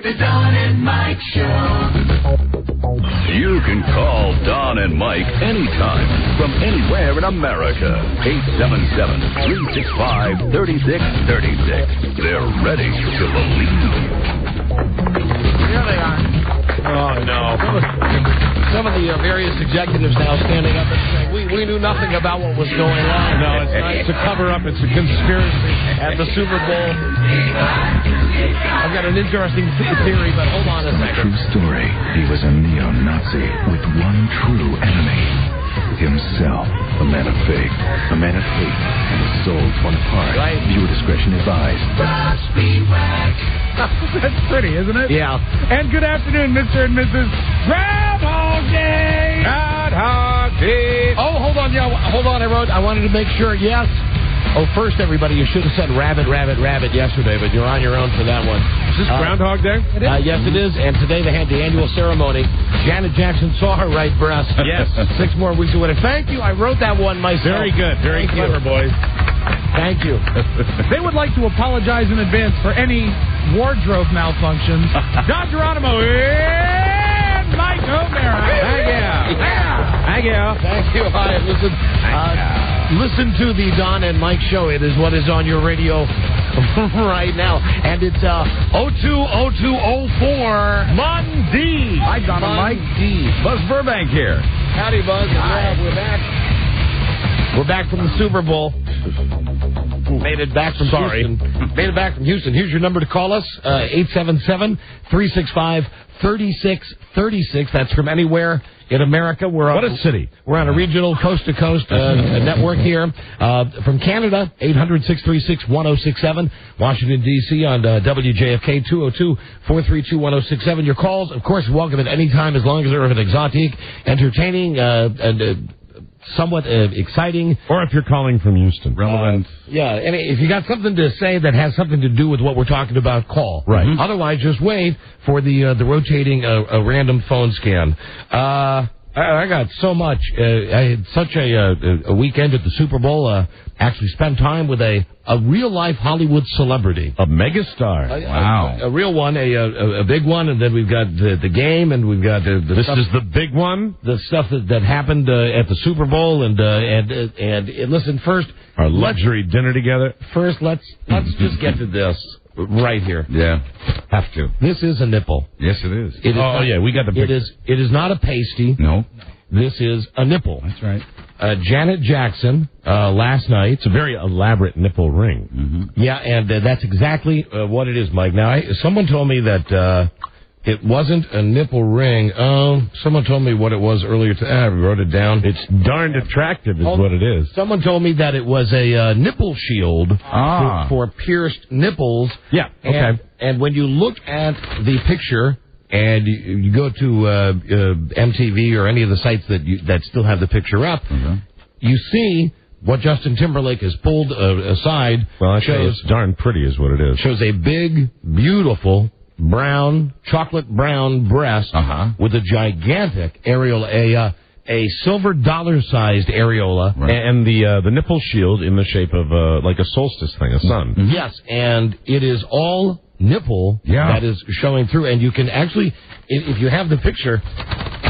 The Don and Mike Show. You can call Don and Mike anytime from anywhere in America. 877-365-3636. They're ready to believe. Here they are. Oh, no. Some of the various executives now standing up and saying, we knew nothing about what was going on. No, it's a cover-up. It's a conspiracy At the Super Bowl. I've got an interesting theory, but hold on a second. True story. He was a neo-Nazi with one true enemy. Himself. A man of faith. A man of hate. And his soul torn apart. Right. Viewer discretion advised. That's pretty, isn't it? Yeah. And good afternoon, Mr. and Mrs. Groundhog Day! Groundhog Day! Oh, hold on. Yeah, hold on. I wanted to make sure. Yes. Oh, first, everybody, you should have said rabbit yesterday, but you're on your own for that one. Is this Groundhog Day? Yes, it is. And today they had the annual ceremony. Janet Jackson saw her right breast. Yes. 6 more weeks away. Thank you. I wrote that one myself. Very good. Very clever, boys. Thank you. They would like to apologize in advance for any wardrobe malfunctions. Don Geronimo and Mike O'Mara. Thank you. Thank you. Thank you. Hi, listen. Listen to the Don and Mike Show. It is what is on your radio right now. And it's 020204 Monday. Hi, Don and Mike. Buzz Burbank here. Howdy, Buzz. Hi. We're back. We're back from the Super Bowl. Made it back from Houston. Made it back from Houston. Here's your number to call us, 877-365-3636. That's from anywhere in America. What a city. We're on a regional coast-to-coast network here. From Canada, 800-636-1067. Washington, D.C. on WJFK, 202-432-1067. Your calls, of course, welcome at any time as long as they're of an exotic, entertaining, and somewhat exciting. Or if you're calling from Houston. Relevant. Yeah, and if you got something to say that has something to do with what we're talking about, call. Right. Mm-hmm. Otherwise, just wait for the rotating random phone scan. I got so much. I had such a weekend at the Super Bowl. Actually spent time with a real-life Hollywood celebrity. A megastar. Wow. A real one, a big one, and then we've got the game, and we've got the This stuff, is the big one? the stuff that happened at the Super Bowl, and listen, first... Our luxury dinner together? First, let's just get to this right here. Yeah. Have to. This is a nipple. Yes, it is. It is not, yeah, we got the picture. It is not a pasty. No. This is a nipple. That's right. Janet Jackson, last night. It's a very elaborate nipple ring. Mm-hmm. Yeah, and that's exactly what it is, Mike. Now, someone told me that it wasn't a nipple ring. Someone told me what it was earlier. I wrote it down. It's darned attractive is what it is. Someone told me that it was a nipple shield for pierced nipples. Yeah, okay. And when you look at the picture... And you go to MTV or any of the sites that still have the picture up, you see what Justin Timberlake has pulled aside. Well, actually, it's darn pretty is what it is. Shows a big, beautiful, chocolate brown breast with a gigantic areola, a silver dollar-sized areola. Right. And the nipple shield in the shape of like a solstice thing, a sun. Mm-hmm. Yes, and it is all... nipple that is showing through, and you can actually, if you have the picture,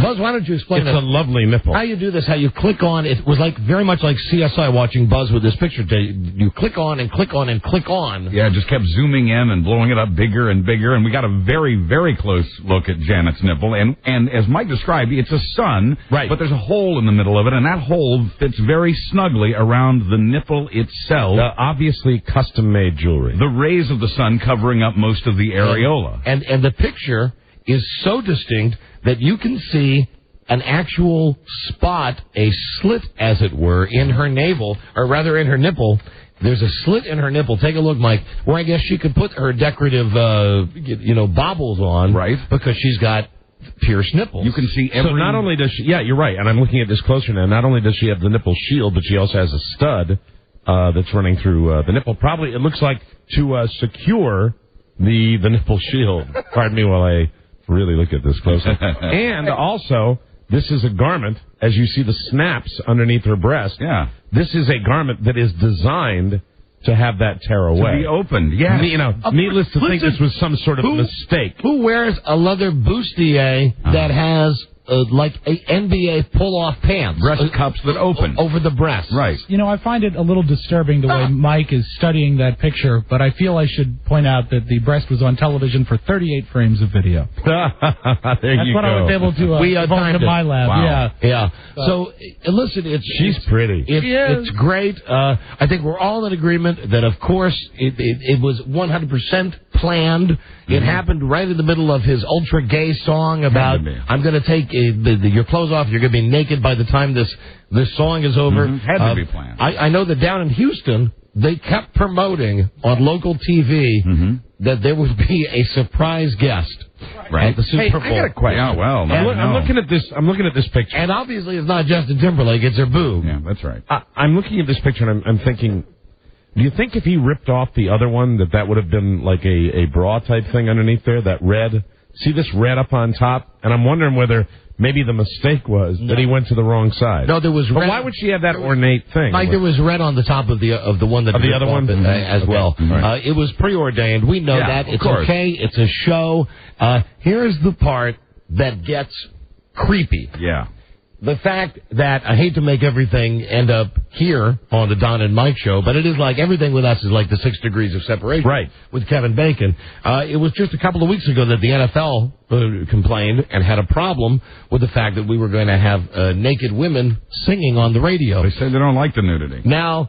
Buzz, why don't you explain It's a lovely nipple. How you do this, how you click on, it was like very much like CSI watching Buzz with this picture. You click on and click on and click on. Yeah, just kept zooming in and blowing it up bigger and bigger, and we got a very, very close look at Janet's nipple, and as Mike described, it's a sun, right? But there's a hole in the middle of it, and that hole fits very snugly around the nipple itself. Obviously custom-made jewelry. The rays of the sun covering up most of the areola. And the picture is so distinct that you can see an actual spot, a slit, as it were, in her navel, or rather in her nipple. There's a slit in her nipple. Take a look, Mike, where I guess she could put her decorative, baubles on. Right. Because she's got pierced nipples. You can see every... So not only does she... Yeah, you're right, and I'm looking at this closer now. Not only does she have the nipple shield, but she also has a stud that's running through the nipple. Probably, it looks like, to secure the nipple shield. Pardon me while I really look at this closely. And also, this is a garment, as you see the snaps underneath her breast. Yeah. This is a garment that is designed to have that tear away. To be opened, yeah. You know, needless to think this was some sort of mistake. Who wears a leather bustier that has like a NBA pull-off pants? Breast cups that open. Over the breast. Right. You know, I find it a little disturbing the way Mike is studying that picture, but I feel I should point out that the breast was on television for 38 frames of video. There That's you what go. I was able to evolve to my lab. Wow. Yeah. So, listen, she's pretty. It's great. I think we're all in agreement that, of course, it was 100% planned. It happened right in the middle of his ultra-gay song about, I'm going to take your clothes off, you're going to be naked by the time this song is over. Had to be planned. I know that down in Houston, they kept promoting on local TV that there would be a surprise guest at the Super Bowl. I got a question. Yeah, well, I'm looking at this. I'm looking at this picture, and obviously it's not Justin Timberlake; it's her boob. Yeah, that's right. I'm looking at this picture, and I'm thinking, do you think if he ripped off the other one, that would have been like a bra type thing underneath there? That red. See this red up on top, and I'm wondering whether maybe the mistake was that he went to the wrong side. No, there was red. But why would she have that ornate thing? Like there was red on the top of the one that of the other one as well. Right. It was preordained. We know that. It's okay. It's a show. Here's the part that gets creepy. Yeah. The fact that I hate to make everything end up here on the Don and Mike show, but it is like everything with us is like the 6 degrees of separation. Right. With Kevin Bacon. It was just a couple of weeks ago that the NFL complained and had a problem with the fact that we were going to have naked women singing on the radio. They say they don't like the nudity. Now,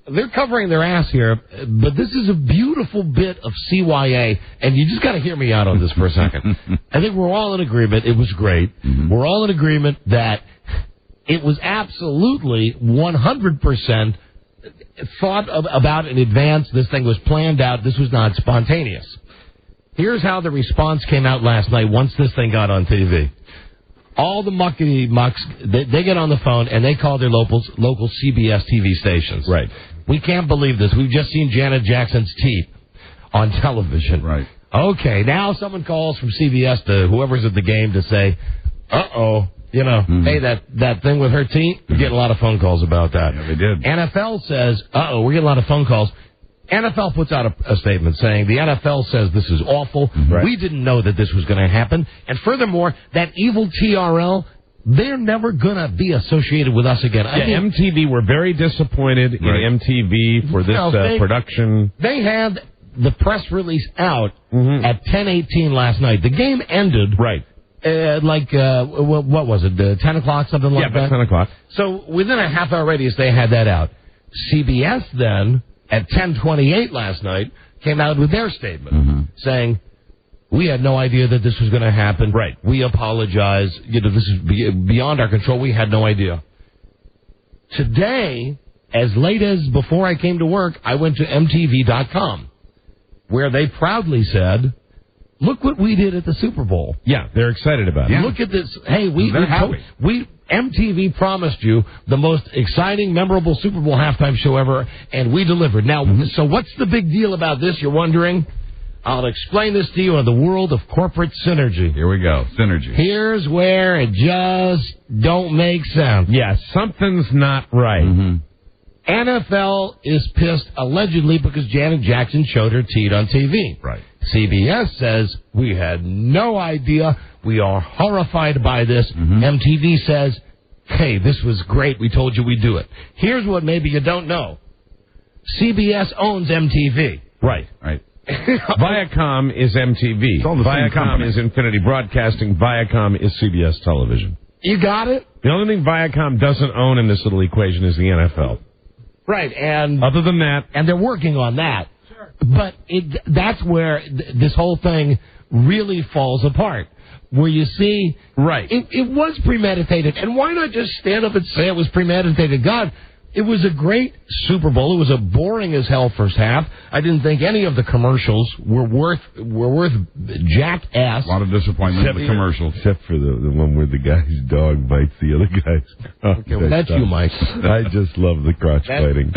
they're covering their ass here, but this is a beautiful bit of CYA, and you just got to hear me out on this for a second. I think we're all in agreement. It was great. We're all in agreement that it was absolutely 100% thought about in advance. This thing was planned out. This was not spontaneous. Here's how the response came out last night once this thing got on TV. All the muckety mucks, they get on the phone and they call their local CBS TV stations. Right. We can't believe this. We've just seen Janet Jackson's teeth on television. Right. Okay, now someone calls from CBS to whoever's at the game to say, hey, that thing with her teeth, we're getting a lot of phone calls about that. Yeah, they did. NFL says, we're getting a lot of phone calls. NFL puts out a statement saying the NFL says this is awful. Right. We didn't know that this was going to happen. And furthermore, that evil TRL, they're never going to be associated with us again. MTV were very disappointed in MTV for this production. They had the press release out at 10:18 last night. The game ended. Right. What was it, 10 o'clock, something like that? Yeah, 10 o'clock. So within a half-hour radius, they had that out. CBS then, at 10:28 last night, came out with their statement saying, we had no idea that this was going to happen. Right. We apologize. This is beyond our control. We had no idea. Today, as late as before I came to work, I went to MTV.com, where they proudly said, look what we did at the Super Bowl. Yeah, they're excited about it. Look at this. Hey, happy. MTV promised you the most exciting, memorable Super Bowl halftime show ever, and we delivered. Now, so what's the big deal about this, you're wondering? I'll explain this to you in the world of corporate synergy. Here we go, synergy. Here's where it just don't make sense. Yeah, something's not right. NFL is pissed, allegedly, because Janet Jackson showed her teeth on TV. Right. CBS says, we had no idea. We are horrified by this. MTV says, hey, this was great. We told you we'd do it. Here's what maybe you don't know. CBS owns MTV. Right. Right. Viacom is MTV. It's all the same Viacom company. is Infinity Broadcasting. Viacom is CBS Television. You got it? The only thing Viacom doesn't own in this little equation is the NFL. Right, and Other than that, and they're working on that. Sure. But that's where this whole thing really falls apart. Where you see, right, it was premeditated. And why not just stand up and say it was premeditated? God, it was a great Super Bowl. It was a boring as hell first half. I didn't think any of the commercials were worth jackass. A lot of disappointment in the commercials. Except for the one where the guy's dog bites the other guy's. Okay, well, that's you, Mike. I just love the crotch fighting.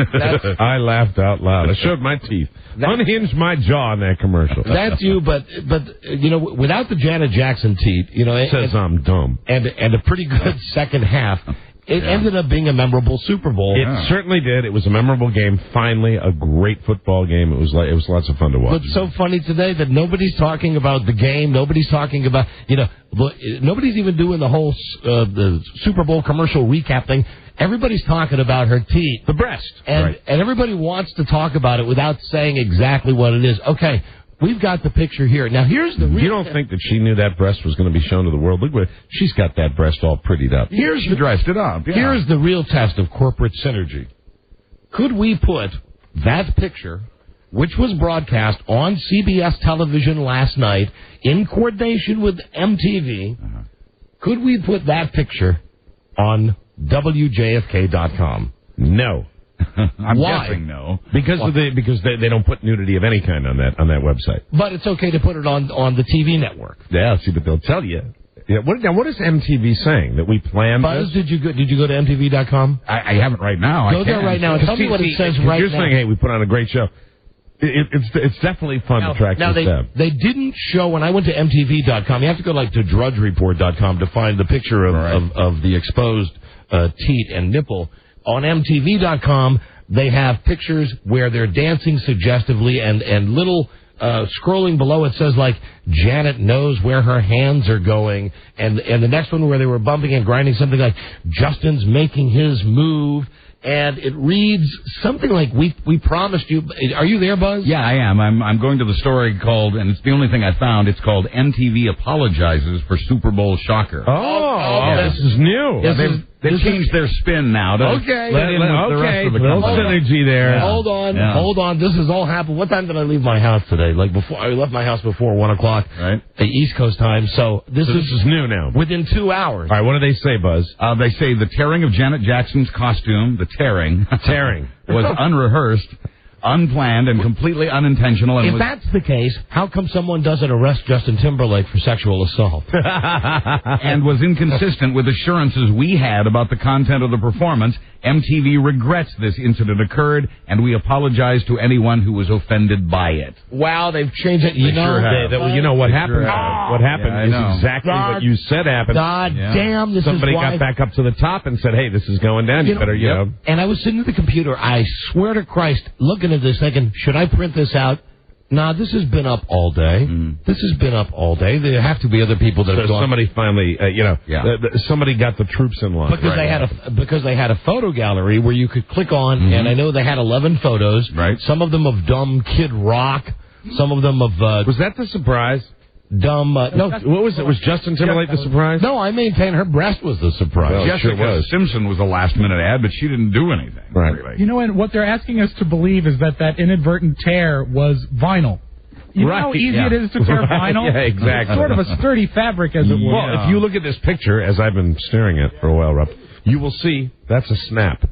I laughed out loud. I showed my teeth. Unhinged my jaw in that commercial. That's you, but without the Janet Jackson teeth, it says I'm dumb. And a pretty good second half. it ended up being a memorable Super Bowl. It certainly did. It was a memorable game. Finally, a great football game. It was lots of fun to watch. But it's so funny today that nobody's talking about the game. Nobody's talking about, nobody's even doing the whole the Super Bowl commercial recap thing. Everybody's talking about her teeth. The breast. And everybody wants to talk about it without saying exactly what it is. Okay, we've got the picture here. Now, here's the real... You don't think that she knew that breast was going to be shown to the world? Look what she's got that breast all prettied up. She dressed it up. Yeah. Here's the real test of corporate synergy. Could we put that picture, which was broadcast on CBS television last night in coordination with MTV, could we put that picture on WJFK.com? No. I'm Why? guessing no. Because they don't put nudity of any kind on that website. But it's okay to put it on the TV network. Yeah, see, but they'll tell you. Yeah, what is MTV saying? That we planned Buzz, this? did you go to MTV.com? I haven't right now. Go there right now and tell me what it says right You're now. saying, hey, we put on a great show. It's definitely fun to track this down. They didn't show, when I went to MTV.com, you have to go to drudgereport.com to find the picture of the exposed teat and nipple. On MTV.com, they have pictures where they're dancing suggestively and little scrolling below it says Janet knows where her hands are going, and the next one where they were bumping and grinding something like Justin's making his move. And it reads something like, we promised you. Are you there, Buzz? Yeah, I am. I'm going to the story called, and it's the only thing I found, it's called MTV Apologizes for Super Bowl Shocker. This is new. They've changed their spin now to Okay. fit in with the rest of the little company. synergy there. Hold on. This has all happened. What time did I leave my house today? Before I left my house before 1 o'clock, right? The East Coast time. So this is new now. Within 2 hours. All right, what do they say, Buzz? They say the tearing of Janet Jackson's costume, tearing, was unrehearsed, unplanned, and completely unintentional. And if that's the case, how come someone doesn't arrest Justin Timberlake for sexual assault? and was inconsistent with assurances we had about the content of the performance. MTV regrets this incident occurred, and we apologize to anyone who was offended by it. Wow, they've changed it. You know what happened? What happened is exactly what you said happened. God damn, Somebody got back up to the top and said, hey, this is going down. You better, And I was sitting at the computer. I swear to Christ, looking at this thinking, should I print this out? Nah, this has been up all day. This has been up all day. There have to be other people that have gone. Somebody finally, somebody got the troops in line. Because they had a photo gallery where you could click on, and I know they had 11 photos. Right. Some of them of dumb Kid Rock. Some of them of was that the surprise? Dumb. No, what was it? Was Justin Timberlake the surprise? No, I maintain her breast was the surprise. Well, Jessica Simpson was a last-minute ad, but she didn't do anything. Right. Really. And what they're asking us to believe is that inadvertent tear was vinyl. You know how easy it is to tear vinyl? Yeah, exactly. It's sort of a sturdy fabric, as it were. Well, if you look at this picture, as I've been staring at for a while, Rob, you will see that's a snap.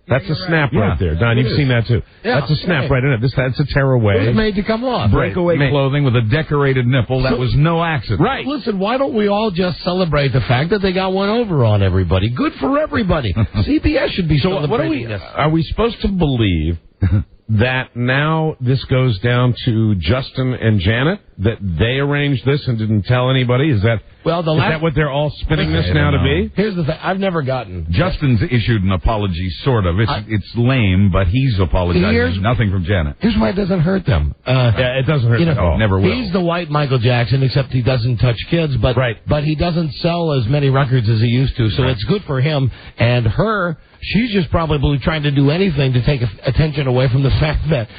That's a snap right there. Don, you've seen that too. Yeah. That's a snap right in it. That's a tear away. It was made to come off. Breakaway clothing with a decorated nipple. That was no accident. Right. Listen, why don't we all just celebrate the fact that they got one over on everybody? Good for everybody. CBS should be celebrating this. Are we supposed to believe that now this goes down to Justin and Janet, that they arranged this and didn't tell anybody? Is that what they're all spinning this now to be? Here's the thing. I've never gotten... Justin's issued an apology, sort of. It's lame, but he's apologizing. Nothing from Janet. Here's why it doesn't hurt them. Yeah, it doesn't hurt them at all. Never will. He's the white Michael Jackson, except he doesn't touch kids, but he doesn't sell as many records as he used to, so it's good for him. And her... She's just probably trying to do anything to take attention away from the fact that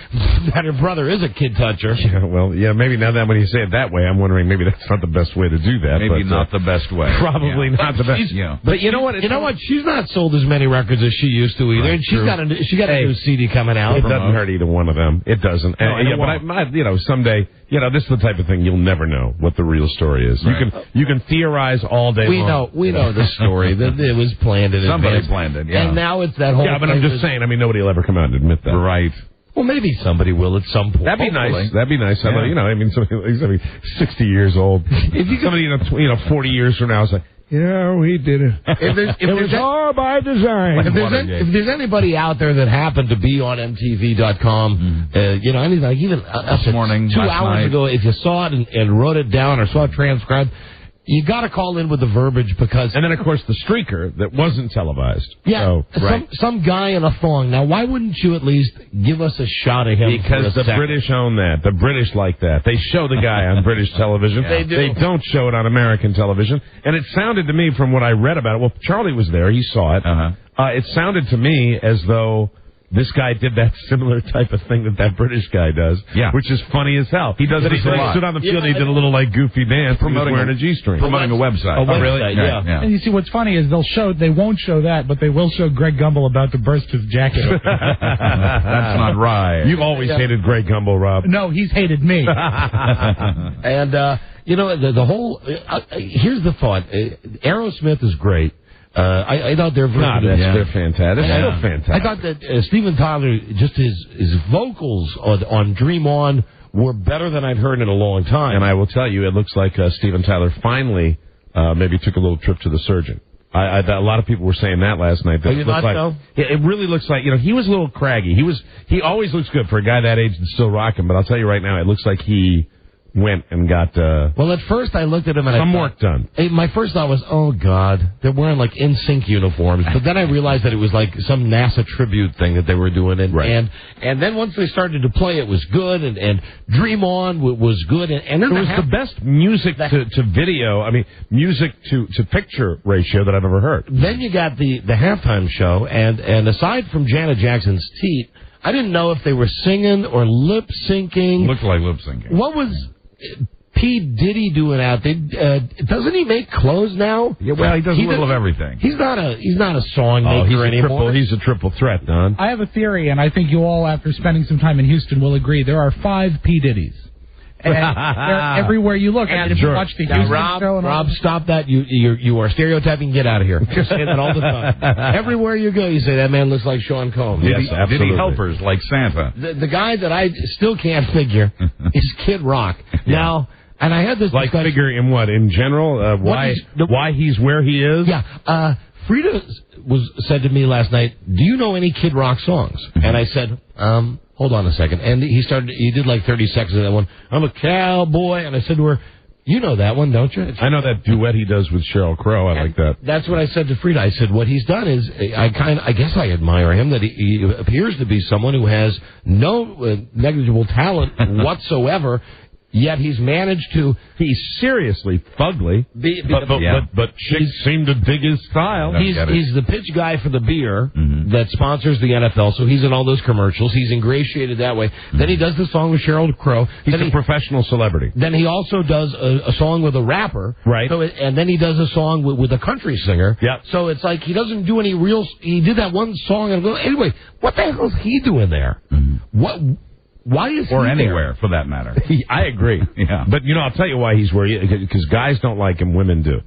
her brother is a kid toucher. Yeah, maybe now that when you say it that way, I'm wondering maybe that's not the best way to do that. Maybe not the best way. Probably not the best. But you know what? She's not sold as many records as she used to either. Right, and she got a new CD coming out. It doesn't hurt either one of them. It doesn't. But someday, this is the type of thing you'll never know what the real story is. Right. You can theorize all day long. We know the story. That it was planned in advance. Somebody planned it. Yeah. And now it's that whole. Yeah, but I'm just saying. Nobody will ever come out and admit that. Right. Well, maybe somebody will at some point. That'd be nice. Yeah. Somebody 60 years old. If somebody 40 years from now is like, we did it. It was all by design. If there's anybody out there that happened to be on MTV.com, anything, even this morning, 2 hours ago, if you saw it and wrote it down or saw it transcribed, you got to call in with the verbiage because... And then, of course, the streaker that wasn't televised. Yeah, so, some guy in a thong. Now, why wouldn't you at least give us a shot of him? Because the British own that. The British like that. They show the guy on British television. They do. They don't show it on American television. And it sounded to me, from what I read about it, well, Charlie was there. He saw it. It sounded to me as though this guy did that similar type of thing that British guy does, which is funny as hell. He does it a lot. Stood on the field and he did a little, goofy dance promoting a G-string. Promoting a website. Really? Yeah. And you see, what's funny is they won't show that, but they will show Greg Gumbel about to burst his jacket open. That's not right. You've always hated Greg Gumbel, Rob. No, he's hated me. And, the whole... here's the thought. Aerosmith is great. I thought they're they're fantastic. They're still fantastic. I thought that Steven Tyler, just his vocals on Dream On were better than I'd heard in a long time. And I will tell you, it looks like Steven Tyler finally maybe took a little trip to the surgeon. A lot of people were saying that last night. It really looks like, he was a little craggy. He always looks good for a guy that age that's still rocking, but I'll tell you right now, it looks like he went and got... well, at first I looked at him and some work done. My first thought was, oh, God, they're wearing, NSYNC uniforms. But then I realized that it was, some NASA tribute thing that they were doing. And then once they started to play, it was good. And Dream On was good. And then it was the best music to video, music to picture ratio that I've ever heard. Then you got the halftime show. And aside from Janet Jackson's teeth, I didn't know if they were singing or lip-syncing. Looked like lip-syncing. What was... P. Diddy doing out there? Doesn't he make clothes now? Yeah, well, he does a little of everything. He's not a song maker anymore. He's a triple threat, Don. I have a theory, and I think you all, after spending some time in Houston, will agree. There are 5 P. Diddy's. And they're everywhere you look. And if you watch the Houston show... Rob, stop that. You are stereotyping. Get out of here. You say that all the time. Everywhere you go, you say, that man looks like Sean Combs. Yes, absolutely. Diddy helpers like Santa. The guy that I still can't figure is Kid Rock. Now... And I had this figure in what? In general? Why he's where he is? Yeah. Frida said to me last night, do you know any Kid Rock songs? And I said, hold on a second. And he did 30 seconds of that one. I'm a cowboy. And I said to her, you know that one, don't you? I know that duet he does with Sheryl Crow. I like that. That's what I said to Frida. I said, what he's done is, I guess I admire him, that he appears to be someone who has no negligible talent whatsoever. Yet he's managed to... He's seriously fugly, but chicks seem to dig his style. He's the pitch guy for the beer that sponsors the NFL, so he's in all those commercials. He's ingratiated that way. Then he does the song with Sheryl Crow. He's a professional celebrity. Then he also does a song with a rapper. Right. And then he does a song with a country singer. Yep. So it's like he doesn't do any real... He did that one song and go, anyway, what the hell is he doing there? Why is or he anywhere, there? for that matter. I agree. Yeah. But, I'll tell you why he's where he... Because guys don't like him, women do.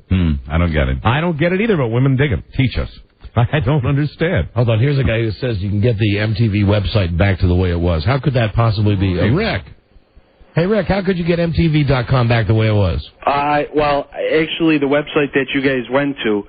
I don't get it. I don't get it either, but women dig him. Teach us. I don't understand. Hold on, here's a guy who says you can get the MTV website back to the way it was. How could that possibly be? Rick. Hey, Rick, how could you get MTV.com back the way it was? Well, actually, the website that you guys went to,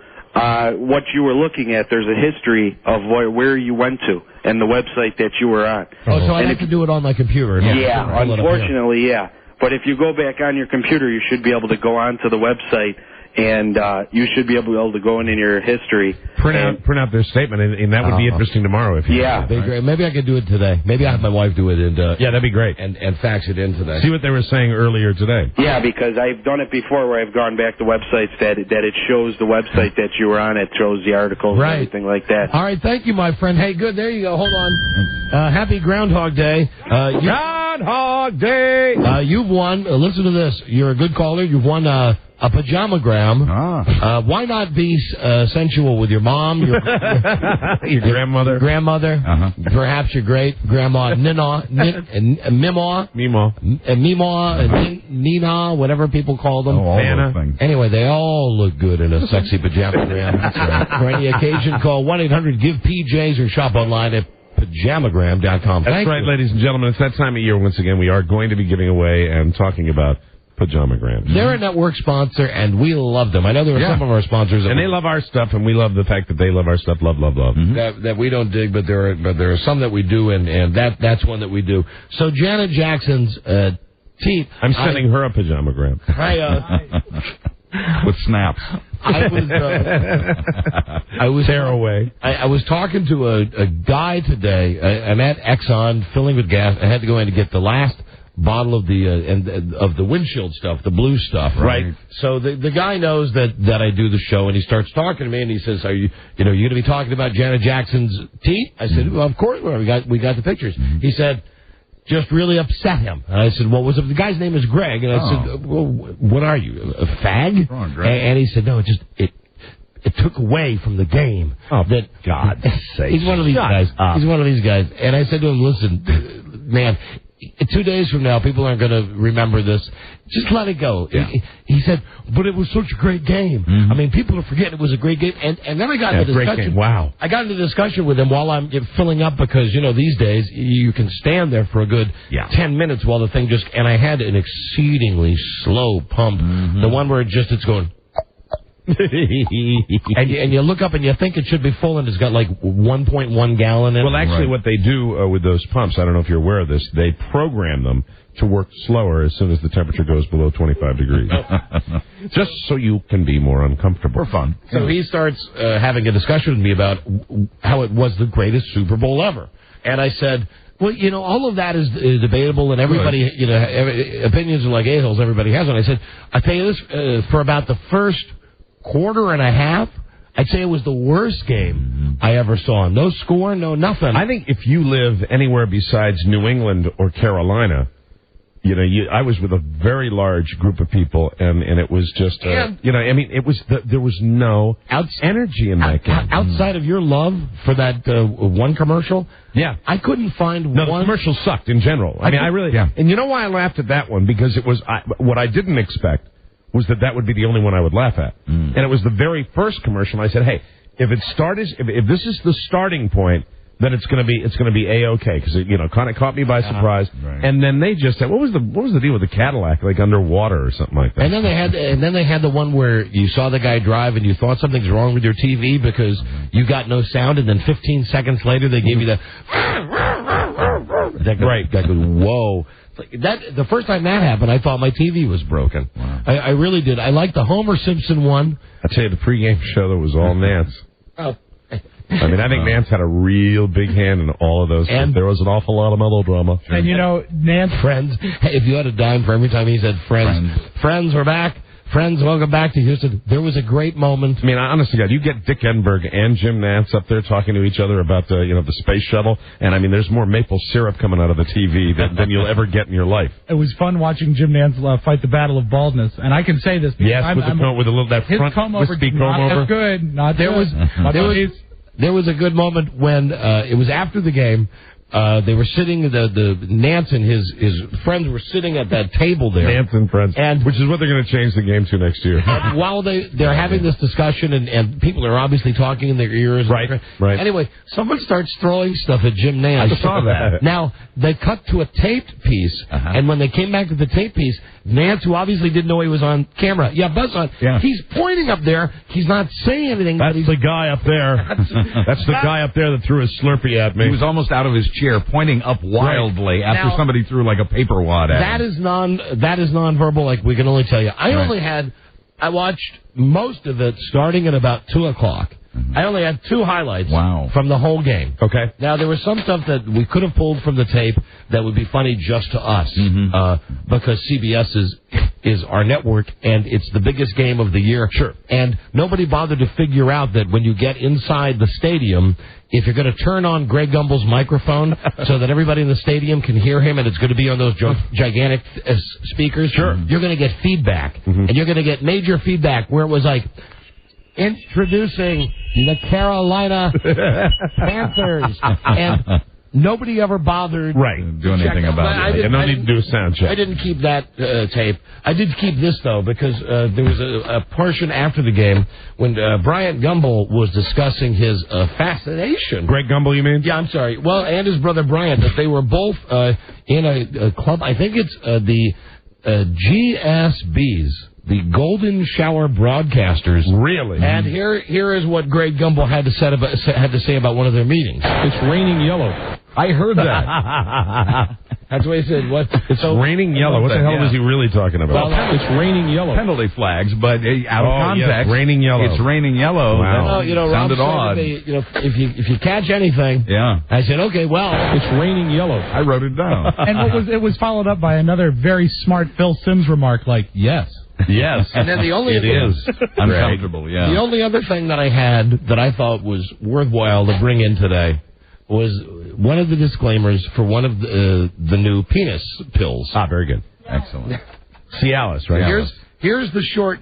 what you were looking at, there's a history of where you went to and the website that you were on. Oh, so I have to do it on my computer. Yeah, unfortunately, yeah. But if you go back on your computer, you should be able to go onto the website, and you should be able to go in your history. Print out their statement, and that would be interesting tomorrow. If you that'd be great. Maybe I could do it today. Maybe I have my wife do it, and that'd be great. And fax it in today. See what they were saying earlier today. Yeah, because I've done it before, where I've gone back to websites that it shows the website that you were on. It shows the articles and everything like that. All right, thank you, my friend. Hey, good. There you go. Hold on. Happy Groundhog Day. Groundhog Day. You've won. Listen to this. You're a good caller. You've won a pajamagram. Why not be sensual with your mom, your grandmother, perhaps your great grandma Mima, Nina, whatever people call them. Anyway, they all look good in a sexy pajamagram. That's right. For any occasion, call 1-800-GIVE-PJs or shop online at pajamagram.com. That's right, ladies and gentlemen. It's that time of year once again. We are going to be giving away and talking about pajamagrams. They're a network sponsor, and we love them. I know there are some of our sponsors, and they love our stuff, and we love the fact that they love our stuff. Love. That we don't dig, but there are some that we do, and that's one that we do. So Janet Jackson's teeth. I'm sending her a pajamagram. snaps. I was Tearaway. I was talking to a guy today. I'm at Exxon filling with gas. I had to go in to get the last bottle of the windshield stuff, the blue stuff, right? So the guy knows that I do the show, and he starts talking to me, and he says, "Are you going to be talking about Janet Jackson's teeth?" I said, "Well, of course we are. We got the pictures." He said, "Just really upset him." And I said, "What was it?" The guy's name is Greg, and I said, "Well, what are you, a fag?" And he said, "No, it took away from the game." Oh, that God's sake! He's one of these guys. He's one of these guys, and I said to him, "Listen, man." 2 days from now, people aren't going to remember this. Just let it go. Yeah. He said, but it was such a great game. I mean, people are forgetting it was a great game. And then I got into discussion. Great game. Wow. I got into discussion with him while I'm filling up because, these days you can stand there for a good 10 minutes while the thing just... And I had an exceedingly slow pump. The one where it's going... and you look up and you think it should be full, and it's got like 1.1 gallon in it. Well, actually, what they do with those pumps, I don't know if you're aware of this, they program them to work slower as soon as the temperature goes below 25 degrees. Just so you can be more uncomfortable. For fun. So he starts having a discussion with me about how it was the greatest Super Bowl ever. And I said... Well, all of that is debatable, and everybody, opinions are like a-holes. Everybody has one. I said, I tell you this, for about the first quarter and a half, I'd say it was the worst game I ever saw. No score, no nothing. I think if you live anywhere besides New England or Carolina, I was with a very large group of people, and it was just, it was there was no energy in that game. Outside of your love for that one commercial, I couldn't find one. The commercial sucked in general. I really, and you know why I laughed at that one? Because it was what I didn't expect was that would be the only one I would laugh at, and it was the very first commercial. And I said, hey, if this is the starting point, then it's going to be A-okay, because it kind of caught me by surprise. Right. And then they just said, what was the deal with the Cadillac, like underwater or something like that? And then they had the one where you saw the guy drive and you thought something's wrong with your TV because you got no sound, and then 15 seconds later they gave you the that goes, whoa. The first time that happened, I thought my TV was broken. Wow. I really did. I liked the Homer Simpson one. I tell you, the pregame show that was all Nance. Oh. I mean, I think Nance had a real big hand in all of those. And there was an awful lot of melodrama. And Nance... Friends. Hey, if you had a dime for every time he said friends. Friends, we're back. Friends, welcome back to Houston. There was a great moment. I mean, honestly, God, you get Dick Enberg and Jim Nance up there talking to each other about the space shuttle, and I mean, there's more maple syrup coming out of the TV than you'll ever get in your life. It was fun watching Jim Nance fight the battle of baldness, and I can say this. Yes, with a little that front wispy comb over. Good. Not there good. There was a good moment when it was after the game. They were sitting, the Nance and his friends were sitting at that table there. Nance and friends, which is what they're going to change the game to next year. And while they're having this discussion, and people are obviously talking in their ears. Right. Anyway, someone starts throwing stuff at Jim Nance. I saw that. Now, they cut to a taped piece, and when they came back to the taped piece, Nance, who obviously didn't know he was on camera, buzz on, he's pointing up there. He's not saying anything. That's the guy up there. That's the guy up there that threw his Slurpee at me. He was almost out of his chair, pointing up wildly after somebody threw like a paper wad at him. That is nonverbal, like we can only tell you. I watched most of it starting at about 2 o'clock. I only had 2 highlights from the whole game. Okay. Now, there was some stuff that we could have pulled from the tape that would be funny just to us, because CBS is our network, and it's the biggest game of the year. Sure. And nobody bothered to figure out that when you get inside the stadium, if you're going to turn on Greg Gumbel's microphone so that everybody in the stadium can hear him, and it's going to be on those gigantic speakers, you're going to get feedback. And you're going to get major feedback where it was like, introducing the Carolina Panthers. And nobody ever bothered doing anything about it. No need to do a sound check. I didn't keep that tape. I did keep this, though, because there was a portion after the game when Bryant Gumbel was discussing his fascination. Greg Gumbel, you mean? Yeah, I'm sorry. Well, and his brother Bryant, that they were both in a club. I think it's the GSBs. The Golden Shower Broadcasters. Really? And here is what Greg Gumbel had to say about one of their meetings. It's raining yellow. I heard that. That's what he said. What? It's raining yellow. What the hell was he really talking about? Well, It's raining yellow. Penalty flags, but out of context, yes, raining yellow. It's raining yellow. Wow. No, Rob sounded said odd. if you catch anything, Yeah, I said, okay, well, It's raining yellow. I wrote it down. And it was followed up by another very smart Phil Simms remark like, yes. Yes. And then the only it is Uncomfortable, yeah. The only other thing that I had that I thought was worthwhile to bring in today was one of the disclaimers for one of the new penis pills. Ah, very good. Excellent. Cialis, right? Here's the short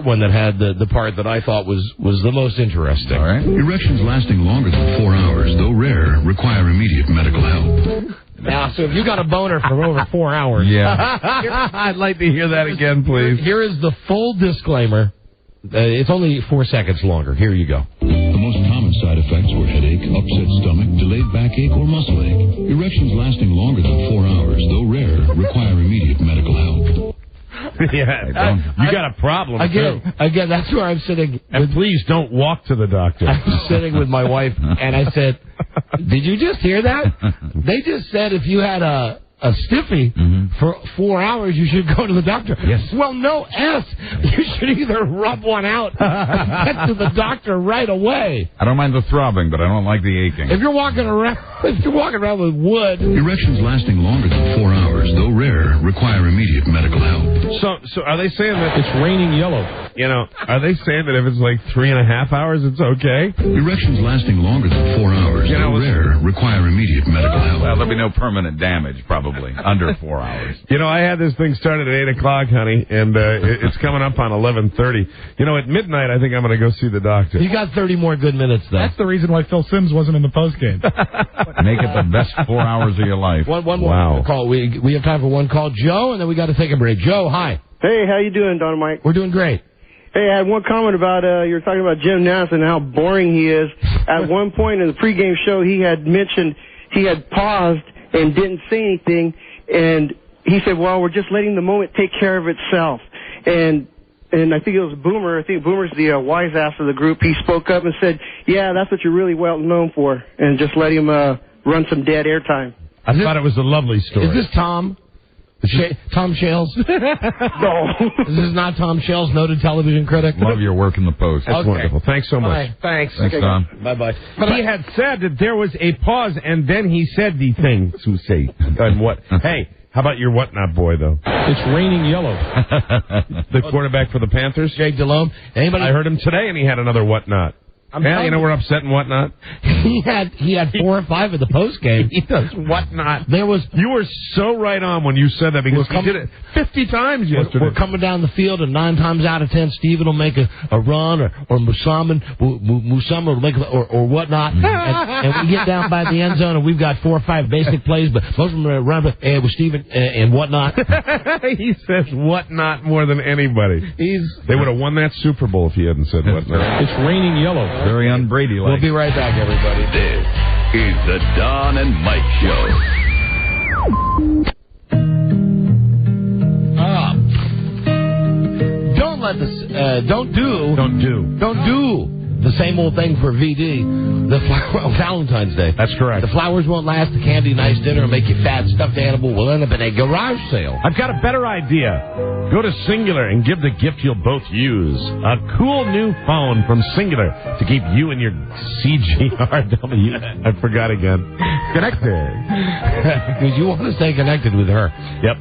one that had the part that I thought was the most interesting. All right. Erections lasting longer than 4 hours, though rare, require immediate medical help. Now, so if you got a boner for over 4 hours, Yeah. I'd like to hear that again, please. Here is the full disclaimer. It's only 4 seconds longer. Here you go. The most common side effects were headache, upset stomach, delayed backache, or muscle ache. Erections lasting longer than 4 hours, though rare, require immediate medical help. Yeah, you got a problem, too. Again, that's where I'm sitting. And please don't walk to the doctor. I'm sitting with my wife, and I said, did you just hear that? They just said if you had a stiffy for 4 hours, you should go to the doctor. Yes. Well, no S. You should either rub one out or get to the doctor right away. I don't mind the throbbing, but I don't like the aching. If you're walking around with wood. Erections lasting longer than 4 hours, though rare, require immediate medical help. So are they saying that It's raining yellow. Are they saying that if it's like 3.5 hours, it's okay? Erections lasting longer than 4 hours, though rare, require immediate medical help. Well, there'll be no permanent damage, probably, under 4 hours. I had this thing started at 8 o'clock, honey, and it's coming up on 11:30. At midnight, I think I'm going to go see the doctor. You got 30 more good minutes, though. That's the reason why Phil Simms wasn't in the postgame. Make it the best 4 hours of your life. One more call. We have time for one call. Joe, and then we got to take a break. Joe, hi. Hey, how you doing, Don and Mike? We're doing great. Hey, I had one comment about you were talking about Jim Nance and how boring he is. At one point in the pregame show, he had mentioned he had paused and didn't say anything, and he said, "Well, we're just letting the moment take care of itself." And I think it was Boomer. I think Boomer's the wise ass of the group. He spoke up and said, "Yeah, that's what you're really well known for," and just let him run some dead airtime. I thought it was a lovely story. Is this Tom? Tom Shales? No. This is not Tom Shales, noted television critic. Love your work in the post. That's wonderful. Thanks so much. Bye. Thanks. Thanks, Tom. Bye-bye. But he had said that there was a pause, and then he said the thing to say. And what? Hey, how about your whatnot boy, though? It's raining yellow. The quarterback for the Panthers? Jake Delhomme. Anybody? I heard him today, and he had another whatnot. We're upset and whatnot. He had 4 or 5 at the post game. He does whatnot. You were so right on when you said that because he did it 50 times yesterday. We're coming down the field, and 9 times out of 10, Steven will make a run, or Musamman will make or whatnot, and we get down by the end zone, and we've got 4 or 5 basic plays, but most of them are run with Steven and whatnot. He says whatnot more than anybody. They would have won that Super Bowl if he hadn't said whatnot. It's raining yellow. Very un-Brady-like. We'll be right back, everybody. This is the Don and Mike Show. Don't do the same old thing for VD. Valentine's Day. That's correct. The flowers won't last. The candy, nice dinner will make you fat. Stuffed animal will end up in a garage sale. I've got a better idea. Go to Singular and give the gift you'll both use. A cool new phone from Singular to keep you and your CGRW. I forgot again. Connected. Because you want to stay connected with her. Yep.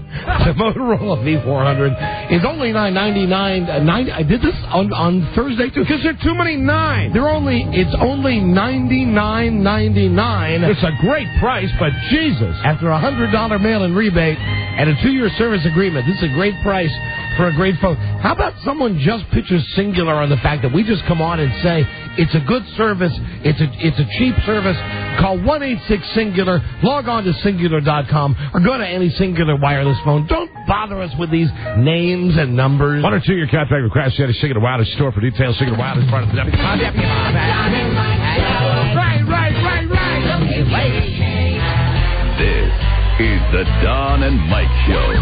The Motorola V400 is only $999. I did this on Thursday too. Because there are too many 9. It's only $99.99. It's a great price, but Jesus. After a $100 mail-in rebate and a 2-year service agreement, this is a great price for a great phone. How about someone just pitches Singular on the fact that we just come on and say it's a good service, it's a cheap service. Call 1-866-SINGULAR, log on to Singular.com, or go to any Singular wireless phone. Don't bother us with these names and numbers. 1 or 2 year contract requires you to Singular Wireless store for details. Singular Wireless part of the Right. This is the Don and Mike Show.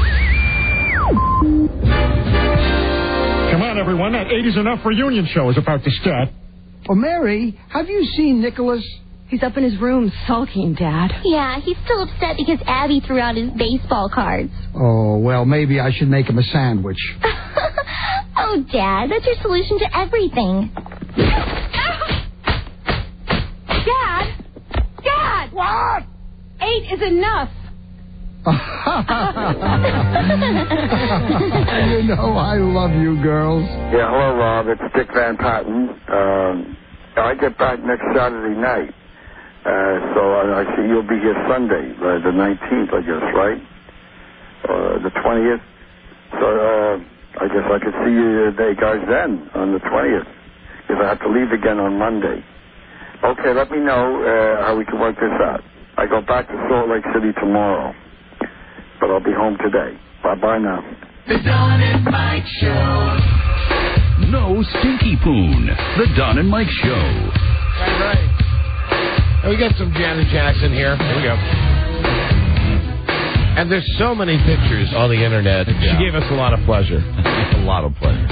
Come on, everyone. That 8 is Enough reunion show is about to start. Oh, Mary, have you seen Nicholas? He's up in his room sulking, Dad. Yeah, he's still upset because Abby threw out his baseball cards. Oh, well, maybe I should make him a sandwich. Oh, Dad, that's your solution to everything. Dad! What? 8 is enough. You know I love you, girls. Yeah, hello, Rob. It's Dick Van Patten. I get back next Saturday night. So I see you'll be here Sunday, the 19th, I guess, right? The 20th. So I guess I could see you guys then on the 20th, if I have to leave again on Monday. Okay, let me know how we can work this out. I go back to Salt Lake City tomorrow, but I'll be home today. Bye-bye now. The Don and Mike Show. No stinky poon. The Don and Mike Show. Right. We got some Janet Jackson here. Here we go. And there's so many pictures on the internet. She gave us a lot of pleasure. A lot of pleasure.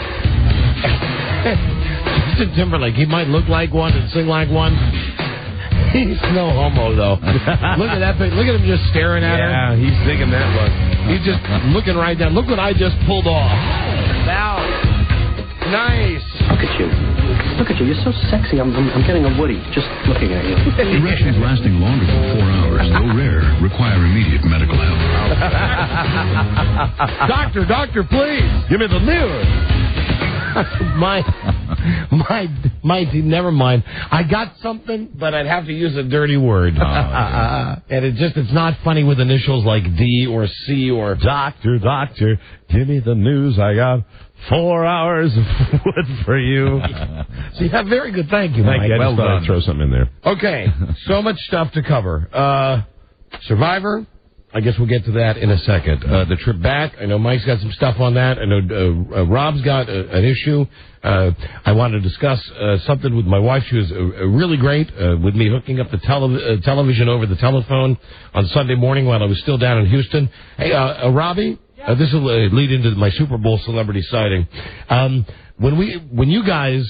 Justin Timberlake, he might look like one and sing like one. He's no homo, though. Look at that thing. Look at him just staring at her. Yeah, he's digging that look. He's just looking right down. Look what I just pulled off. Now, nice. Look at you. Look at you. You're so sexy. I'm getting a Woody just looking at you. Erections lasting longer than 4 hours, though rare, require immediate medical help. Doctor, please. Give me the news. Never mind. I got something, but I'd have to use a dirty word. Oh, yeah. And it's not funny with initials like D or C or... Doctor, give me the news. I got 4 hours of wood for you. So, yeah, very good. Thank you, Mike. Mike. I just thought I'd throw something in there. Okay, so much stuff to cover. Survivor. I guess we'll get to that in a second. The trip back, I know Mike's got some stuff on that. I know Rob's got an issue. I want to discuss something with my wife. She was really great with me hooking up the television over the telephone on Sunday morning while I was still down in Houston. Hey, Robbie, this will lead into my Super Bowl celebrity sighting. When you guys...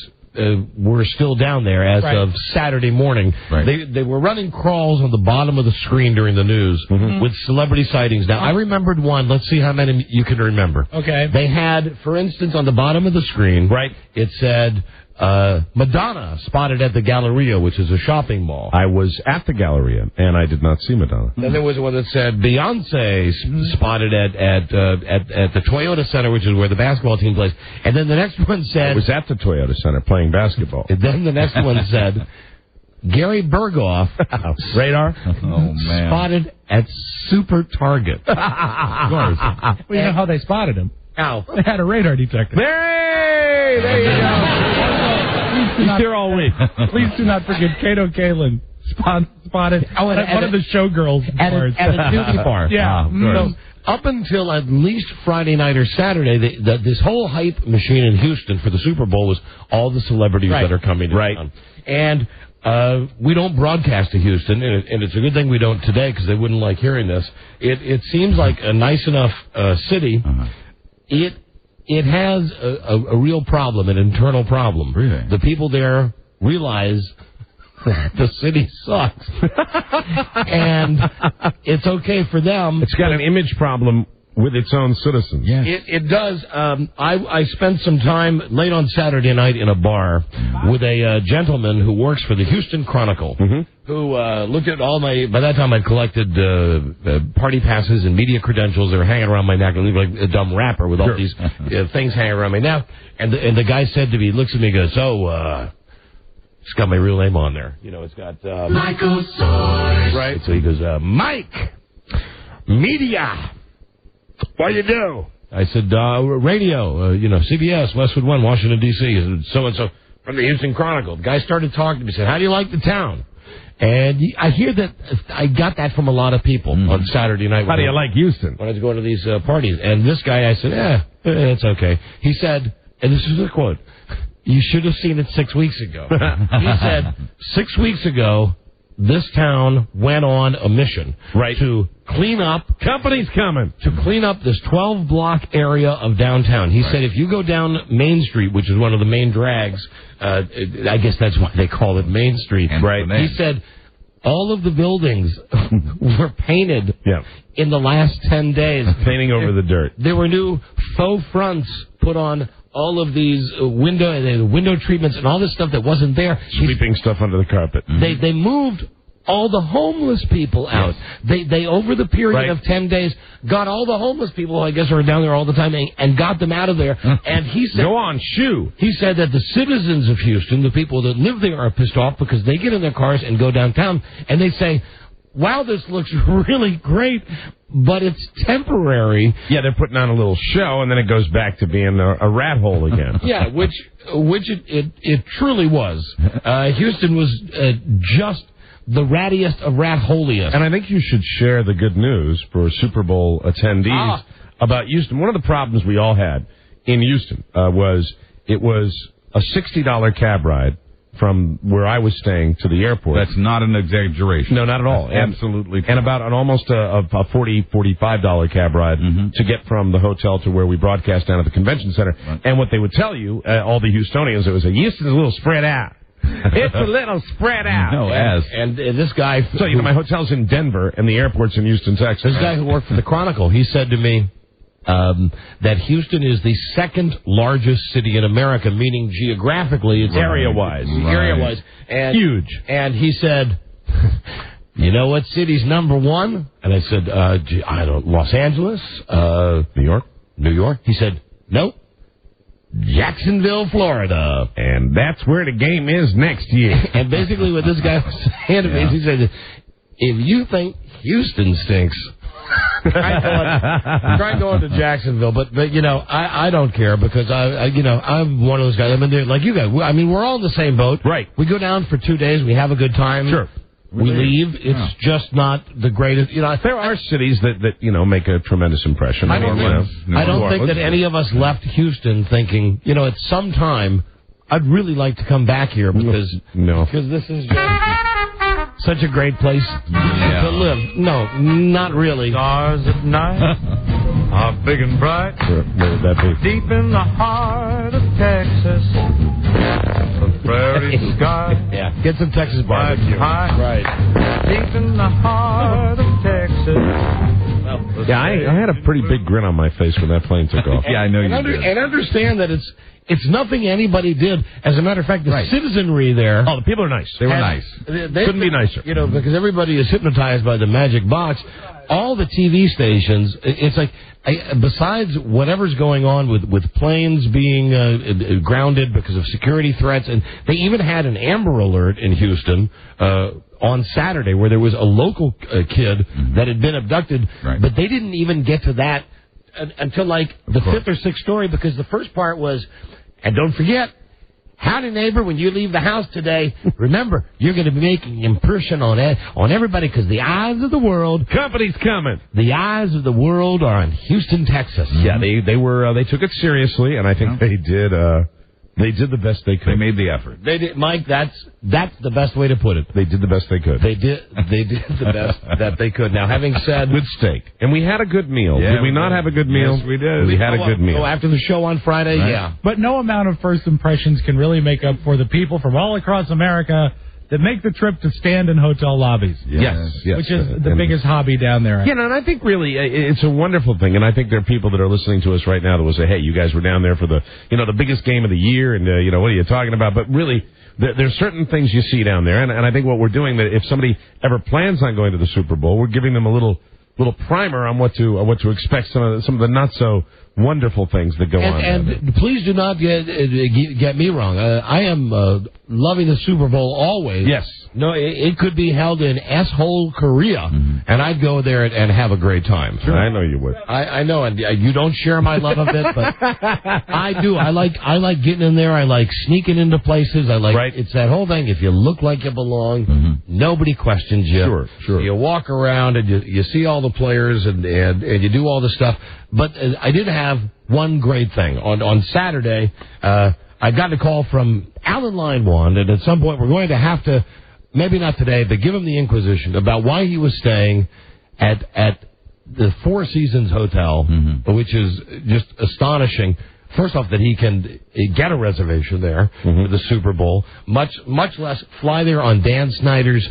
were still down there as of Saturday morning. Right. They were running crawls on the bottom of the screen during the news with celebrity sightings. Now, I remembered one. Let's see how many you can remember. Okay. They had, for instance, on the bottom of the screen, it said, Madonna spotted at the Galleria, which is a shopping mall. I was at the Galleria, and I did not see Madonna. Then there was one that said Beyonce spotted at the Toyota Center, which is where the basketball team plays. And then the next one said... I was at the Toyota Center playing basketball. And then the next one said... Gary Berghoff, radar, spotted at Super Target. Of course. Well, you know how they spotted him? How? They had a radar detector. Hey, there you go. He's here all week. Please do not forget Kato Kalin spotted at one of the showgirls bars. At a duty bar. Yeah. So up until at least Friday night or Saturday, this whole hype machine in Houston for the Super Bowl was all the celebrities that are coming in. And we don't broadcast to Houston, and it's a good thing we don't today because they wouldn't like hearing this. It seems like a nice enough city. It has a real problem, an internal problem. Really? The people there realize that the city sucks. And it's okay for them. It's got an image problem with its own citizens. Yes. It does. I spent some time late on Saturday night in a bar with a gentleman who works for the Houston Chronicle, who looked at all my... By that time, I'd collected party passes and media credentials. They were hanging around my neck. I looked like a dumb rapper with all these things hanging around me. Now, and the guy said to me, looks at me and goes, it's got my real name on there. You know, it's got... Michael Soares. Right. So he goes, Mike, media. What do you do? I said, radio, CBS, Westwood One, Washington, D.C., so-and-so from the Houston Chronicle. The guy started talking to me, said, how do you like the town? And I hear that, I got that from a lot of people on Saturday night. How do you like Houston? When I was going to these parties. And this guy, I said, it's okay. He said, and this is a quote, you should have seen it 6 weeks ago. He said, 6 weeks ago, this town went on a mission to clean up. Company's coming. To clean up this 12-block area of downtown. He said if you go down Main Street, which is one of the main drags, I guess that's why they call it Main Street. He said all of the buildings were painted in the last 10 days. Painting over the dirt. There were new faux fronts put on all of these window treatments and all this stuff that wasn't there. Sweeping stuff under the carpet. They moved all the homeless people out. Yes. They over the period of 10 days, got all the homeless people, I guess, who are down there all the time, and got them out of there. And he said, "Go on, shoo." He said that the citizens of Houston, the people that live there, are pissed off because they get in their cars and go downtown, and they say, "Wow, this looks really great, but it's temporary." Yeah, they're putting on a little show, and then it goes back to being a rat hole again. Yeah, which it truly was. Houston was just the rattiest of rat holiest. And I think you should share the good news for Super Bowl attendees about Houston. One of the problems we all had in Houston was it was a $60 cab ride from where I was staying to the airport. That's not an exaggeration. No, not at all. Absolutely. And about almost a $45 cab ride to get from the hotel to where we broadcast down at the convention center. Right. And what they would tell you, all the Houstonians, it was Houston's a little spread out. It's a little spread out. No, and this guy... So, my hotel's in Denver, and the airport's in Houston, Texas. This guy who worked for the Chronicle, he said to me that Houston is the second largest city in America, meaning geographically, it's area-wise. Area-wise. And, huge. And he said, "You know what city's number one?" And I said, I don't, Los Angeles? New York? New York? He said, "Nope. Jacksonville, Florida." And that's where the game is next year. And basically what this guy was saying to me is he said, if you think Houston stinks, try going to Jacksonville. But I don't care because I'm one of those guys. I mean, like you guys. I mean, we're all in the same boat. Right. We go down for 2 days. We have a good time. Sure. We leave. It's just not the greatest. There are cities that make a tremendous impression. I don't think that any of us left Houston thinking, at some time, I'd really like to come back here because this is just such a great place to live. No, not really. Stars at night are big and bright. Where would that be? Deep in the heart of Texas. The prairie sky. Yeah, get some Texas barbecue. Right. Deep in the heart of Texas. Yeah, I had a pretty big grin on my face when that plane took off. Yeah, I know you did. And understand that it's nothing anybody did. As a matter of fact, the citizenry there... Oh, the people are nice. They were nice. Couldn't be nicer. Because everybody is hypnotized by the magic box. All the TV stations, it's like, besides whatever's going on with planes being grounded because of security threats, and they even had an Amber Alert in Houston on Saturday where there was a local kid that had been abducted, but they didn't even get to that until like the fifth or sixth story, because the first part was, and don't forget, howdy neighbor, when you leave the house today, remember, you're going to be making an impression on everybody because the eyes of the world... Company's coming. The eyes of the world are in Houston, Texas. Yeah, they took it seriously, and I think they did the best they could. They made the effort. They did, Mike, that's the best way to put it. They did the best they could. They did the best that they could. Now, having said... Good steak. And we had a good meal. Yeah, did we not have a good meal? Yes, we did. We had a good meal. Oh, after the show on Friday? Right. Yeah. But no amount of first impressions can really make up for the people from all across America that make the trip to stand in hotel lobbies. Yes. Which is the biggest hobby down there. Yeah, and I think really it's a wonderful thing, and I think there are people that are listening to us right now that will say, hey, you guys were down there for the biggest game of the year, and what are you talking about? But really, there's certain things you see down there, and I think what we're doing, that if somebody ever plans on going to the Super Bowl, we're giving them a little primer on what to expect, some of the not so wonderful things that go on. And please do not get me wrong. I am loving the Super Bowl always. Yes. No, it could be held in S-hole Korea, and I'd go there and have a great time. Sure. I know you would. I know, and you don't share my love of it, but I do. I like getting in there. I like sneaking into places. I like it's that whole thing. If you look like you belong, nobody questions you. Sure. You walk around and you see all the players and you do all the stuff. But I did have one great thing. On Saturday, I got a call from Alan Linewand, and at some point we're going to have to, maybe not today, but give him the inquisition about why he was staying at the Four Seasons Hotel, which is just astonishing. First off, that he can get a reservation there for the Super Bowl, much less fly there on Dan Snyder's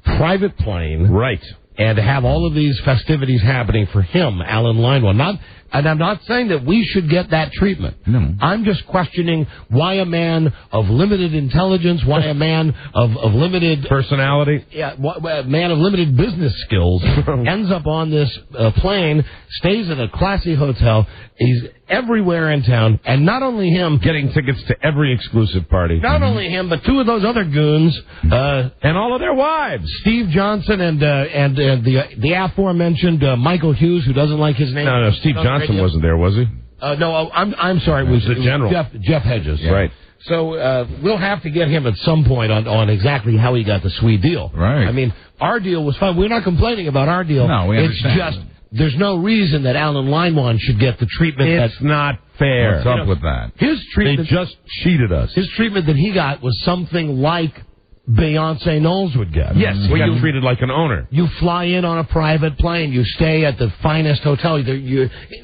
private plane. Right. And to have all of these festivities happening for him, Alan Leinwand. And I'm not saying that we should get that treatment. No. I'm just questioning why a man of limited intelligence, why a man of limited personality, a man of limited business skills ends up on this plane, stays at a classy hotel. He's everywhere in town, and not only him, getting tickets to every exclusive party. Not only him, but two of those other goons, and all of their wives, Steve Johnson and the aforementioned Michael Hughes, who doesn't like his name. No, Steve Johnson wasn't there, was he? No, I'm sorry. It was the general, Jeff Hedges. Yeah. Right. So we'll have to get him at some point on exactly how he got the sweet deal. Right. I mean, our deal was fine. We're not complaining about our deal. No, we understand. It's just there's no reason that Alan Leinwand should get the treatment. It's not fair. What's up with that? His treatment. They just cheated us. His treatment that he got was something like Beyonce Knowles would get. Yes, he got treated like an owner. You fly in on a private plane. You stay at the finest hotel.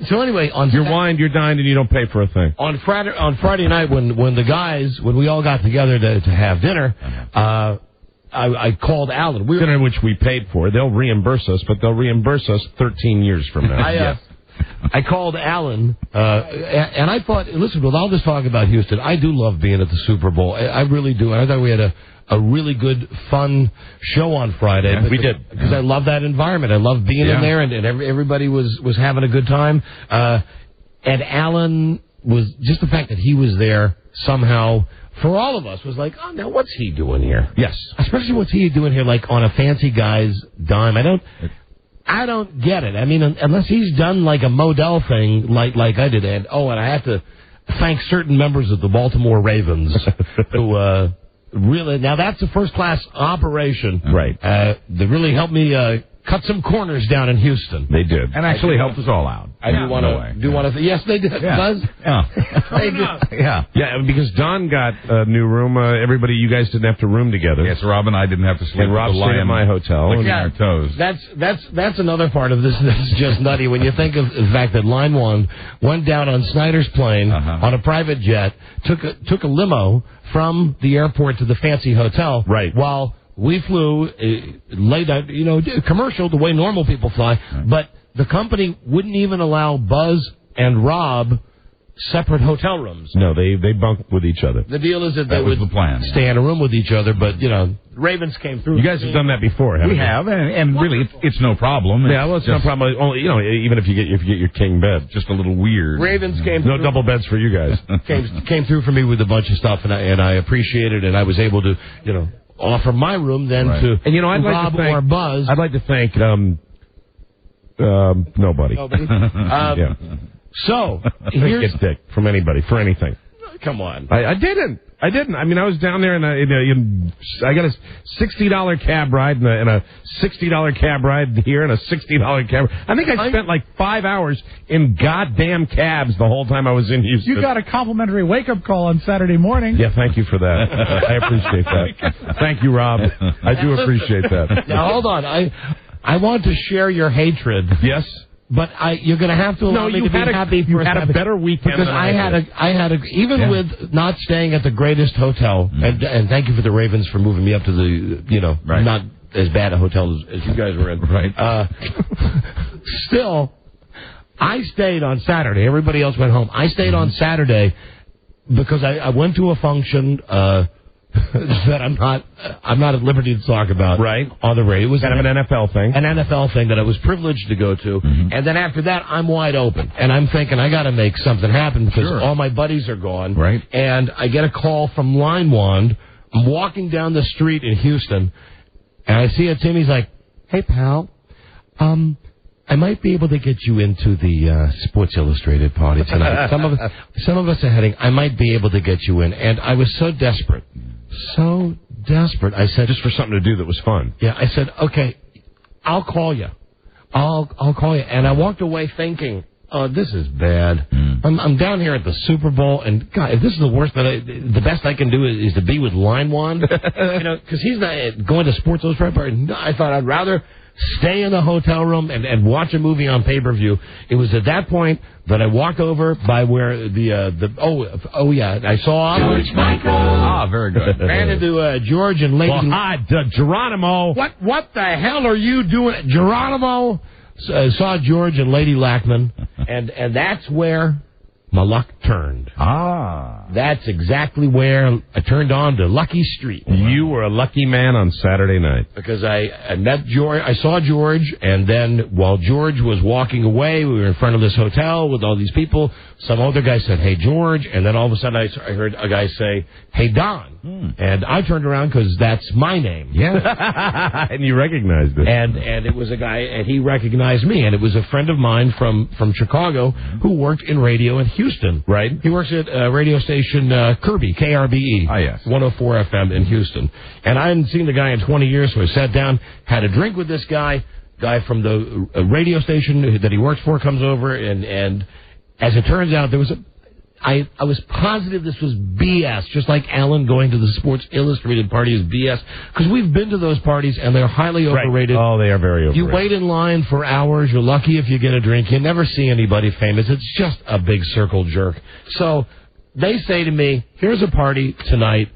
So anyway, you're wined, you're dined, and you don't pay for a thing. On Friday night, when we all got together to have dinner, I called Alan. Dinner which we paid for. They'll reimburse us, but they'll reimburse us 13 years from now. I called Alan, and I thought, listen, with all this talk about Houston, I do love being at the Super Bowl. I really do. And I thought we had a really good, fun show on Friday. Yeah, we did. Because I love that environment. I love being in there, and everybody was having a good time. And Alan was, just the fact that he was there somehow, for all of us, was like, oh, now what's he doing here? Yes. Especially what's he doing here, like on a fancy guy's dime. I don't get it. I mean, unless he's done like a Modell thing, like I did. And I have to thank certain members of the Baltimore Ravens who really, now that's a first class operation. Right. They really helped me cut some corners down in Houston. They did, and actually helped us all out. I do want to. Yes, they did. Buzz. Yeah. They did. Yeah, because Don got a new room. Everybody, you guys didn't have to room together. Yes, Rob and I didn't have to sleep. And Rob stayed at my hotel. Licking our toes. That's another part of this that's just nutty. When you think of the fact that Leinwand went down on Snyder's plane on a private jet, took a limo from the airport to the fancy hotel. Right. While we flew, laid out, commercial, the way normal people fly, but the company wouldn't even allow Buzz and Rob separate hotel rooms. No, they bunked with each other. The deal is that they was would the plan, stay in a room with each other, but, Ravens came through. You guys have done that before, haven't you? We have, and really, it's no problem. It's no problem. Only, even if you get your king bed, just a little weird. Ravens came no through. Double beds for you guys. came through for me with a bunch of stuff, and I appreciated it, and I was able to, offer my room then to and I'd like Rob to thank, or Buzz. I'd like to thank nobody. Yeah. So here's get dick from anybody for anything. Come on. I didn't. I mean, I was down there and I got a $60 cab ride and a $60 cab ride here and a $60 cab. I think I spent like 5 hours in goddamn cabs the whole time I was in Houston. You got a complimentary wake-up call on Saturday morning. Yeah, thank you for that. I appreciate that. Thank you, Rob. I do appreciate that. Now, hold on. I want to share your hatred. Yes. But you're going to have to allow me to be happy for you had a better weekend because than I had even with not staying at the greatest hotel, and thank you for the Ravens for moving me up to the not as bad a hotel as you guys were in. Right. Still, I stayed on Saturday. Everybody else went home. I stayed on Saturday because I went to a function that I'm not at liberty to talk about. Right. On the radio. It was kind of an NFL thing. An NFL thing that I was privileged to go to. And then after that, I'm wide open. And I'm thinking, I got to make something happen because all my buddies are gone. Right. And I get a call from Leinwand. I'm walking down the street in Houston, and I see a Tim. He's like, hey, pal, I might be able to get you into the Sports Illustrated party tonight. Some of us are heading. I might be able to get you in. And I was so desperate. I said, just for something to do that was fun. Yeah, I said, okay, I'll call you. I'll call you. And I walked away thinking, oh, this is bad. I'm down here at the Super Bowl, and God, if this is the worst the best I can do is to be with Leinwand, because he's not going to Sports Illustrated party. I thought I'd rather stay in the hotel room and watch a movie on pay-per-view. It was at that point that I walked over by where I saw George Michael. Ah, very good. Ran into George and Lady. Geronimo. What the hell are you doing, Geronimo? Saw George and Lady Lackman, and that's where my luck turned. That's exactly where I turned on to Lucky Street. You were a lucky man on Saturday night. Because I met George, I saw George, and then while George was walking away, we were in front of this hotel with all these people. Some other guy said, "Hey, George," and then all of a sudden I heard a guy say, "Hey, Don." And I turned around because that's my name. Yeah. And you recognized it. And it was a guy, and he recognized me, and it was a friend of mine from Chicago who worked in radio in Houston. Right. He works at radio station Kirby, KRBE, 104 FM in Houston. And I hadn't seen the guy in 20 years, so I sat down, had a drink with this guy. Guy from the radio station that he works for comes over, and as it turns out, there was I was positive this was BS, just like Alan going to the Sports Illustrated party is BS, because we've been to those parties and they're highly overrated. Oh, they are very overrated. You wait in line for hours. You're lucky if you get a drink. You never see anybody famous. It's just a big circle jerk. So they say to me, "Here's a party tonight.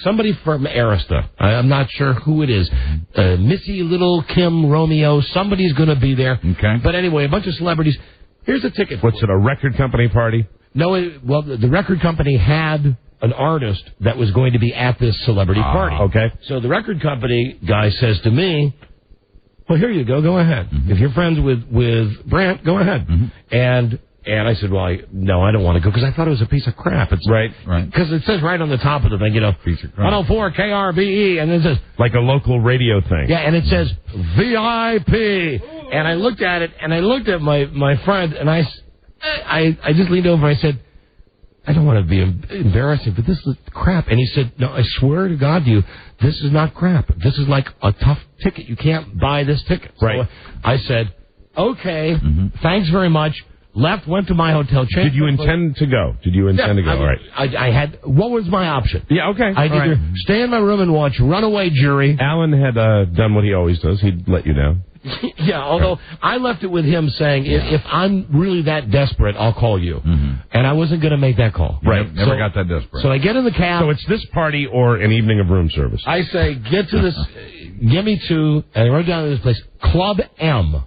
Somebody from Arista. I'm not sure who it is. Missy, Little Kim, Romeo. Somebody's going to be there. Okay. But anyway, a bunch of celebrities. Here's a ticket. What's it, a record company party? No, the record company had an artist that was going to be at this celebrity party. Okay. So the record company guy says to me, "Well, here you go. Go ahead. If you're friends with Brant, go ahead." And I said, "Well, no, I don't want to go," because I thought it was a piece of crap. It's right. Because it says right on the top of the thing, piece of crap. 104 KRBE, and it says like a local radio thing. Yeah, and it says VIP. And I looked at it, and I looked at my friend, and I just leaned over and I said, "I don't want to be embarrassing, but this is crap." And he said, "No, I swear to God to you, this is not crap. This is like a tough ticket. You can't buy this ticket." Right. So I said, "Okay, thanks very much." Left, went to my hotel. Did you intend to go? Did you intend to go? All right. I had. What was my option? Yeah, okay. I'd either stay in my room and watch Runaway Jury. Alan had done what he always does. He'd let you know. Yeah, although I left it with him saying, if I'm really that desperate, I'll call you. And I wasn't going to make that call. Right. Never got that desperate. So I get in the cab. So it's this party or an evening of room service. I say, get to this, give me two, and I wrote down to this place, Club M.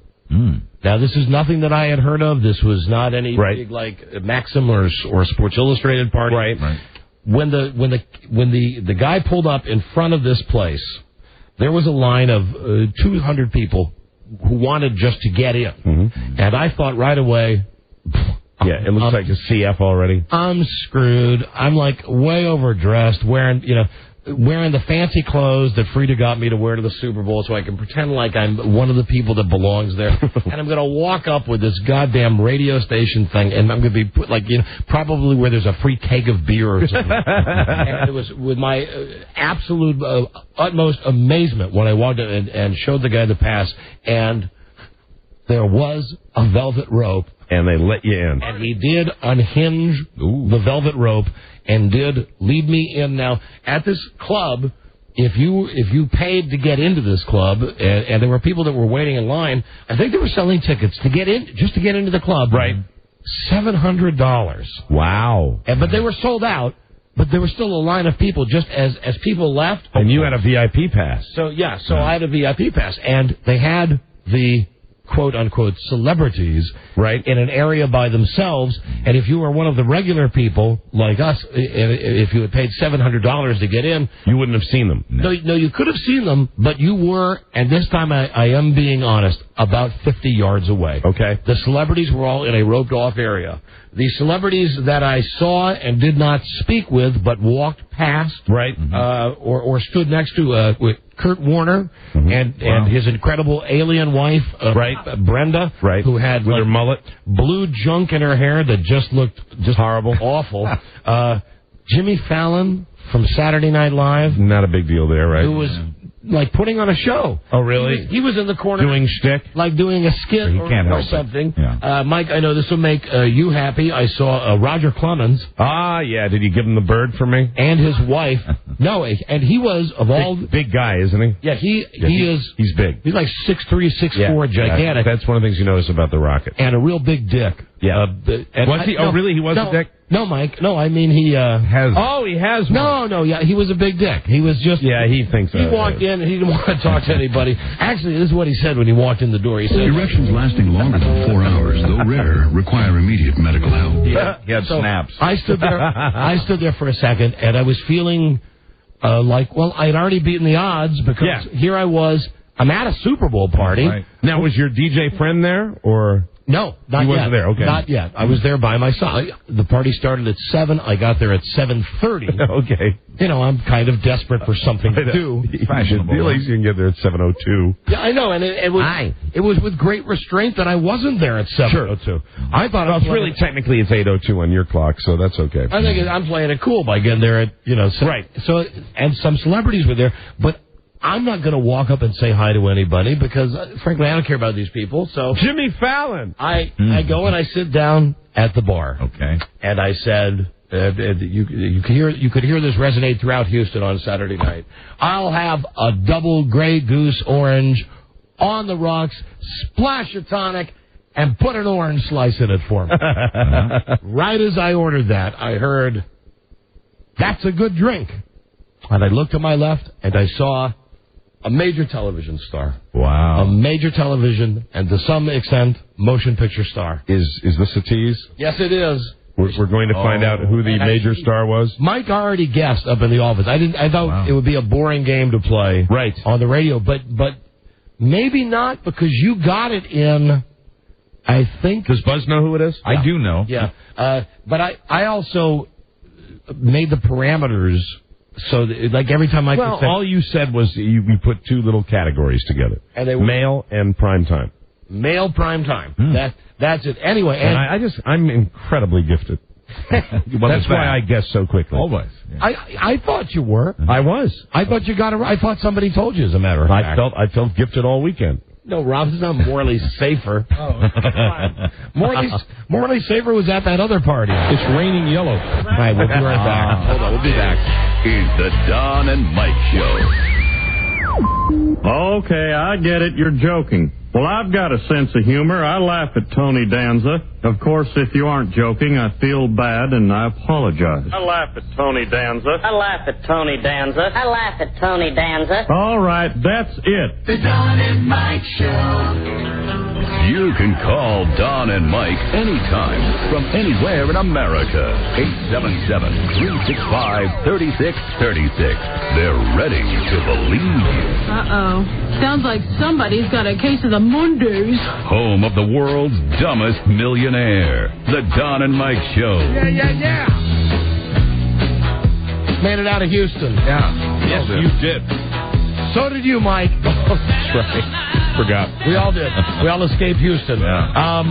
Now, this is nothing that I had heard of. This was not any big, like, Maxim or Sports Illustrated party. Right. When the guy pulled up in front of this place, there was a line of 200 people who wanted just to get in. And I thought right away, yeah, it looks like a CF already. I'm screwed. I'm like way overdressed, wearing the fancy clothes that Frida got me to wear to the Super Bowl so I can pretend like I'm one of the people that belongs there. And I'm going to walk up with this goddamn radio station thing, and I'm going to be put probably where there's a free keg of beer or something. And it was with my absolute utmost amazement when I walked in and showed the guy the pass, and there was a velvet rope. And they let you in. And he did unhinge the velvet rope and did lead me in. Now, at this club, if you paid to get into this club, and there were people that were waiting in line, I think they were selling tickets to get in, just to get into the club. Right. $700. Wow. But they were sold out. But there was still a line of people just as people left. And you had a VIP pass. So I had a VIP pass, and they had the quote-unquote celebrities in an area by themselves, and if you were one of the regular people like us, if you had paid $700 to get in, you wouldn't have seen them. No, you could have seen them, but you were, and this time I am being honest, about 50 yards away. Okay. The celebrities were all in a roped-off area. The celebrities that I saw and did not speak with, but walked past, or stood next to, with Kurt Warner and his incredible alien wife, Brenda, who had with her mullet, blue junk in her hair that just looked horrible, awful. Jimmy Fallon from Saturday Night Live, not a big deal there, right? Who was like putting on a show. Oh, really? He was in the corner doing shtick, like doing a skit or something. Yeah. Mike, I know this will make you happy. I saw Roger Clemens. Ah, yeah. Did he give him the bird for me? And his wife. No, and he was of all big guy, isn't he? Yeah, he is. He's big. He's like 6'3", 6'4", gigantic. That's one of the things you notice about the Rocket. And a real big dick. Yeah. Was he? Oh, really? He was a dick? No, Mike. No, I mean he has. Oh, he has one. No, yeah, he was a big dick. He was just. Yeah, he thinks so. He walked in and he didn't want to talk to anybody. Actually, this is what he said when he walked in the door. He said, "Erections lasting longer than 4 hours, though rare, require immediate medical help." Yeah, he had snaps. I stood there for a second, and I was feeling like, well, I had already beaten the odds because here I was. I'm at a Super Bowl party. Right. Now, was your DJ friend there, or? No, not yet. He wasn't there, okay. Not yet. I was there by myself. The party started at 7. I got there at 7:30. Okay. You know, I'm kind of desperate for something to do. Fashionable. At least you can get there at 7:02. Yeah, I know, and it was with great restraint that I wasn't there at 7:02. Sure. I thought it's really technically it's 8:02 on your clock, so that's okay. I think I'm playing it cool by getting there at right. So and some celebrities were there, but I'm not going to walk up and say hi to anybody because, frankly, I don't care about these people. So Jimmy Fallon. I go and I sit down at the bar. Okay. And I said, you could hear this resonate throughout Houston on Saturday night. I'll have a double Grey Goose orange on the rocks, splash a tonic, and put an orange slice in it for me. Right as I ordered that, I heard, "That's a good drink." And I looked to my left and I saw a major television star. Wow. A major television and, to some extent, motion picture star. Is this a tease? Yes, it is. We're going to find out who the major star was? Mike already guessed up in the office. I thought it would be a boring game to play on the radio, but maybe not because you got it in, I think. Does Buzz know who it is? Yeah. I do know. Yeah. But I also made the parameters. So, like, every time I could say... all you said was you put two little categories together. And they were male and prime time. Male prime time. That's it. Anyway. And I'm incredibly gifted. That's why I guessed so quickly. Always. Yeah. I thought you were. I was. I thought you got it right. I thought somebody told you, as a matter of fact. I felt gifted all weekend. No, Rob's not morally safer. Morally safer was at that other party. It's raining yellow. All right, we'll be right back. Hold on, we'll be back. Is the Don and Mike Show. Okay, I get it. You're joking. Well, I've got a sense of humor. I laugh at Tony Danza. Of course, if you aren't joking, I feel bad and I apologize. I laugh at Tony Danza. I laugh at Tony Danza. I laugh at Tony Danza. All right, that's it. The Don and Mike Show. You can call Don and Mike anytime from anywhere in America. 877-365-3636. They're ready to believe you. Uh-oh. Sounds like somebody's got a case of the Mondays. Home of the world's dumbest millionaire. The Don and Mike Show. Yeah. Made it out of Houston. Yeah. Yes, you did. So did you, Mike. That's right. Forgot. We all did. We all escaped Houston. Yeah.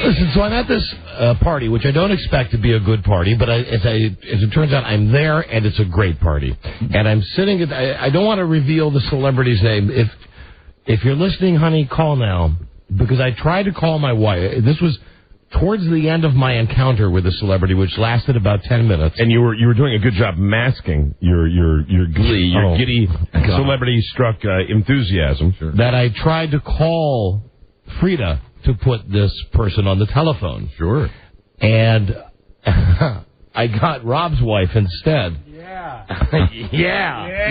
Listen, so I'm at this party, which I don't expect to be a good party, but as it turns out, I'm there, and it's a great party. And I'm sitting at... I don't want to reveal the celebrity's name. If you're listening, honey, call now, because I tried to call my wife. This was towards the end of my encounter with the celebrity, which lasted about 10 minutes. And you were doing a good job masking your glee, your giddy celebrity-struck enthusiasm. Sure. That I tried to call Frida to put this person on the telephone. Sure. And I got Rob's wife instead. Yeah.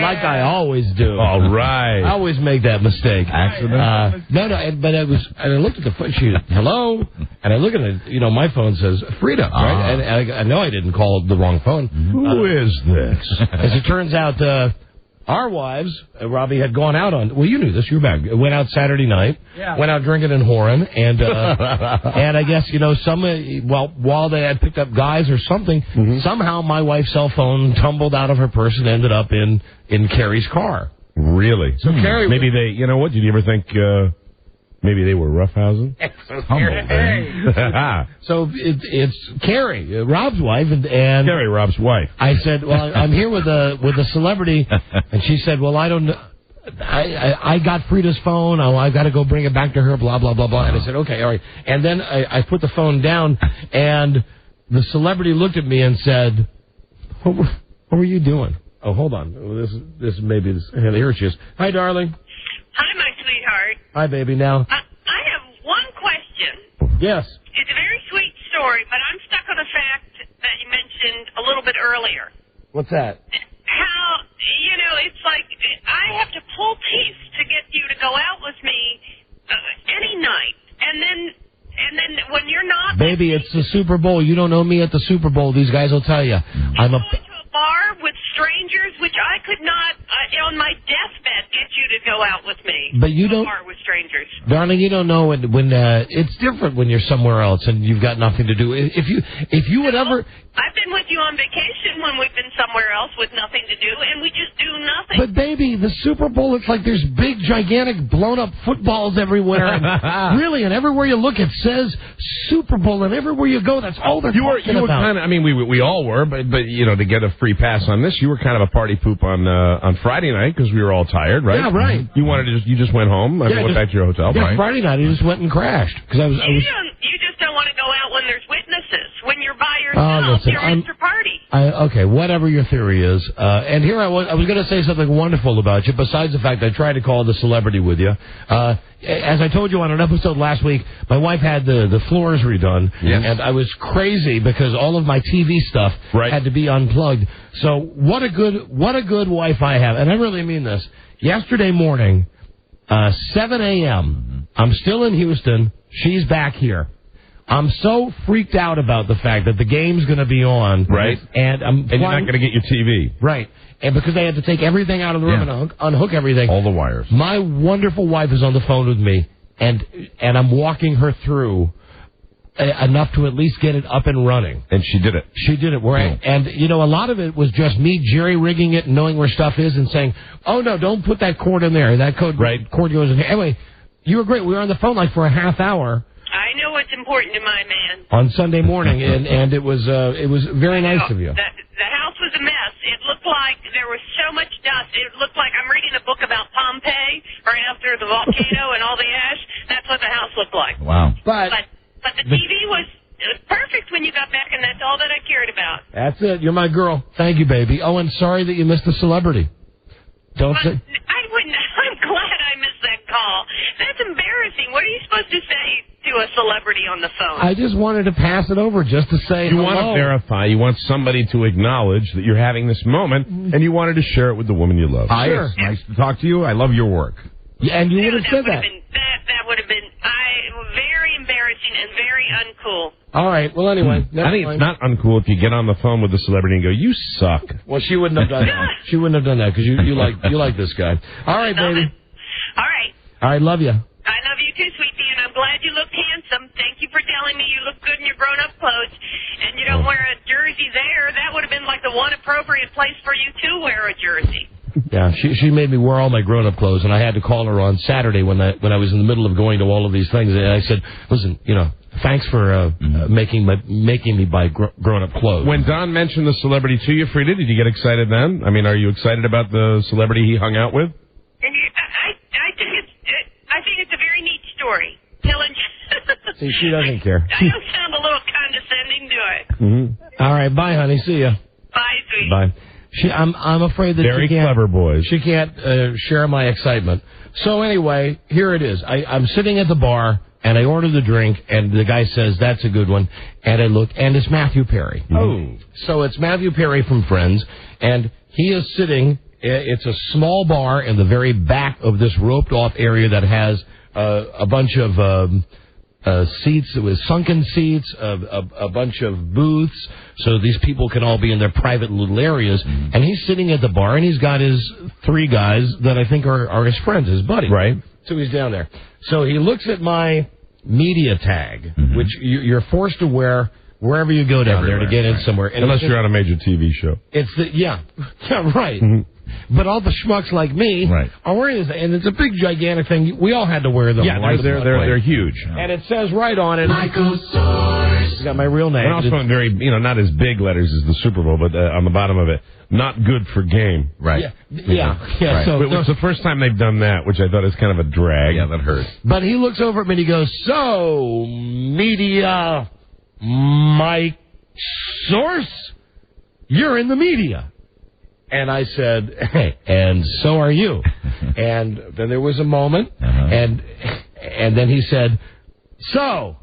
Like I always do. All right. I always make that mistake. Accident? No, but I looked at the phone. She, hello? And I look at it, my phone says Frida, right? And I know I didn't call the wrong phone. Who is this? As it turns out, our wives, Robbie, had gone out on... Well, you knew this. You were back. Went out Saturday night. Yeah. Went out drinking and whoring. And and I guess, while they had picked up guys or something, somehow my wife's cell phone tumbled out of her purse and ended up in Carrie's car. Really? So Carrie... Maybe they... You know what? Did you ever think... Maybe they were roughhousing? So it's Carrie, Rob's wife, and Carrie, Rob's wife. I said, "Well, I'm here with a celebrity," and she said, "Well, I don't know." I got Frida's phone. Oh, I've got to go bring it back to her, blah, blah, blah, blah. And I said, okay, all right. And then I put the phone down, and the celebrity looked at me and said, what were you doing? Oh, hold on. This maybe this. Here she is. Hi, darling. Hi, my sweetheart. Hi, baby. Now. I have one question. Yes. It's a very sweet story, but I'm stuck on a fact that you mentioned a little bit earlier. What's that? How, it's like I have to pull teeth to get you to go out with me any night. And then when you're not... Baby, it's the Super Bowl. You don't know me at the Super Bowl. These guys will tell you. I'm a... bar with strangers, which I could not, on my deathbed, get you to go out with me. But you don't... bar with strangers. Darling, you don't know when it's different when you're somewhere else and you've got nothing to do. If you would ever... I've been with you on vacation when we've been somewhere else with nothing to do, and we just do nothing. But, baby, the Super Bowl, it's like there's big, gigantic, blown-up footballs everywhere. And really, and everywhere you look, it says Super Bowl, and everywhere you go, that's all they're talking about. You were kind of, I mean, we all were, but to get a free pass on this, you were kind of a party poop on Friday night because we were all tired, right? Yeah, right. You just went home. I went back to your hotel. Yeah, right? Friday night, I just went and crashed because You just don't want to go out when there's witnesses. When you're by yourself, listen, you're Mr. Party. Okay, whatever your theory is. And here I was going to say something wonderful about you, besides the fact I tried to call the celebrity with you. As I told you on an episode last week, my wife had the floors redone, and I was crazy because all of my TV stuff had to be unplugged. So what a good wife I have, and I really mean this. Yesterday morning, 7 a.m., I'm still in Houston. She's back here. I'm so freaked out about the fact that the game's going to be on. Right. And you're not going to get your TV. Right. And because they had to take everything out of the room and unhook everything. All the wires. My wonderful wife is on the phone with me, and I'm walking her through enough to at least get it up and running. And she did it. She did it. And, a lot of it was just me jerry-rigging it and knowing where stuff is and saying, oh, no, don't put that cord in there. That cord goes in here. Anyway, you were great. We were on the phone for a half hour. I know what's important to my man. On Sunday morning, and it was very nice of you. The house was a mess. It looked like there was so much dust. It looked like I'm reading a book about Pompeii right after the volcano and all the ash. That's what the house looked like. Wow. But the TV was perfect when you got back, and that's all that I cared about. That's it. You're my girl. Thank you, baby. Oh, and sorry that you missed the celebrity. Don't say... I'm glad I missed that call. That's embarrassing. What are you supposed to say to a celebrity on the phone? I just wanted to pass it over just to say you hello. want to verify. You want somebody to acknowledge that you're having this moment, and you wanted to share it with the woman you love. Hi, it's nice to talk to you. I love your work. Yeah, and you would have said that. That would have been very embarrassing and very uncool. All right. Well, anyway. I think it's not uncool if you get on the phone with the celebrity and go, "You suck." Well, she wouldn't have done that. She wouldn't have done that because you like this guy. All right, baby. All right. All right. Love you. I love you too, sweetie, and I'm glad you look handsome. Thank you for telling me you look good in your grown-up clothes, and you don't wear a jersey there. That would have been like the one appropriate place for you to wear a jersey. Yeah, she made me wear all my grown-up clothes, and I had to call her on Saturday when I was in the middle of going to all of these things, and I said, listen, thanks for making me buy grown-up clothes. When Don mentioned the celebrity to you, Frida, did you get excited then? I mean, are you excited about the celebrity he hung out with? I think it's a very neat story. Telling See, she doesn't care. I don't sound a little condescending, do I? Mm-hmm. All right, bye, honey. See ya. Bye, sweetie. Bye. I'm afraid that very clever boys. She can't share my excitement. So anyway, here it is. I'm sitting at the bar and I order the drink, and the guy says that's a good one, and I look, and it's Matthew Perry. Oh, so it's Matthew Perry from Friends, and he is sitting. It's a small bar in the very back of this roped-off area that has a bunch of seats with sunken seats, a bunch of booths, so these people can all be in their private little areas. Mm-hmm. And he's sitting at the bar, and he's got his three guys that I think are his friends, his buddy. Right. So he's down there. So he looks at my media tag, which you're forced to wear wherever you go down there to get in somewhere. And unless you're on a major TV show. It's right. But all the schmucks like me are wearing this, and it's a big, gigantic thing. We all had to wear them. Yeah, they're huge. And it says right on it, Michael Source. It's got my real name. And also in very, not as big letters as the Super Bowl, but on the bottom of it, not good for game. Right. Yeah. Right. So it's the first time they've done that, which I thought is kind of a drag. Yeah, that hurts. But he looks over at me and he goes, "So, media, Mike Source, you're in the media." And I said, "Hey, and so are you." And then there was a moment, and then he said, "So,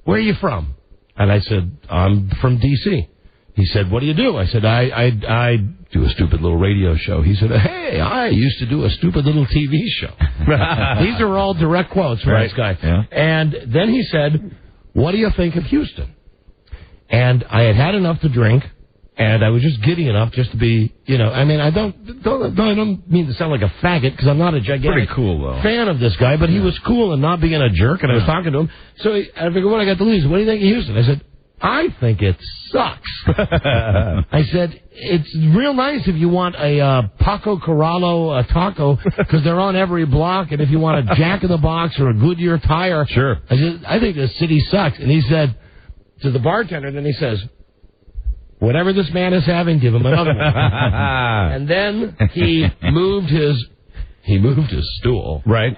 where are you from?" And I said, "I'm from D.C." He said, "What do you do?" I said, I do a stupid little radio show. He said, "Hey, I used to do a stupid little TV show." These are all direct quotes from this guy. Yeah. And then he said, "What do you think of Houston?" And I had had enough to drink, and I was just giddy enough just to be, I mean, I don't mean to sound like a faggot, because I'm not a gigantic fan of this guy, but he was cool and not being a jerk, and I was talking to him. So I figured, what I got to lose? What do you think of Houston? I said, "I think it sucks." I said, "It's real nice if you want a Paco Corralo taco, because they're on every block, and if you want a Jack in the Box or a Goodyear tire." Sure. I said, "I think this city sucks." And he said to the bartender, then he says, "Whatever this man is having, give him another one." And then he moved his stool. Right.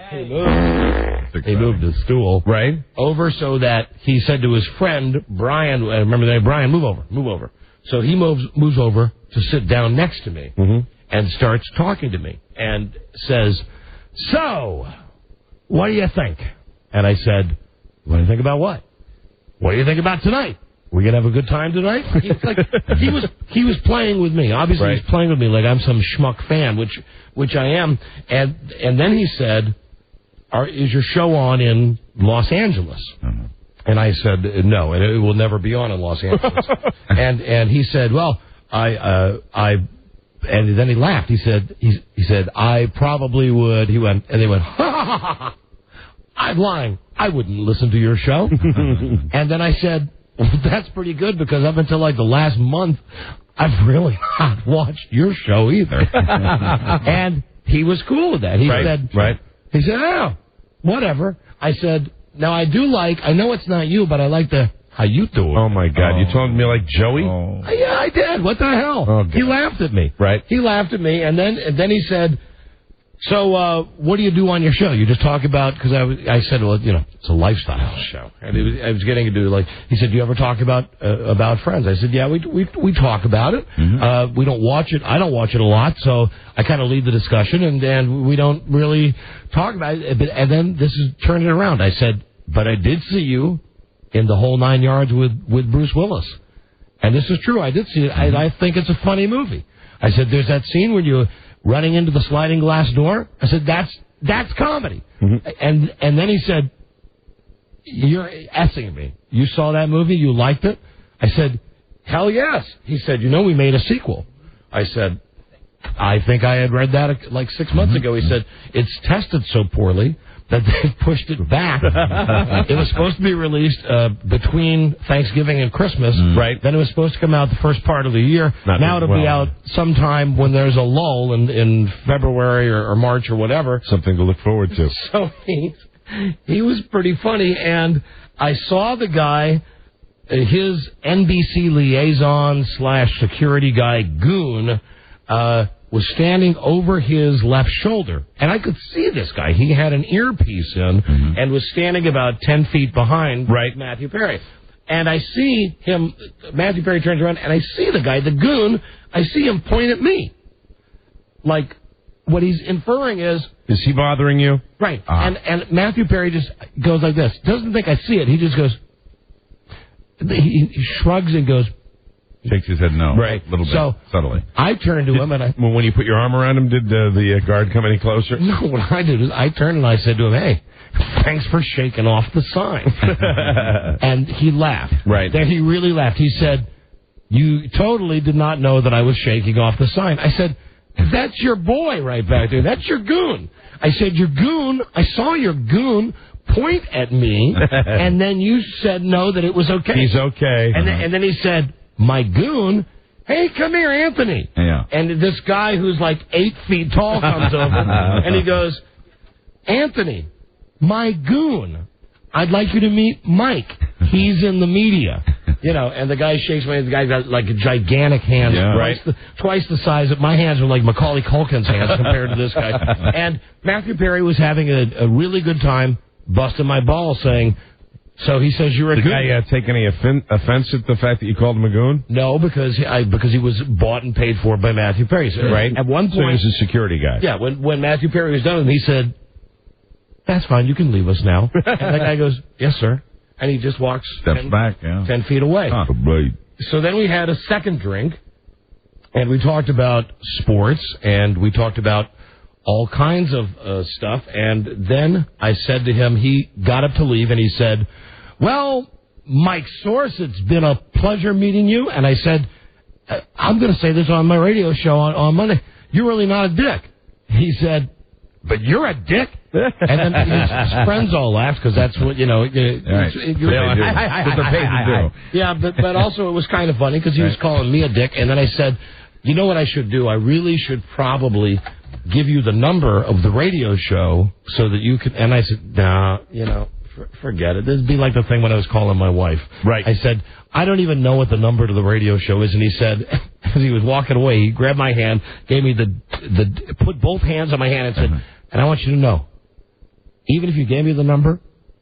He moved his stool over so that he said to his friend, Brian, remember the name, "Brian, move over. So he moves over to sit down next to me and starts talking to me and says, "So, what do you think?" And I said, "What do you think about what? What do you think about tonight? We gonna have a good time tonight?" He was playing with me. Obviously, he's playing with me like I'm some schmuck fan, which I am. And then he said, "Is your show on in Los Angeles?" And I said, "No, and it will never be on in Los Angeles." and he said, "Well, and then he laughed. He said, "I probably would." He went, and they went, "Ha ha ha ha! I'm lying. I wouldn't listen to your show." And then I said, "Well, that's pretty good, because up until like the last month, I've really not watched your show either." And he was cool with that. He said, "Oh, whatever." I said, "Now I know it's not you, but I like how you do it." Oh my God! You told me like Joey? Yeah, I did. What the hell? Oh, he laughed at me. Right. He laughed at me, and then he said, "So, what do you do on your show? You just talk about," because I said, "Well, it's a lifestyle show," and I was getting into he said, "Do you ever talk about Friends?" I said, "Yeah, we talk about it. We don't watch it. I don't watch it a lot, so I kind of lead the discussion, and we don't really talk about it." And then this is turning it around. I said, "But I did see you in the whole 9 yards with Bruce Willis, and this is true. I did see it. I think it's a funny movie." I said, "There's that scene when you're running into the sliding glass door." I said, that's comedy. And then he said, "You're essing me. You saw that movie? You liked it?" I said, "Hell yes." He said, "We made a sequel." I said, "I think I had read that like 6 months ago." He said, "It's tested so poorly that they pushed it back." It was supposed to be released between Thanksgiving and Christmas. Right. Then it was supposed to come out the first part of the year. Now it'll be out sometime when there's a lull in February or March or whatever. Something to look forward to. So he was pretty funny, and I saw the guy, his NBC liaison / security guy, Goon, was standing over his left shoulder. And I could see this guy. He had an earpiece in and was standing about 10 feet behind Matthew Perry. And I see him, Matthew Perry turns around, and I see the guy, the Goon, I see him point at me. Like, what he's inferring is he bothering you? Right. And Matthew Perry just goes like this. Doesn't think I see it. He just goes, he shrugs and goes, shakes his head no. Right. A little bit. So subtly. I turned to him and when you put your arm around him, did the guard come any closer? No, what I did is I turned and I said to him, "Hey, thanks for shaking off the sign." And he laughed. Right. Then he really laughed. He said, "You totally did not know that I was shaking off the sign." I said, "That's your boy right back there. That's your Goon." I said, "Your Goon, I saw your Goon point at me, and then you said no, that it was okay." He's okay. And then he said, "My Goon hey, come here, Anthony. Yeah. And this guy who's like 8 feet tall comes over, and he goes, Anthony, my goon, I'd like you to meet Mike. He's in the media. You know, and the guy shakes my hand. The guy's got like a gigantic hand, twice the size of my hands are like Macaulay Culkin's hands compared to this guy. And Matthew Perry was having a really good time busting my balls, saying, so he says you're a Did goon. the guy take any offense at the fact that you called him a goon? No, because he was bought and paid for by Matthew Perry. So right. At one point, so he was a security guy. Yeah. When Matthew Perry was done, he said, "That's fine. You can leave us now." And the guy goes, "Yes, sir." And he just walks 10 feet away. So then we had a second drink, and we talked about sports, and we talked about all kinds of stuff. And then I said to him, he got up to leave, and he said, well, Mike Source, it's been a pleasure meeting you. And I said, I'm going to say this on my radio show on Monday. You're really not a dick. He said, but you're a dick. And then his friends all laughed because that's what, you know. Yeah, but also it was kind of funny because he was calling me a dick. And then I said, you know what I should do? I really should probably give you the number of the radio show so that you could. And I said, nah, you know, forget it. This would be like the thing when I was calling my wife. Right. I said, I don't even know what the number to the radio show is. And he said, as he was walking away, he grabbed my hand, gave me put both hands on my hand and said, and I want you to know, even if you gave me the number,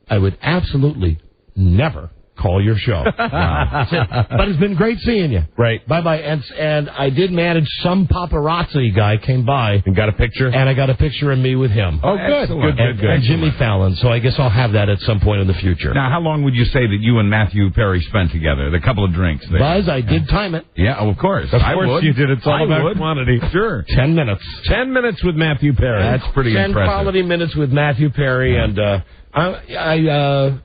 I would absolutely never call your show. Wow. But it's been great seeing you. Right. Bye-bye. And I did manage some paparazzi guy came by. And got a picture? And I got a picture of me with him. Oh, good. Good. And Jimmy Fallon. So I guess I'll have that at some point in the future. Now, how long would you say that you and Matthew Perry spent together? The couple of drinks there. Buzz, I did time it. Yeah, of course. Of course you did. It's all about quantity. Sure. 10 minutes. 10 minutes with Matthew Perry. That's pretty 10 impressive. 10 quality minutes with Matthew Perry. Yeah. And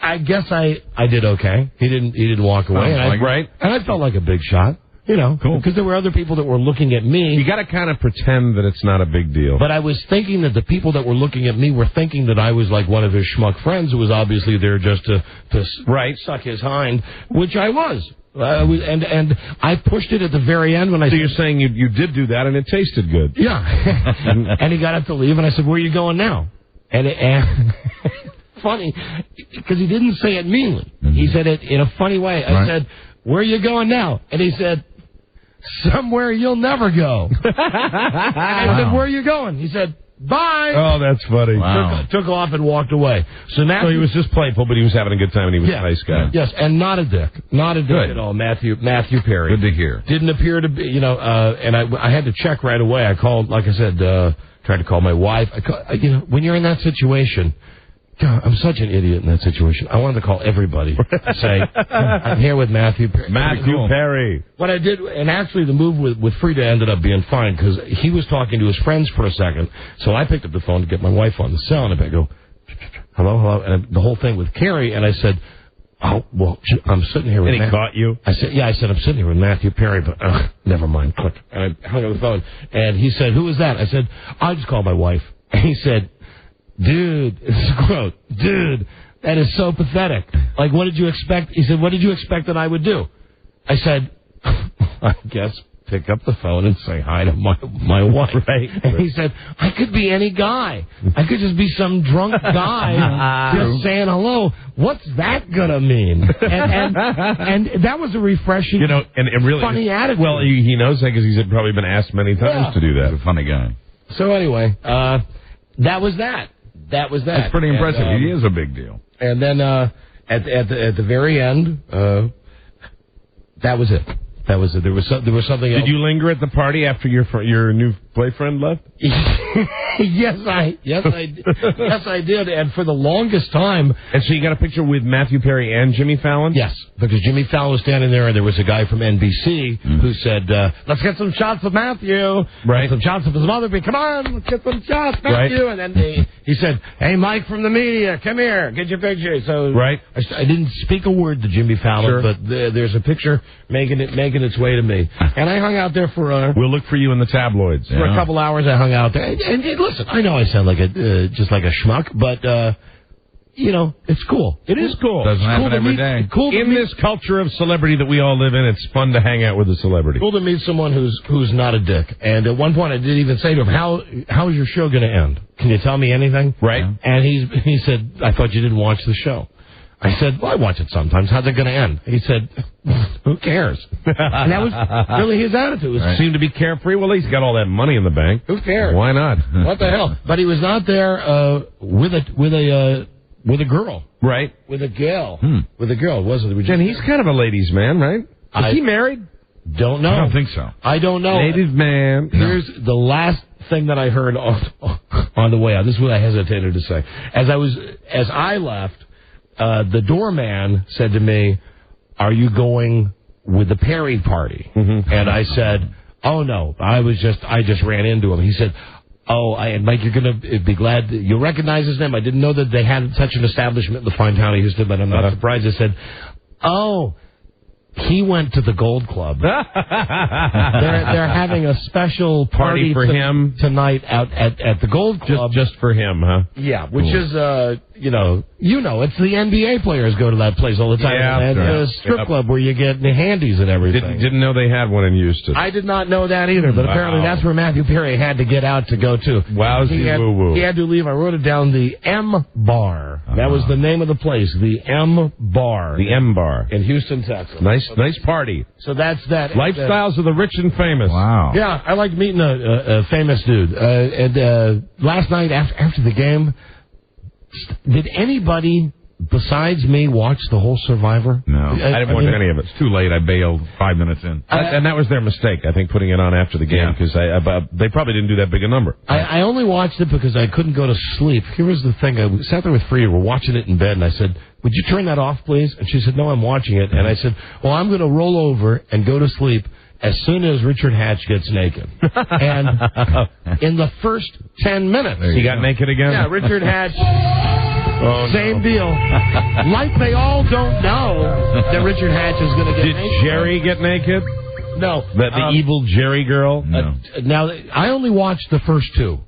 I guess I did okay. He didn't walk away. And I felt like a big shot, you know, because there were other people that were looking at me. You got to kind of pretend that it's not a big deal. But I was thinking that the people that were looking at me were thinking that I was like one of his schmuck friends who was obviously there just to suck his hind, which I was. And I pushed it at the very end when I. So you're saying you did do that and it tasted good? Yeah. And he got up to leave, and I said, "Where are you going now?" And funny, because he didn't say it meanly. He said it in a funny way. I said, "Where are you going now?" And he said, "Somewhere you'll never go." And I said, "Where are you going?" He said, "Bye." Oh, that's funny. Wow. Took off and walked away. So he was just playful, but he was having a good time, and he was a nice guy. Yes, and not a dick. Not a dick at all, Matthew Perry. Good to hear. Didn't appear to be, and I had to check right away. I called, like I said, tried to call my wife. When you're in that situation, God, I'm such an idiot in that situation. I wanted to call everybody to say, I'm here with Matthew Perry. Matthew Perry. What I did, and actually the move with Frida ended up being fine because he was talking to his friends for a second. So I picked up the phone to get my wife on the cell, and I go, hello, and the whole thing with Carrie, and I said, oh, well, I'm sitting here with Matthew. And he caught you? I said, I'm sitting here with Matthew Perry, but never mind. Click. And I hung up the phone, and he said, who is that? I said, I just called my wife. And he said, dude, it's a quote, dude, that is so pathetic. Like, what did you expect? He said, what did you expect that I would do? I said, I guess pick up the phone and say hi to my wife. Right. And he said, I could be any guy. I could just be some drunk guy just saying hello. What's that going to mean? And that was a refreshing, and really funny attitude. Well, he knows that because he's probably been asked many times to do that. He's a funny guy. So anyway, that was that. That's pretty impressive. He is a big deal. And then at the very end, that was it. There was something else. Did you linger at the party after your new boyfriend left? Yes, I did. And for the longest time. And so you got a picture with Matthew Perry and Jimmy Fallon? Yes, because Jimmy Fallon was standing there, and there was a guy from NBC who said, let's get some shots of Matthew. Right. Some shots of his mother. Come on, let's get some shots, Matthew. Right. And then he said, hey, Mike from the media, come here, get your picture. So I didn't speak a word to Jimmy Fallon, but there's a picture making its way to me. And I hung out there for we'll look for you in the tabloids. For a couple hours, I hung out there. And listen, I know I sound like just like a schmuck, but it's cool. It is cool. Doesn't happen cool every day. Cool to in meet, this culture of celebrity that we all live in, it's fun to hang out with a celebrity. Cool to meet someone who's not a dick. And at one point, I did even say to him, "How is your show going to end? Can you tell me anything?" Right. And he said, "I thought you didn't watch the show." I said, "Well, I watch it sometimes. How's it going to end?" He said, "Who cares?" And that was really his attitude. Right. Seemed to be carefree. Well, he's got all that money in the bank. Who cares? Why not? What the hell? But he was not there with a girl. Right. With a gal. With a girl, wasn't it? And he's kind of a ladies' man, right? Is he married? Don't know. I don't think so. I don't know. Ladies' man. Here's the last thing that I heard on the way out. This is what I hesitated to say. As I left, the doorman said to me, "Are you going with the Perry party?" Mm-hmm. And I said, "Oh no, I just ran into him." He said, "Oh, and Mike, you're going to be glad you'll recognize his name. I didn't know that they had such an establishment in the fine town of Houston, but I'm not surprised." I said, "Oh, he went to the Gold Club. They're having a special party for him tonight out at the Gold Club, just for him, huh?" Yeah, which is it's the NBA players go to that place all the time. Yeah, and the strip club where you get the handies and everything. Didn't know they had one in Houston. I did not know that either, but apparently that's where Matthew Perry had to get out to go to. Wowzy woo woo. He had to leave. I wrote it down. The M Bar. That was the name of the place. The M Bar. The M Bar in Houston, Texas. Nice party. So that's that. Lifestyles of the rich and famous. Wow. Yeah, I like meeting a famous dude. And last night after the game, did anybody besides me watch the whole Survivor? No, I didn't watch any of it. It's too late. I bailed 5 minutes in. And that was their mistake, I think, putting it on after the game, because they probably didn't do that big a number. I only watched it because I couldn't go to sleep. Here was the thing. I sat there with Frida. We're watching it in bed, and I said, "Would you turn that off, please?" And she said, "No, I'm watching it." And I said, "Well, I'm going to roll over and go to sleep as soon as Richard Hatch gets naked." And in the first 10 minutes... He got naked again? Yeah, Richard Hatch... Same no. deal. Like they all don't know that Richard Hatch is going to get naked. Did Jerry get naked? No. The evil Jerry girl? No. Now, I only watched the first two.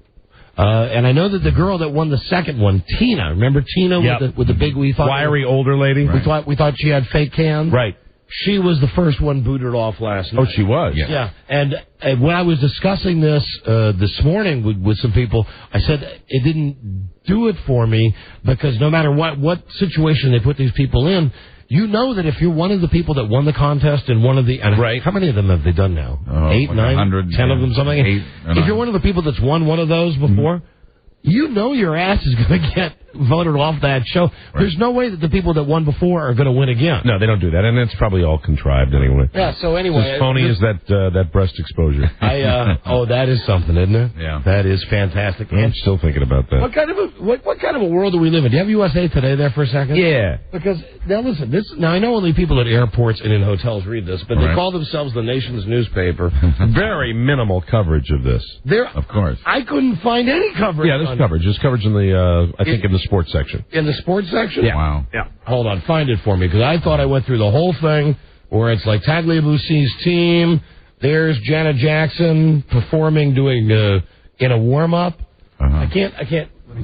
And I know that the girl that won the second one, Tina, remember Tina with the big wiry older lady? Right. We thought she had fake cans. Right. She was the first one booted off last night. Oh, she was? Yeah. And when I was discussing this morning with some people, I said it didn't do it for me because no matter what situation they put these people in, you know that if you're one of the people that won the contest and one of the... And right. How many of them have they done now? 8, 9, 100, 10 of them, something? 8 if you're one of the people that's won one of those before... You know your ass is going to get voted off that show. Right. There's no way that the people that won before are going to win again. No, they don't do that, and it's probably all contrived anyway. Yeah. So anyway, as phony as that breast exposure. That is something, isn't it? Yeah. That is fantastic. I'm still thinking about that. What kind of a world do we live in? Do you have USA Today there for a second? Yeah. Because now listen, now I know only people at airports and in hotels read this, but they call themselves the nation's newspaper. Very minimal coverage of this. Of course. I couldn't find any coverage. Yeah, there's coverage. There's coverage in the I think in the sports section. In the sports section? Yeah. Wow. Yeah. Hold on, find it for me, because I thought I went through the whole thing where it's like Tagliabussi's team. There's Janet Jackson performing, doing in a warm up. I can't.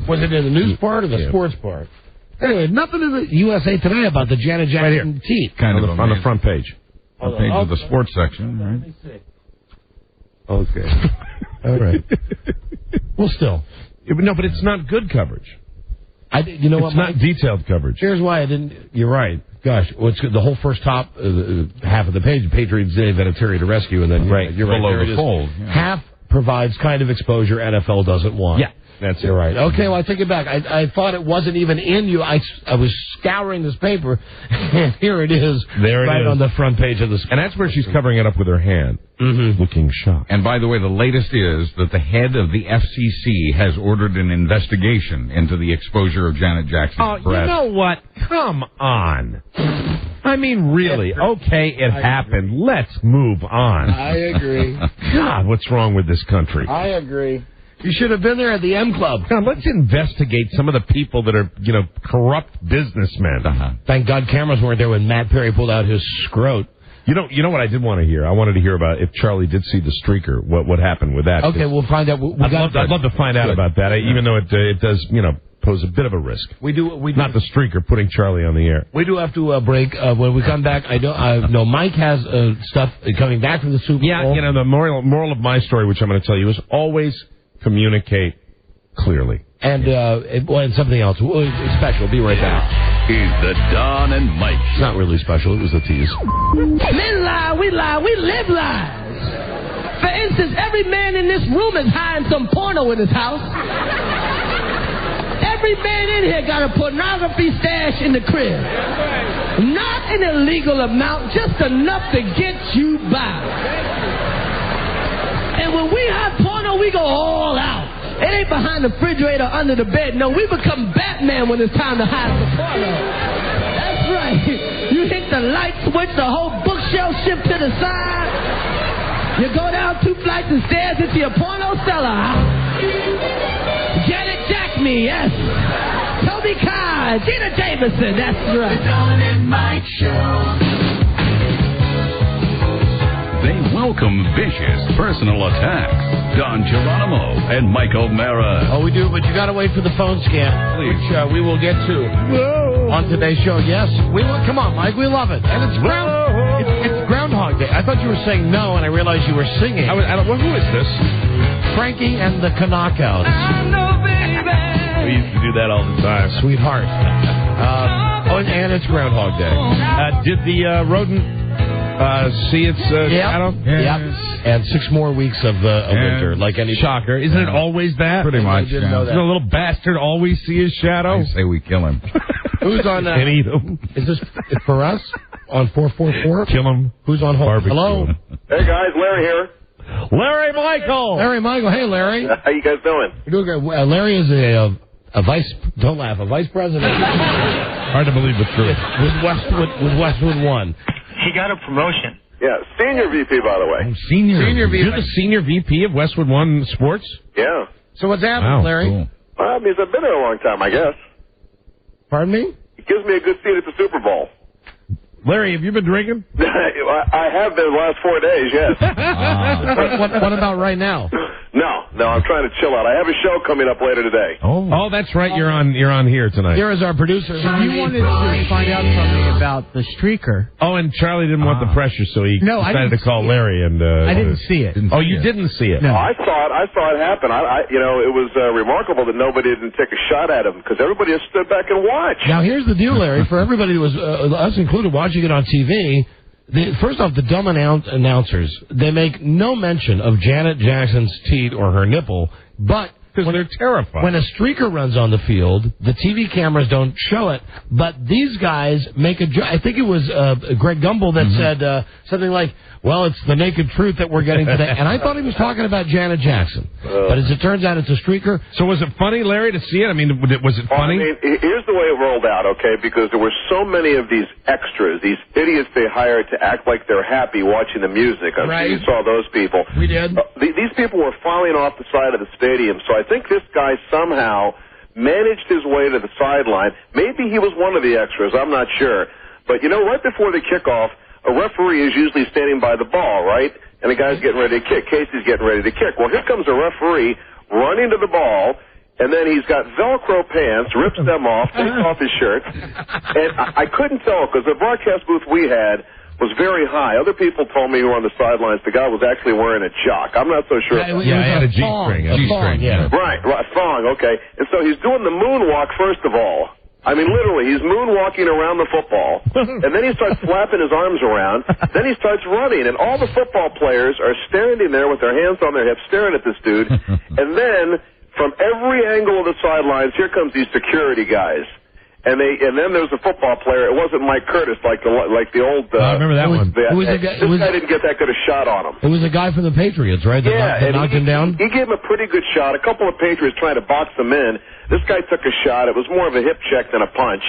Was it in the news part or the sports part? Anyway, nothing in the USA Today about the Janet Jackson teeth. Kind of on the front page. Front page of the sports section, right? Let me see. Okay. All right. Well, still. No, but it's not good coverage. You know what? It's not detailed coverage. Here's why I didn't. You're right. Gosh, well, it's the whole first top half of the page. Patriots Day, Veneteria to rescue, and then you're right. Below the fold. Yeah. Half provides kind of exposure NFL doesn't want. Yeah. That's You're right. Okay, well, I take it back. I thought it wasn't even in you. I was scouring this paper, and here it is. There it is. On the front page of the... And that's where she's covering it up with her hand, looking shocked. And by the way, the latest is that the head of the FCC has ordered an investigation into the exposure of Janet Jackson's breast. You know what? Come on. I mean, really. Okay, it happened. Let's move on. I agree. God, what's wrong with this country? I agree. You should have been there at the M Club. God, let's investigate some of the people that are, corrupt businessmen. Thank God cameras weren't there when Matt Perry pulled out his scrot. You know what I did want to hear? I wanted to hear about if Charlie did see the streaker, what happened with that. Okay, we'll find out. I'd love to find out about that, even though it does, pose a bit of a risk. We do. Not the streaker putting Charlie on the air. We do have to break. When we come back, I know Mike has stuff coming back from the Super Bowl. Yeah, you know, the moral of my story, which I'm going to tell you, is always communicate clearly. And and something else special. Be right back. Is the Don and Mike. It's not really special. It was a tease. Men lie, we live lies. For instance, every man in this room is hiding some porno in his house. Every man in here got a pornography stash in the crib. Not an illegal amount, just enough to get you by. And when we hide porno, we go all out. It ain't behind the refrigerator, under the bed. No, we become Batman when it's time to hide the porno. That's right. You hit the light switch, the whole bookshelf shift to the side. You go down 2 flights of stairs into your porno cellar. Janet Jackme, yes. Toby Carr, Gina Jameson, that's right. The Don and Mike Show. They welcome vicious personal attacks. Don Geronimo and Mike O'Mara. Oh, we do, but you got to wait for the phone scam, which we will get to on today's show. Yes, we will. Come on, Mike, we love it, and it's Groundhog Day. I thought you were saying no, and I realized you were singing. Who is this? Frankie and the Knockouts. We used to do that all the time. Sweetheart. And it's Groundhog Day. Did the rodent see its shadow? Yep. And 6 more weeks of winter, like any shocker. Isn't it always that? Pretty much. Didn't know that. Doesn't a little bastard always see his shadow? I say we kill him. Who's on? And eat him. Is this for us on 444? Kill him. Who's on hold? Barbecue. Hello. Hey guys, Larry here. Larry Michael. Larry Michael. Hey, Larry. How you guys doing? We're doing great. Larry is a vice. Don't laugh. A vice president. Hard to believe the truth. With Westwood One. He got a promotion. Yeah, senior VP, by the way. Senior VP. VP. You're the senior VP of Westwood One Sports? Yeah. So what's happening, Wow, Larry? cool. Well, that means I've been there a long time, I guess. Pardon me? It gives me a good seat at the Super Bowl. Larry, have you been drinking? I have been the last 4 days, yes. What about right now? No, I'm trying to chill out. I have a show coming up later today. Oh, that's right. You're on here tonight. Here is our producer. You wanted to find out something about the streaker. Oh, and Charlie didn't want the pressure, so he decided to call Larry. And I didn't see it. you didn't see it? No. I saw it happen. It was remarkable that nobody didn't take a shot at him because everybody just stood back and watched. Now, here's the deal, Larry. For everybody who was, us included, watching it on TV, first off, the dumb announcers, they make no mention of Janet Jackson's teat or her nipple, but because they're terrified. When a streaker runs on the field, the TV cameras don't show it, but these guys make a joke. I think it was Greg Gumbel that said something like, well, it's the naked truth that we're getting today. And I thought he was talking about Janet Jackson. But as it turns out, it's a streaker. So was it funny, Larry, to see it? I mean, was it funny? I mean, here's the way it rolled out, okay, because there were so many of these extras, these idiots they hired to act like they're happy watching the music. I'm sure you saw those people. We did. These people were filing off the side of the stadium, so I think this guy somehow managed his way to the sideline. Maybe he was one of the extras, I'm not sure. But, right before the kickoff, a referee is usually standing by the ball, right? And the guy's getting ready to kick. Casey's getting ready to kick. Well, here comes a referee running to the ball, and then he's got Velcro pants, rips them off, takes off his shirt. And I couldn't tell because the broadcast booth we had was very high. Other people told me who were on the sidelines the guy was actually wearing a jock. I'm not so sure. Yeah, I had a G-string. Yeah. Right, thong, okay. And so he's doing the moonwalk first of all. I mean, literally, he's moonwalking around the football, and then he starts flapping his arms around, then he starts running, and all the football players are standing there with their hands on their hips staring at this dude, and then from every angle of the sidelines, here comes these security guys. And then there's a football player. It wasn't Mike Curtis like the old. I remember that one. This guy didn't get that good a shot on him. It was a guy from the Patriots, right? That knocked him down. He gave him a pretty good shot. A couple of Patriots trying to box him in. This guy took a shot. It was more of a hip check than a punch.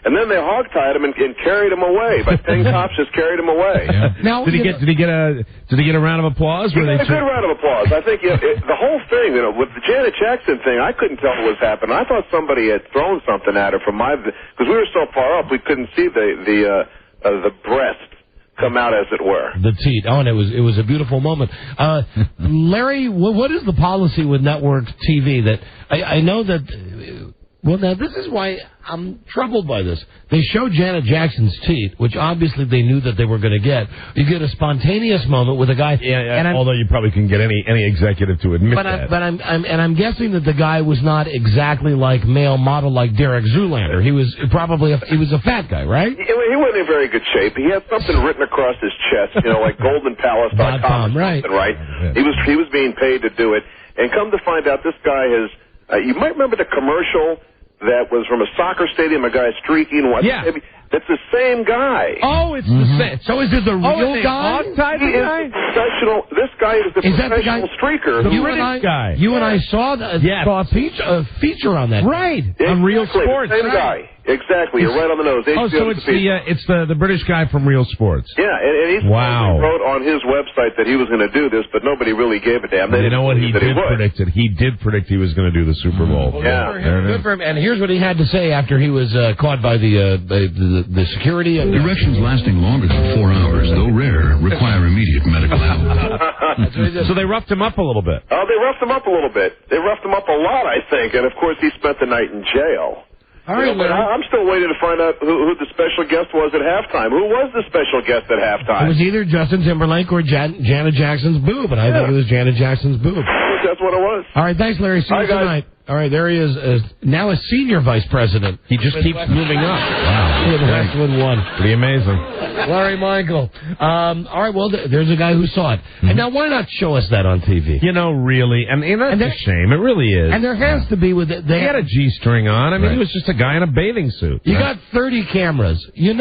And then they hogtied him and carried him away. But 10 cops just carried him away. Yeah. Now, did he get a round of applause? He got a good round of applause. I think the whole thing, with the Janet Jackson thing, I couldn't tell what was happening. I thought somebody had thrown something at her because we were so far up we couldn't see the breast come out, as it were. The teat. Oh, and it was a beautiful moment. Larry, what is the policy with network TV? That I know that Well, now, this is why I'm troubled by this. They show Janet Jackson's teeth, which obviously they knew that they were going to get. You get a spontaneous moment with a guy. Yeah, although you probably can get any executive to admit that. But I'm guessing that the guy was not exactly like male model like Derek Zoolander. He was probably he was a fat guy, right? He wasn't in very good shape. He had something written across his chest, like GoldenPalace.com, right? He was being paid to do it, and come to find out, this guy has. You might remember the commercial that was from a soccer stadium, a guy streaking. Yeah. It's the same guy. Oh, it's the same. So is it the real guy? He is the professional. This guy is the professional streaker. The British guy. You and I saw a feature on that. Right. Exactly, on Real Sports. The same guy. Exactly. You're right on the nose. So it's the British guy from Real Sports. Yeah, and he wrote on his website that he was going to do this, but nobody really gave a damn. They know what he did predict it. He did predict he was going to do the Super Bowl. Good for him. And here's what he had to say after he was caught by the security. Erections lasting longer than 4 hours, though rare, require immediate medical help. So they roughed him up a little bit. Oh, they roughed him up a little bit. They roughed him up a lot, I think. And, of course, he spent the night in jail. All right, but I'm still waiting to find out who the special guest was at halftime. Who was the special guest at halftime? It was either Justin Timberlake or Janet Jackson's boob, and I think it was Janet Jackson's boob. That's what it was. All right, thanks, Larry. See you tonight. All right, there he is, now a senior vice president. He just keeps moving up. Wow. With Westwood One. Pretty amazing. Larry Michael. All right, well, there's a guy who saw it. Mm-hmm. And now why not show us that on TV? Really. And that's a shame. It really is. And there has to be with it. He had a G-string on. I mean, he was just a guy in a bathing suit. You got 30 cameras. You've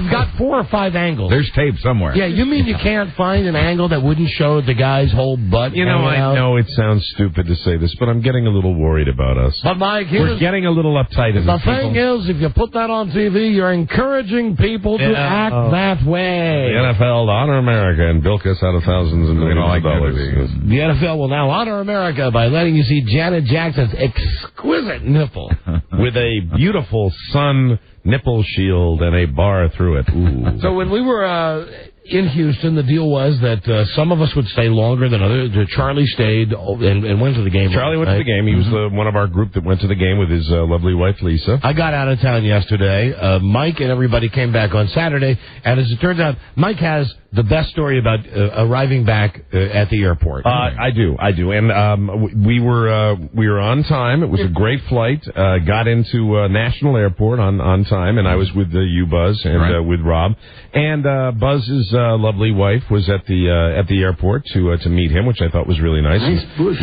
got 4 or 5 angles. There's tape somewhere. Yeah, you mean you can't find an angle that wouldn't show the guy's whole butt? I know it sounds stupid to say this, but I'm getting a little worried about us. But Mike, we're getting a little uptight. The thing is, if you put that on TV, you're encouraging people to act that way. The NFL to honor America and bilk us out of thousands and millions of dollars. The NFL will now honor America by letting you see Janet Jackson's exquisite nipple. With a beautiful sun nipple shield and a bar through it. Ooh. So when we were in Houston, the deal was that some of us would stay longer than others. Charlie stayed and went to the game. Charlie went to the game. He was one of our group that went to the game with his lovely wife, Lisa. I got out of town yesterday. Mike and everybody came back on Saturday. And as it turns out, Mike has the best story about arriving back at the airport. I do. And we were on time. It was a great flight. Got into National Airport on time, and I was with you, Buzz, and with Rob. And Buzz's lovely wife was at the airport to meet him, which I thought was really nice.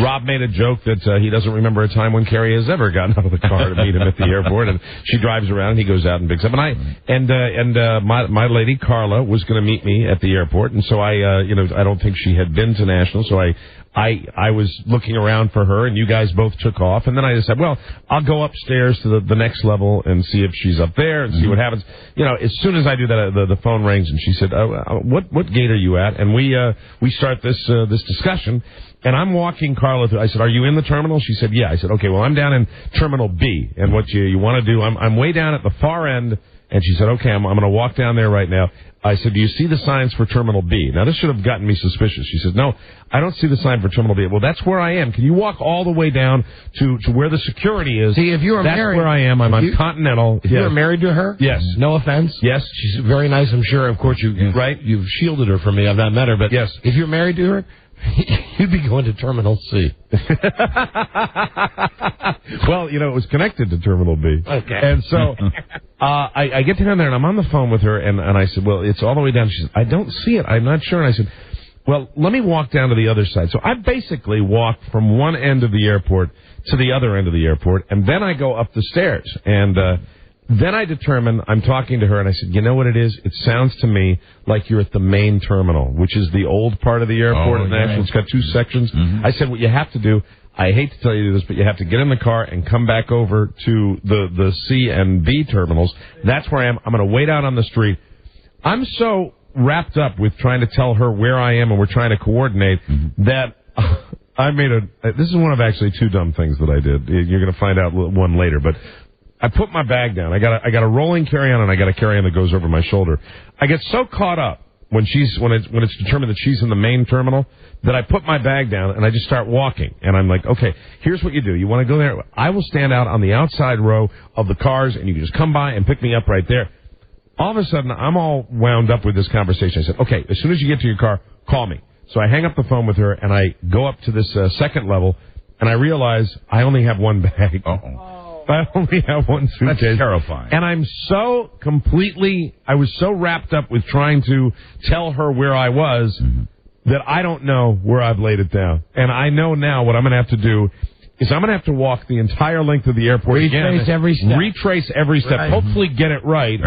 Rob made a joke that he doesn't remember a time when Carrie has ever gotten out of the car to meet him at the airport, and she drives around, and he goes out and picks up. And my lady Carla was going to meet me at the airport, and so I don't think she had been to National, so I was looking around for her, and you guys both took off, and then I just said, well, I'll go upstairs to the next level and see if she's up there and see what happens. As soon as I do that, the phone rings, and she said, what gate are you at? And we start this discussion, and I'm walking Carla through. I said, are you in the terminal? She said, yeah. I said, okay, well, I'm down in Terminal B, and what you want to do, I'm way down at the far end. And she said, okay, I'm going to walk down there right now. I said, do you see the signs for Terminal B? Now, this should have gotten me suspicious. She said, no, I don't see the sign for Terminal B. Well, that's where I am. Can you walk all the way down to where the security is? See, if you were married... That's where I am. I'm on Continental. If you were married to her? Yes. No offense? Yes. She's very nice, I'm sure. Of course, you've shielded her from me. I've not met her. But yes. If you're married to her... You'd be going to Terminal C. Well, it was connected to Terminal B. Okay. And so I get down there, and I'm on the phone with her, and I said, well, it's all the way down. She said, I don't see it. I'm not sure. And I said, well, let me walk down to the other side. So I basically walked from one end of the airport to the other end of the airport, and then I go up the stairs. And then I determine, I'm talking to her, and I said, you know what it is? It sounds to me like you're at the main terminal, which is the old part of the airport at National. It's got 2 sections. I said, what you have to do, I hate to tell you this, but you have to get in the car and come back over to the C and B terminals. That's where I am. I'm going to wait out on the street. I'm so wrapped up with trying to tell her where I am, and we're trying to coordinate, that I made this is one of actually 2 dumb things that I did. You're going to find out one later, but I put my bag down. I got a rolling carry-on, and I got a carry-on that goes over my shoulder. I get so caught up when it's determined that she's in the main terminal, that I put my bag down and I just start walking. And I'm like, okay, here's what you do. You want to go there? I will stand out on the outside row of the cars, and you can just come by and pick me up right there. All of a sudden, I'm all wound up with this conversation. I said, okay, as soon as you get to your car, call me. So I hang up the phone with her, and I go up to this second level, and I realize I only have one bag. I only have one suitcase. That's terrifying. And I was so wrapped up with trying to tell her where I was that I don't know where I've laid it down. And I know now what I'm going to have to do is I'm going to have to walk the entire length of the airport Retrace every step. Retrace every step. Right. Hopefully get it right.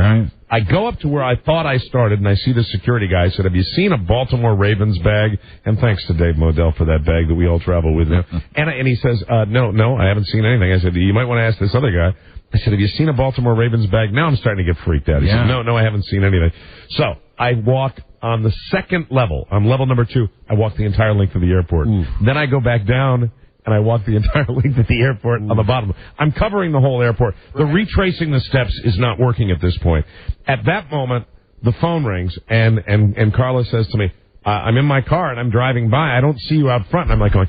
I go up to where I thought I started, and I see the security guy. I said, have you seen a Baltimore Ravens bag? And thanks to Dave Modell for that bag that we all travel with now. And he says, no, I haven't seen anything. I said, you might want to ask this other guy. I said, have you seen a Baltimore Ravens bag? Now I'm starting to get freaked out. He said, no, I haven't seen anything. So I walk on the second level. On level number 2, I walk the entire length of the airport. Then I go back down, and I walk the entire length of the airport on the bottom. I'm covering the whole airport. The retracing the steps is not working at this point. At that moment, the phone rings, and Carla says to me, I'm in my car, and I'm driving by. I don't see you out front. And I'm like going,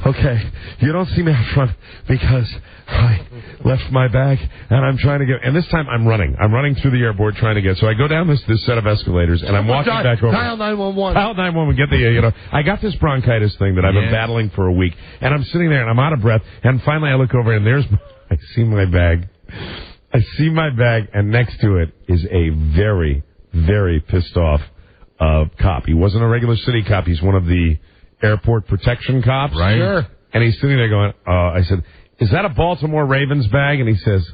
okay, you don't see me out front because I left my bag, and I'm trying to get... And this time, I'm running. I'm running through the airport trying to get... So I go down this set of escalators, and I'm walking back over... Dial 911. Dial 911. Get the... I got this bronchitis thing that I've been battling for a week, and I'm sitting there, and I'm out of breath, and finally I look over, and I see my bag. I see my bag, and next to it is a very, very pissed off cop. He wasn't a regular city cop. He's one of the airport protection cops. Right. Sure. And he's sitting there going, I said, is that a Baltimore Ravens bag? And he says,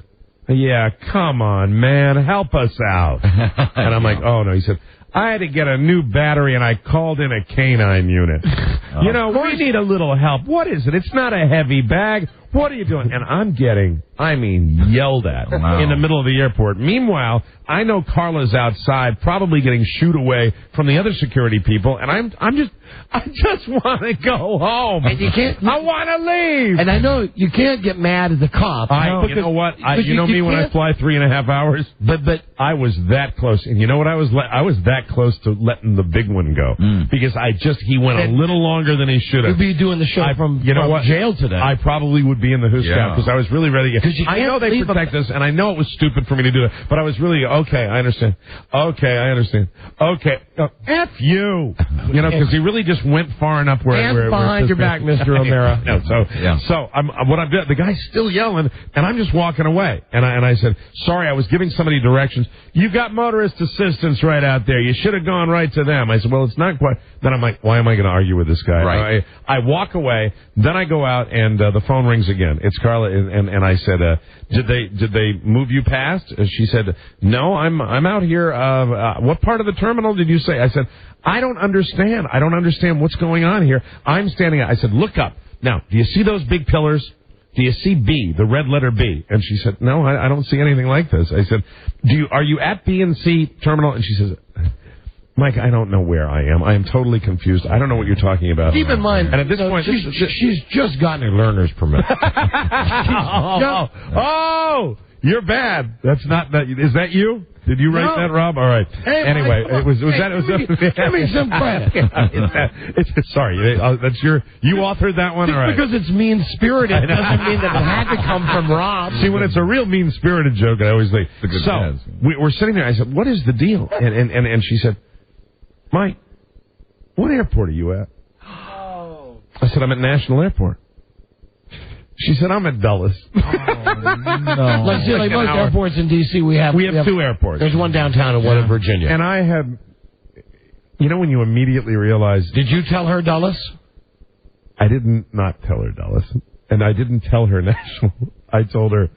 yeah, come on, man, help us out. And I'm like, oh, no. He said, I had to get a new battery, and I called in a canine unit. We need a little help. What is it? It's not a heavy bag. What are you doing? And I'm getting, yelled at in the middle of the airport. Meanwhile, I know Carla's outside, probably getting shooed away from the other security people, and I just want to go home. And you can't. I want to leave. And I know you can't get mad at the cop. You know what? You know me when I fly 3.5 hours. But I was that close, and you know what? I was that close to letting the big one go because he went a little longer than he should have. You'd be doing the show from jail today. I probably would be in the Hoos Scout because I was really ready to get... I know they protect us, and I know it was stupid for me to do that, but I was really, okay, I understand. Okay, I understand. Okay, F you. Because he really just went far enough where behind your back, Mr. O'Mara. So what I'm doing, the guy's still yelling, and I'm just walking away. And I said, sorry, I was giving somebody directions. You got motorist assistance right out there. You should have gone right to them. I said, well, it's not quite... Then I'm like, why am I going to argue with this guy? Right. I walk away, then I go out, and the phone rings again. It's Carla, and I said, did they move you past? She said, no, I'm out here. What part of the terminal did you say? I said, I don't understand. I don't understand what's going on here. I'm standing out. I said, look up. Now, do you see those big pillars? Do you see B, the red letter B? And she said, no, I don't see anything like this. I said, are you at B and C terminal? And she says, Mike, I don't know where I am. I am totally confused. I don't know what you're talking about. Keep in mind, and at this point, she's just gotten her learner's permit. You're bad. That's not that. Is that you? Did you write that, Rob? All right. Hey, anyway, Mike, give me some credit. Sorry, that's you authored that one. Just all right. Because it's mean-spirited doesn't mean that it had to come from Rob. See, when it's a real mean-spirited joke, I always think. So we're sitting there. I said, "What is the deal?" And she said, "Mike, what airport are you at?" Oh. I said, "I'm at National Airport." She said, I'm at Dulles. No. Like most airports in D.C., we have 2 airports. There's one downtown and one in Virginia. And I had, when you immediately realize... Did you tell her Dulles? I did not tell her Dulles. And I didn't tell her National. I told her,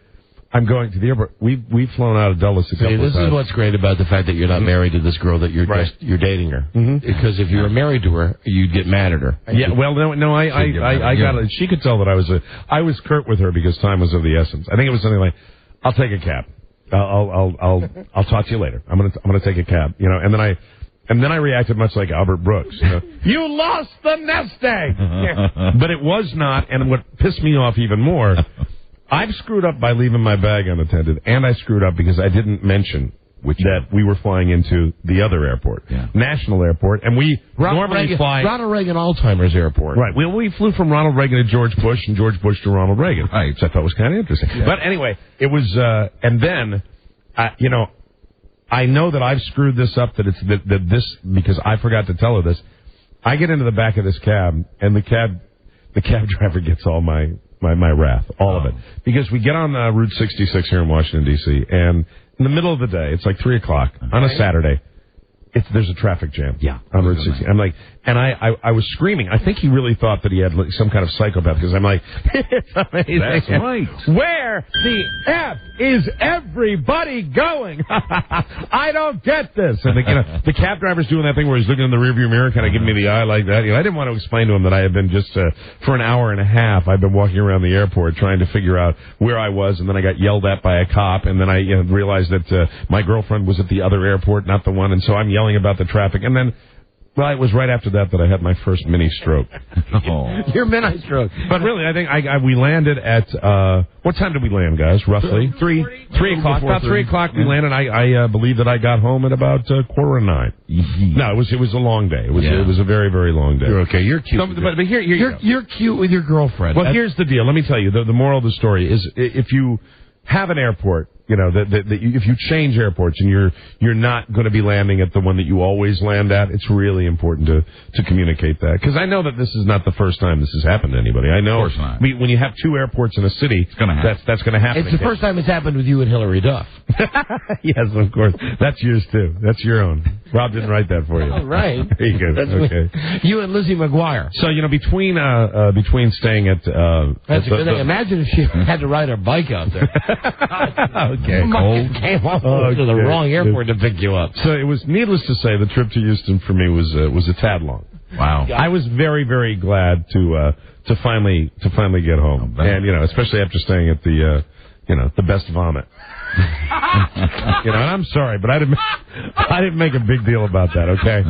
I'm going to the airport. We've flown out of Dulles a couple of times. This is what's great about the fact that you're not married to this girl, that you're dating her. Mm-hmm. Because if you were married to her, you'd get mad at her. Yeah, well, no, I got it. She could tell that I was curt with her because time was of the essence. I think it was something like, I'll take a cab. I'll talk to you later. I'm gonna take a cab. And then I reacted much like Albert Brooks. You lost the nest egg. But it was not, and what pissed me off even more, I've screwed up by leaving my bag unattended, and I screwed up because I didn't mention that we were flying into the other airport, National Airport, and we normally fly Ronald Reagan Alzheimer's Airport. Right. We flew from Ronald Reagan to George Bush and George Bush to Ronald Reagan. Right. Which I thought was kind of interesting. Yeah. But anyway, it was, and then, I know that I've screwed this up, that it's that this, because I forgot to tell her this. I get into the back of this cab, and the cab driver gets all my wrath, all of it. Because we get on Route 66 here in Washington, D.C., and in the middle of the day, it's like 3 o'clock on a Saturday, there's a traffic jam on Route 60. I'm like, and I was screaming. I think he really thought that he had like some kind of psychopath, because I'm like, it's amazing. That's right. Where the F is everybody going? I don't get this. And the cab driver's doing that thing where he's looking in the rearview mirror, kind of giving me the eye like that. I didn't want to explain to him that I had been just for an hour and a half. I've been walking around the airport trying to figure out where I was, and then I got yelled at by a cop, and then I realized that my girlfriend was at the other airport, not the one, and so I'm yelling about the traffic, and then. Well, it was right after that I had my first mini stroke. Your mini stroke. But really, I think we landed at, what time did we land, guys, roughly? 3 o'clock. About 3 o'clock we landed. I believe that I got home at about 8:45. No, it was a long day. It was a very, very long day. You're okay. You're cute. But here, you're cute with your girlfriend. Well, here's the deal. Let me tell you. The moral of the story is if you have an airport, if you change airports and you're not going to be landing at the one that you always land at, it's really important to communicate that. Because I know that this is not the first time this has happened to anybody. I know of course not. When you have 2 airports in a city, that's going to happen. It's the first time it's happened with you and Hillary Duff. Yes, of course. That's yours too. That's your own. Rob didn't write that for you. Oh, right. There you go. Okay. You and Lizzie McGuire. So between staying at that's a good thing. Imagine if she had to ride her bike out there. Okay. Came all to the wrong airport to pick you up. So it was needless to say, the trip to Houston for me was a tad long. Wow. I was very, very glad to finally get home, and especially after staying at the best vomit. And I'm sorry, but I didn't make a big deal about that. Okay.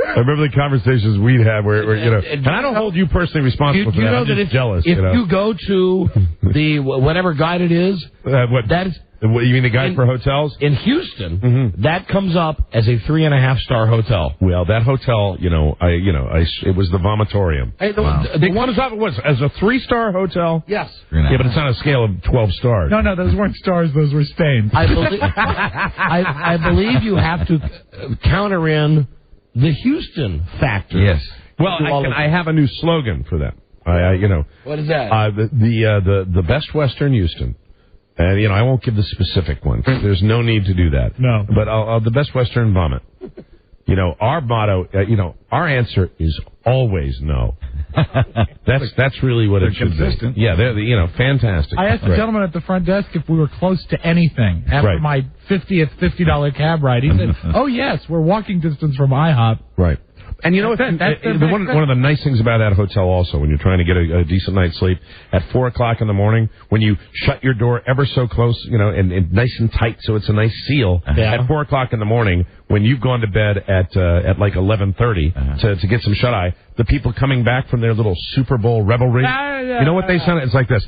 I remember the conversations we'd had where and I don't hold you personally responsible for that. I'm just jealous. If you go to the whatever guide it is, that is. You mean the guide for hotels? In Houston, that comes up as a 3.5-star hotel. Well, that hotel, it was the vomitorium. Hey, the one is up as a 3-star hotel? Yes. Yeah, but it's on a scale of 12 stars. No, those weren't stars, those were stains. I believe you have to counter in the Houston factor. Yes. Well, I have a new slogan for them. What is that? The Best Western Houston. And, I won't give the specific one. There's no need to do that. No. But the Best Western vomit. Our motto, our answer is always no. That's really what it should consistent. be. Yeah, they're fantastic. I asked the gentleman at the front desk if we were close to anything after my 50th $50 cab ride. He said, "Oh yes, we're walking distance from IHOP." Right. And you know what? One of the nice things about that hotel also, when you're trying to get a decent night's sleep, at 4 o'clock in the morning, when you shut your door ever so close, and nice and tight, so it's a nice seal. At 4 o'clock in the morning, when you've gone to bed at like 11:30 to get some shut eye, the people coming back from their little Super Bowl revelry, you know what they sound? It's like this.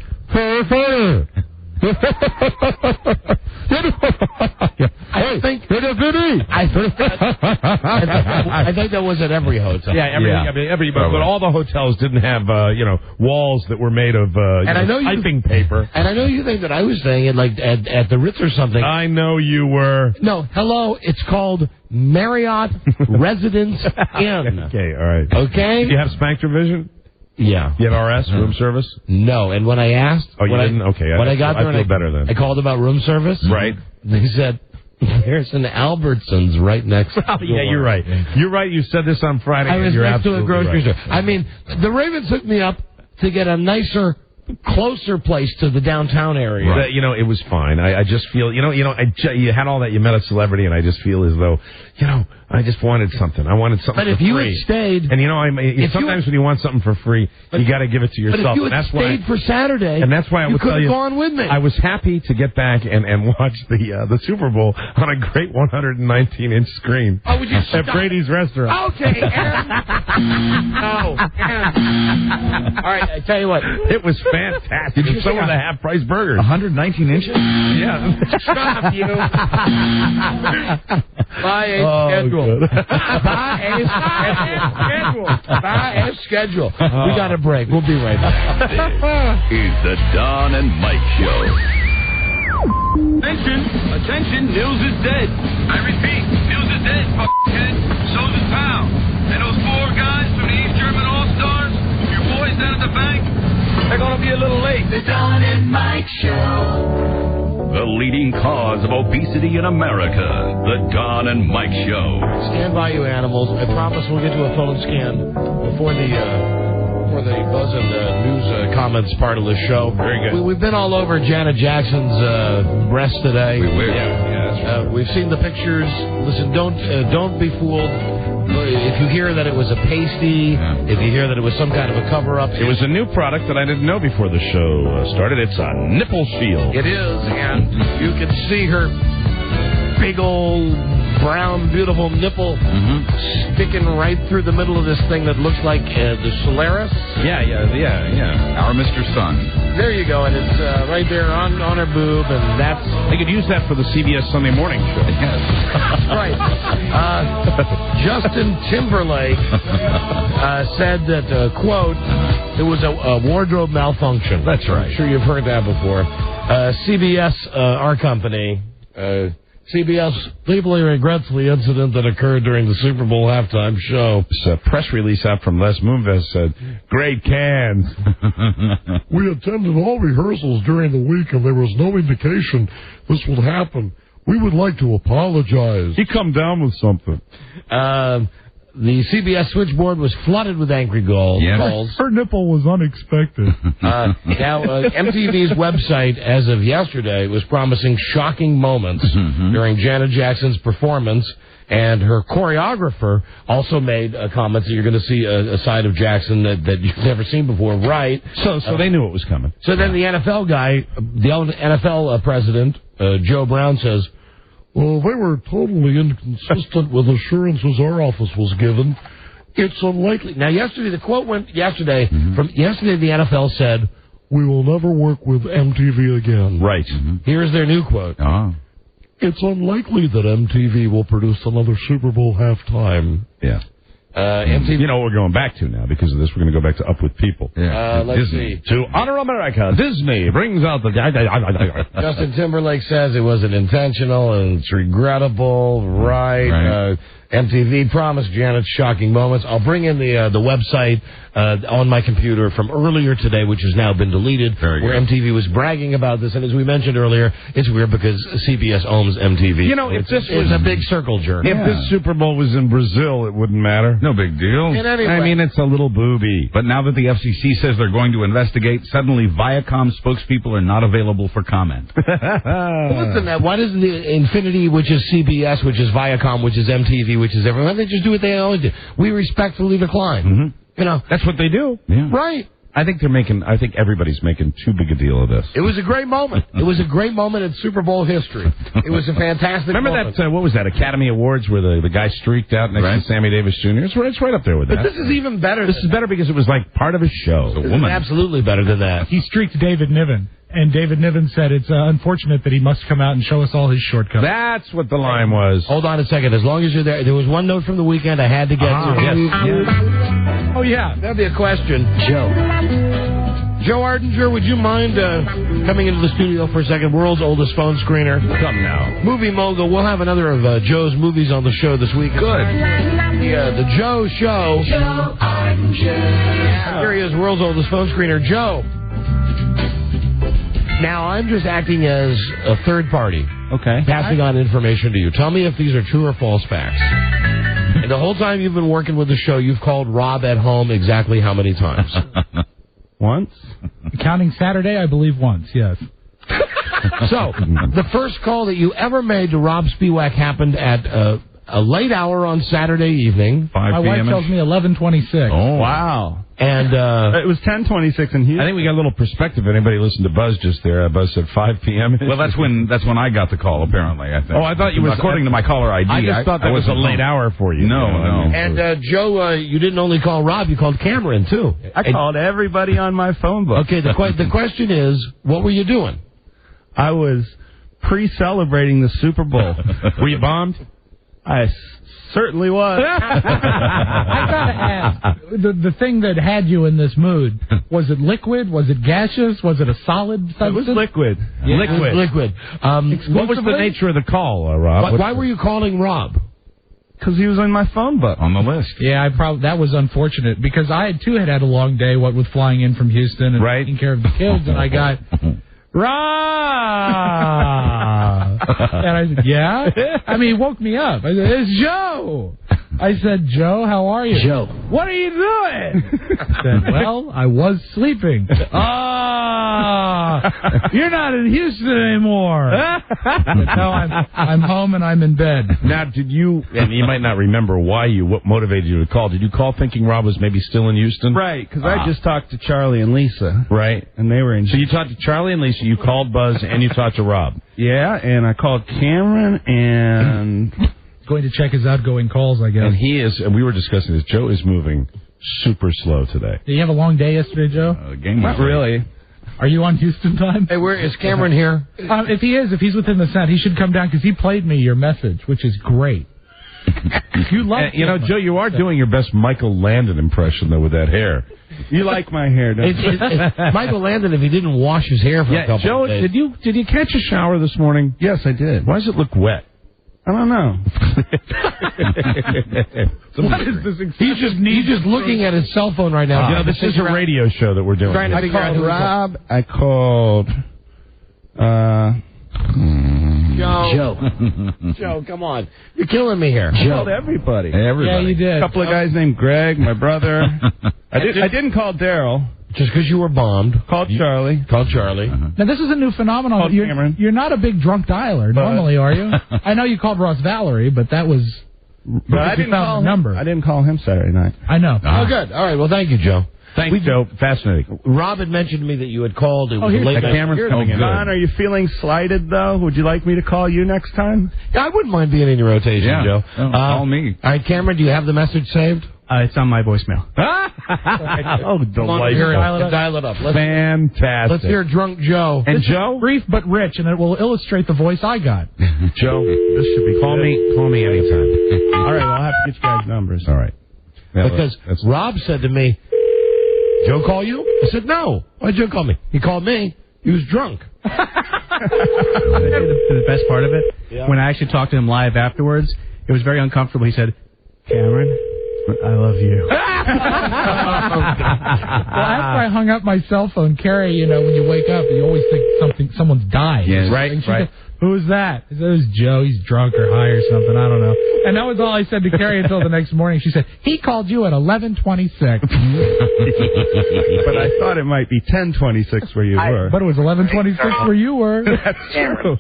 I think that was at every hotel. Every but all the hotels didn't have walls that were made of piping paper. And I know you think that I was saying it like at the Ritz or something. I know you were. No, hello, it's called Marriott Residence Inn. Okay, all right. Okay. Do you have Spectre Vision? Yeah. You have RS, room service? No, and when I asked... Oh, you didn't? Okay. When I got there, I feel better then. I called about room service. Right. They said, there's an Albertsons right next door. Yeah, you're right. You're right. You said this on Friday. I was next to a grocery store. Right. I mean, the Ravens hooked me up to get a nicer, closer place to the downtown area. Right. It was fine. I just feel, you had all that. You met a celebrity, and I just feel as though, I just wanted something. I wanted something But if for you free. had stayed... And sometimes when you want something for free, you got to give it to yourself. But if you and had that's why, stayed for Saturday, and that's why I you would could tell have you, gone with me. I was happy to get back and watch the Super Bowl on a great 119-inch screen would you at Brady's restaurant. Okay, Aaron. No, Aaron. All right, I tell you what. It was fantastic. And so were the half-price burgers. 119 inches? Yeah. Shut up, you. Buy a schedule. Buy a schedule. We got a break. We'll be right back. This is the Don and Mike Show. Attention, news is dead. I repeat, news is dead, f***head. So's his pal. And those 4 guys from the East German All-Stars, your boys down at the bank, they're going to be a little late. The Don and Mike Show. The leading cause of obesity in America. The Don and Mike Show. Stand by, you animals. I promise we'll get to a phone scan before the buzz and news comments part of the show. Very good. We've been all over Janet Jackson's breast today. We've seen the pictures. Listen, don't be fooled. If you hear that it was a pasty, if you hear that it was some kind of a cover-up. It was a new product that I didn't know before the show started. It's a nipple shield. It is, and you can see her big old brown, beautiful nipple sticking right through the middle of this thing that looks like the Solaris. Yeah. Our Mr. Sun. There you go, and it's right there on her boob, and that's... They could use that for the CBS Sunday Morning Show. Yes. Right. Justin Timberlake said that, quote, it was a wardrobe malfunction. That's right. I'm sure you've heard that before. CBS, our company... CBS deeply regrets the incident that occurred during the Super Bowl halftime show. This press release out from Les Moonves said, great cans. We attended all rehearsals during the week, and there was no indication this would happen. We would like to apologize. He come down with something. The CBS switchboard was flooded with angry calls. Her nipple was unexpected. Now, MTV's website, as of yesterday, was promising shocking moments during Janet Jackson's performance, and her choreographer also made comments that you're going to see a side of Jackson that you've never seen before, right? So they knew it was coming. So then the NFL guy, the NFL president, Joe Brown, says, well, they were totally inconsistent with assurances our office was given. It's unlikely. Now, the quote went yesterday. From yesterday, the NFL said, we will never work with MTV again. Right. Here's their new quote. It's unlikely that MTV will produce another Super Bowl halftime. Yeah. MTV. You know what we're going back to now because of this. We're going to go back to Up With People. Let's Disney. see. To honor America, Disney brings out the... Justin Timberlake says it wasn't intentional and it's regrettable. Right. MTV promised Janet's shocking moments. I'll bring in the website on my computer from earlier today, which has now been deleted, where MTV was bragging about this. And as we mentioned earlier, it's weird because CBS owns MTV. You know, if this was a big circle jerk. If this Super Bowl was in Brazil, it wouldn't matter. No big deal. I mean, it's a little booby. But now that the FCC says they're going to investigate, suddenly Viacom spokespeople are not available for comment. Well, listen, why doesn't the Infinity, which is CBS, which is Viacom, which is MTV, which is everyone, they just do what they always do? We respectfully decline. You know, that's what they do. Yeah. Right. I think everybody's making too big a deal of this. It was a great moment. It was a great moment in Super Bowl history. It was a fantastic moment. Remember that, what was that, Academy Awards where the guy streaked out next to Sammy Davis Jr.? It's right up there with that. But this is even better. This is better because it was like part of his show. This is absolutely better than that. He streaked David Niven. And David Niven said it's unfortunate that he must come out and show us all his shortcuts. That's what the line was. Hold on a second. As long as you're there, there was one note from the weekend I had to get to. Yes. Oh, yeah. That'll be a question. Joe Ardinger, would you mind coming into the studio for a second? World's oldest phone screener. Come now. Movie mogul. We'll have another of Joe's movies on the show this week. Good. The Joe Show. Joe Ardinger. Here he is, world's oldest phone screener. Joe. Now, I'm just acting as a third party. Okay. Passing on information to you. Tell me if these are true or false facts. And the whole time you've been working with the show, you've called Rob at home exactly how many times? Once? Counting Saturday, I believe once, yes. So, the first call that you ever made to Rob Spiewak happened at a late hour on Saturday evening. 5 My wife p.m. tells me 11:26. Oh, Wow. And It was 10:26 in Houston. I think we got a little perspective. Anybody listened to Buzz just there? Buzz said 5 p.m. Well, that's when I got the call. Apparently, I think. Oh, I thought you was according to my caller ID. I just thought that was a late hour for you. No, no. And Joe, you didn't only call Rob, you called Cameron too. I called everybody on my phone book. Okay, the question is, what were you doing? I was pre-celebrating the Super Bowl. Were you bombed? I certainly was. I gotta ask, the thing that had you in this mood, was it liquid? Was it gaseous? Was it a solid substance? It was liquid. Yeah, liquid. Liquid. What was the nature of the call, Rob? Why were you calling Rob? Because he was on my phone book. On the list. Yeah, that was unfortunate because I too had a long day, what with flying in from Houston and taking care of the kids, and I got Rob, and I said, yeah. I mean, he woke me up. I said, it's Joe. I said, Joe, how are you? Joe. What are you doing? I said, well, I was sleeping. You're not in Houston anymore. No, I'm home and I'm in bed. Now, did you, and you might not remember what motivated you to call. Did you call thinking Rob was maybe still in Houston? Right, because I just talked to Charlie and Lisa. Right. And they were in. So you talked to Charlie and Lisa, you called Buzz, and you talked to Rob. Yeah, and I called Cameron and... Going to check his outgoing calls, I guess. And we were discussing this, Joe is moving super slow today. Did you have a long day yesterday, Joe? Not really. Are you on Houston time? Hey, where is Cameron here? If he's within the set, he should come down because he played me your message, which is great. You love Joe, you are doing your best Michael Landon impression, though, with that hair. You like my hair, don't you? It's Michael Landon, if he didn't wash his hair for a couple Joe, of days. did you catch a shower this morning? Yes, I did. Why does it look wet? I don't know. What is this? He's just looking at his cell phone right now. This is a radio show that we're doing. Trying to figure out who Rob. I called. Joe. Joe, come on. You're killing me here. I called everybody. Yeah, you did. A couple of guys named Greg, my brother. I didn't call Daryl. Just because you were bombed. Called Charlie. Now, this is a new phenomenon. Called Cameron. You're not a big drunk dialer normally, are you? I know you called Ross Valerie, but that was... But I didn't call him. I didn't call him Saturday night. I know. Oh, good. All right. Well, thank you, Joe. Thanks, Joe. Fascinating. Rob had mentioned to me that you had called. It was a late night. Cameron's coming in. Don, are you feeling slighted, though? Would you like me to call you next time? I wouldn't mind being in your rotation, Joe. Call me. All right, Cameron, do you have the message saved? It's on my voicemail. Oh, delightful. Dial it up. Fantastic. Let's hear Drunk Joe. And Joe? Brief but rich, and it will illustrate the voice I got. Joe, this should be Call me anytime. All right, well, I'll have to get you guys' numbers. All right. Yeah, because Rob said to me, Joe call you? I said, no. Why'd Joe call me? He called me. He was drunk. The best part of it, when I actually talked to him live afterwards, it was very uncomfortable. He said, Cameron, I love you. Well, after I hung up my cell phone, Carrie, when you wake up, you always think someone's died. Yes, right. Said, who's that? I said, it was Joe. He's drunk or high or something. I don't know. And that was all I said to Carrie until the next morning. She said, he called you at 11:26. But I thought it might be 10:26 where you were. But it was 11:26 where you were. That's true.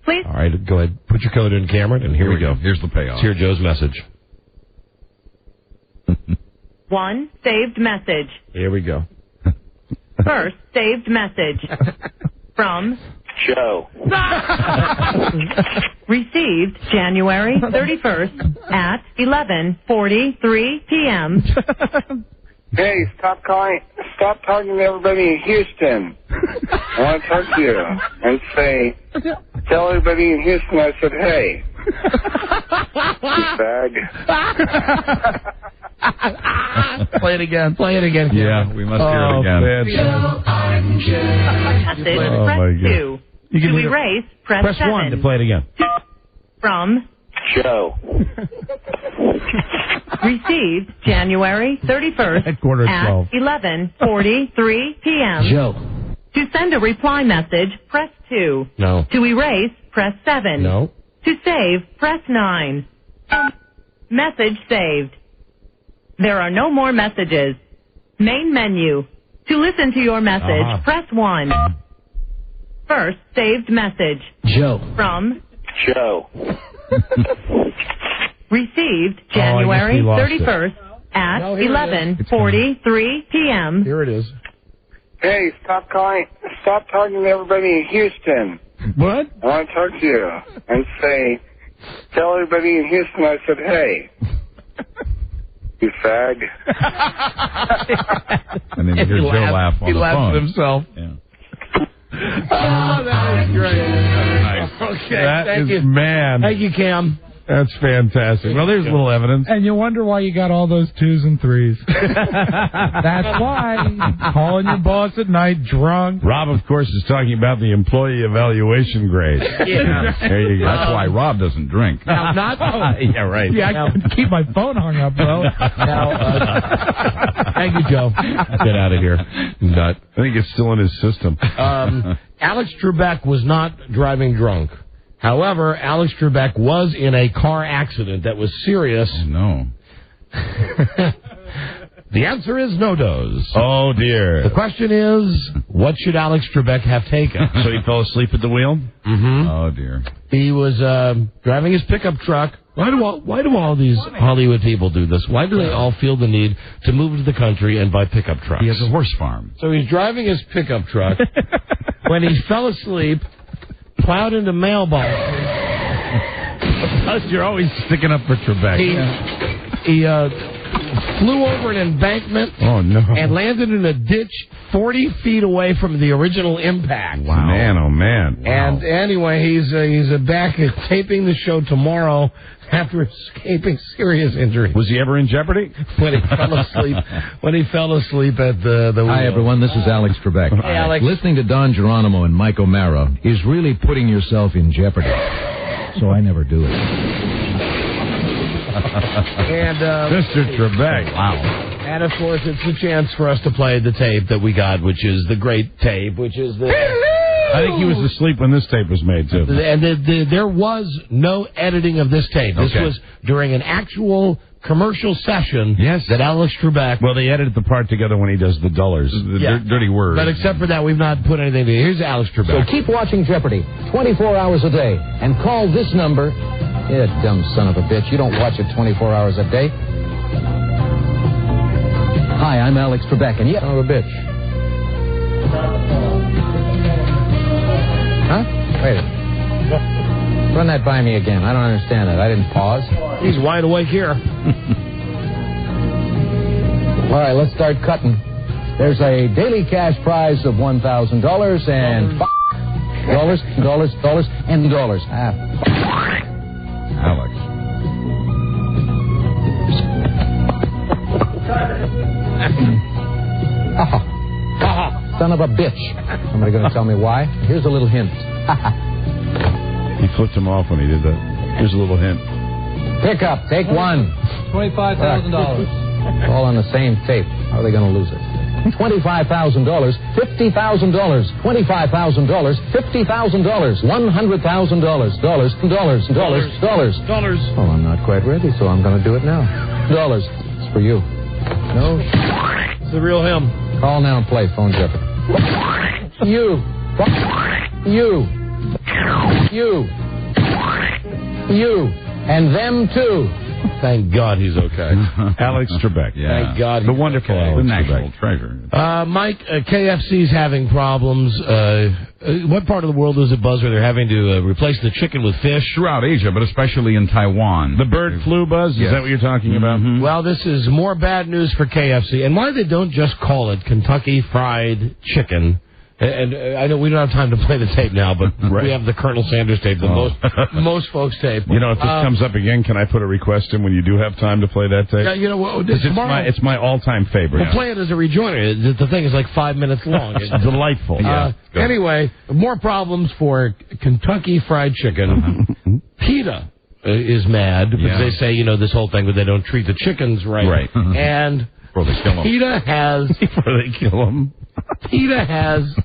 Please. All right, go ahead. Put your code in, Cameron, and here we go. Here's the payoff. Let's hear Joe's message. 1 saved message. Here we go. First saved message from Joe. Received January 31st at 11:43 p.m. Hey, stop talking to everybody in Houston. I want to talk to you and say, tell everybody in Houston I said, hey. You bag. Play it again. Yeah, we must hear it again. Joe, I'm Joe. Message, Oh, press my God. 2. To erase, press 7. 1 to play it again. From Joe. Received January 31st At quarter at 12. 11:43 p.m. Joe. To send a reply message, press 2. No. To erase, press 7. No. To save, press 9. Message saved. There are no more messages. Main menu. To listen to your message, press 1. First saved message. Joe. From Joe. Received January lost 31st at 11:43 p.m. Here it is. Hey, stop talking to everybody in Houston. What? I want to talk to you and tell everybody in Houston I said, hey, you fag. And then you hear Joe laugh on he the laughs phone. at himself. Yeah. Oh, that is great. Nice. Okay, That thank is you. man. Thank you, Cam. That's fantastic. Well, there's a little evidence. And you wonder why you got all those 2s and 3s. That's why. Calling your boss at night drunk. Rob, of course, is talking about the employee evaluation grade. Yeah. There you go. That's why Rob doesn't drink. Now, not. Yeah, right. Yeah, I couldn't keep my phone hung up, bro. Thank you, Joe. Get out of here. Nut. I think it's still in his system. Alex Trebek was not driving drunk. However, Alex Trebek was in a car accident that was serious. Oh, no. The answer is no dose. Oh, dear. The question is, what should Alex Trebek have taken? So he fell asleep at the wheel? Mm-hmm. Oh, dear. He was driving his pickup truck. Why do all these Hollywood people do this? Why do they all feel the need to move to the country and buy pickup trucks? He has a horse farm. So he's driving his pickup truck. When he fell asleep, plowed into mailboxes. You're always sticking up for Trebek. He flew over an embankment. Oh, no. And landed in a ditch 40 feet away from the original impact. Wow. Man, oh, man. Wow. And anyway, he's back taping the show tomorrow after escaping serious injury. Was he ever in jeopardy? When he fell asleep. When he fell asleep at the wheel. Hi, everyone. This is Alex Trebek. Hey, Alex. Listening to Don Geronimo and Mike O'Mara is really putting yourself in jeopardy. So I never do it. And Mr. Trebek. Wow. And of course, it's the chance for us to play the tape that we got, which is the great tape, which is the. I think he was asleep when this tape was made, too. And there was no editing of this tape. This was during an actual commercial session that Alex Trebek... Well, they edited the part together when he does the dullars, the dirty words. But except for that, we've not put anything to... Here's Alex Trebek. So keep watching Jeopardy 24 hours a day and call this number. You dumb son of a bitch. You don't watch it 24 hours a day. Hi, I'm Alex Trebek, and son of a bitch. Huh? Wait. Run that by me again. I don't understand it. I didn't pause. He's wide awake here. All right, let's start cutting. There's a daily cash prize of $1,000 and dollars and dollars. Alex. Son of a bitch. Somebody going to tell me why? Here's a little hint. He flipped him off when he did that. Here's a little hint. Pick up. Take one. $25,000. All on the same tape. How are they going to lose it? $25,000, $50,000, $25,000, $50,000, $100,000, dollars. Oh, I'm not quite ready, so I'm going to do it now. Dollars. It's for you. No. It's the real him. Call now and play. Phone Jeopardy. You. And them too. Thank God he's okay. Alex Trebek. Yeah. Thank God. The wonderful okay. Alex The national Trebek. treasure. Mike, KFC's having problems. What part of the world is it, Buzz, where they're having to replace the chicken with fish? Throughout Asia, but especially in Taiwan. The bird flu, Buzz? Yes. Is that what you're talking about? Mm-hmm. Well, this is more bad news for KFC. And why they don't just call it Kentucky Fried Chicken. And I know we don't have time to play the tape now, but we have the Colonel Sanders tape, most folks tape. You know, if this comes up again, can I put a request in when you do have time to play that tape? Yeah, you know what? It's my all-time favorite. We'll play it as a rejoinder. The thing is like 5 minutes long. It's delightful. Anyway, more problems for Kentucky Fried Chicken. PETA is mad because they say, you know, this whole thing that they don't treat the chickens right. And before they kill them. PETA has... Before they kill them. PETA has...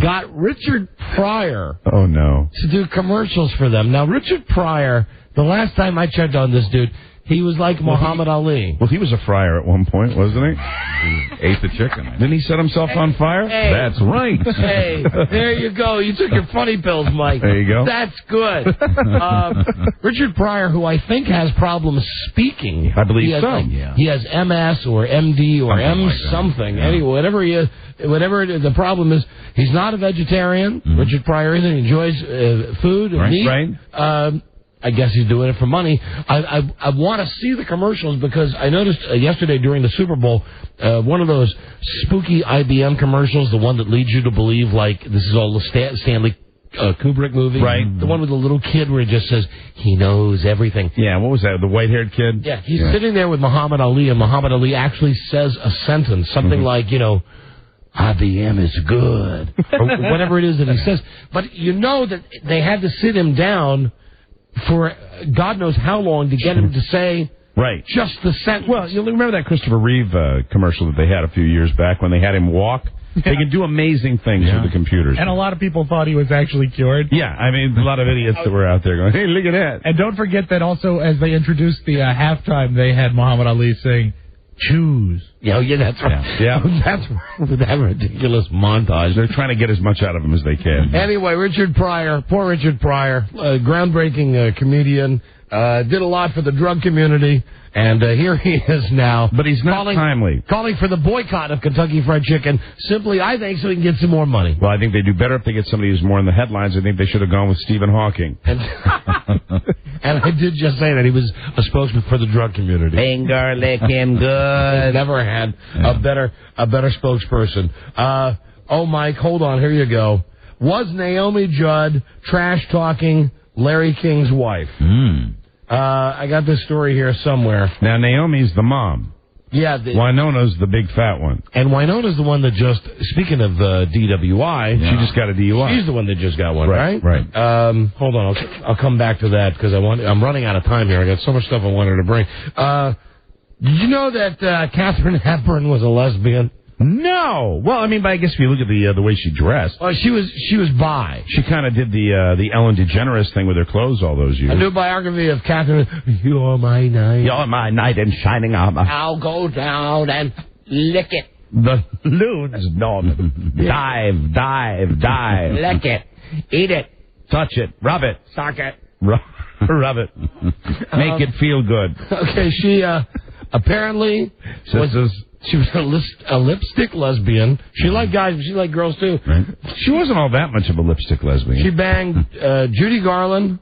got Richard Pryor to do commercials for them. Now, Richard Pryor, the last time I checked on this dude, He was like Muhammad Ali. Well, he was a friar at one point, wasn't he? He ate the chicken. Didn't he set himself on fire? Hey. That's right. Hey, there you go. You took your funny pills, Mike. There you go. That's good. Richard Pryor, who I think has problems speaking. I believe he has, so. He has MS or MD or something. Anyway, whatever he is, whatever the problem is, he's not a vegetarian. Mm-hmm. Richard Pryor isn't. He enjoys food and meat. Right. I guess he's doing it for money. I want to see the commercials because I noticed yesterday during the Super Bowl, one of those spooky IBM commercials, the one that leads you to believe like this is all the Stanley Kubrick movie. Right. The one with the little kid where it just says, he knows everything. Yeah, what was that? The white-haired kid? Yeah, he's sitting there with Muhammad Ali, and Muhammad Ali actually says a sentence, something like, you know, IBM is good, or whatever it is that he says. But you know that they had to sit him down for God knows how long to get him to say just the sentence. Well, you'll remember that Christopher Reeve commercial that they had a few years back when they had him walk? They can do amazing things with the computers. And a lot of people thought he was actually cured. Yeah, I mean, a lot of idiots that were out there going, hey, look at that. And don't forget that also, as they introduced the halftime, they had Muhammad Ali saying, choose. Yeah, that's right. Yeah. That's that ridiculous montage. They're trying to get as much out of him as they can. Anyway, Richard Pryor, poor Richard Pryor, groundbreaking comedian, did a lot for the drug community, and here he is now. But he's not timely. Calling for the boycott of Kentucky Fried Chicken, simply, I think, so he can get some more money. Well, I think they do better if they get somebody who's more in the headlines. I think they should have gone with Stephen Hawking. And I did just say that he was a spokesman for the drug community. Finger licking good. Never had a better spokesperson. Mike, hold on. Here you go. Was Naomi Judd trash-talking Larry King's wife? I got this story here somewhere. Now, Naomi's the mom. Yeah. Winona's the big fat one. And Winona's the one that just, speaking of DWI... She just got a DUI. She's the one that just got one, right? Right. Hold on, I'll come back to that because I'm running out of time here. I got so much stuff I wanted to bring. Did you know that Katharine Hepburn was a lesbian? No. Well, I mean, but I guess if you look at the way she dressed. Well, she was bi. She kind of did the Ellen DeGeneres thing with her clothes all those years. A new biography of Katharine. You're my knight. You're my knight in shining armor. I'll go down and lick it. The loons, Norman. Dive, dive, dive. Lick it. Eat it. Touch it. Rub it. Suck it. Rub it. Make it feel good. Okay, she apparently she was a lipstick lesbian. She liked guys, but she liked girls too. Right. She wasn't all that much of a lipstick lesbian. She banged Judy Garland.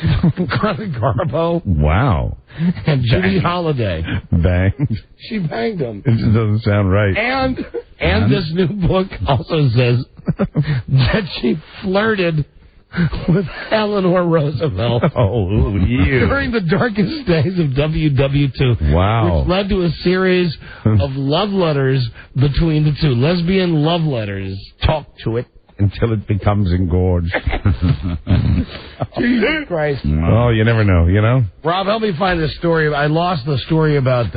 Greta Garbo. Wow. And Judy Holliday. Banged. She banged them. It just doesn't sound right. And this new book also says that she flirted with Eleanor Roosevelt. Oh, you. During the darkest days of WW2. Wow. Which led to a series of love letters between the two. Lesbian love letters. Talk to it until it becomes engorged. Jesus Christ. Oh, you never know, you know? Rob, help me find this story. I lost the story about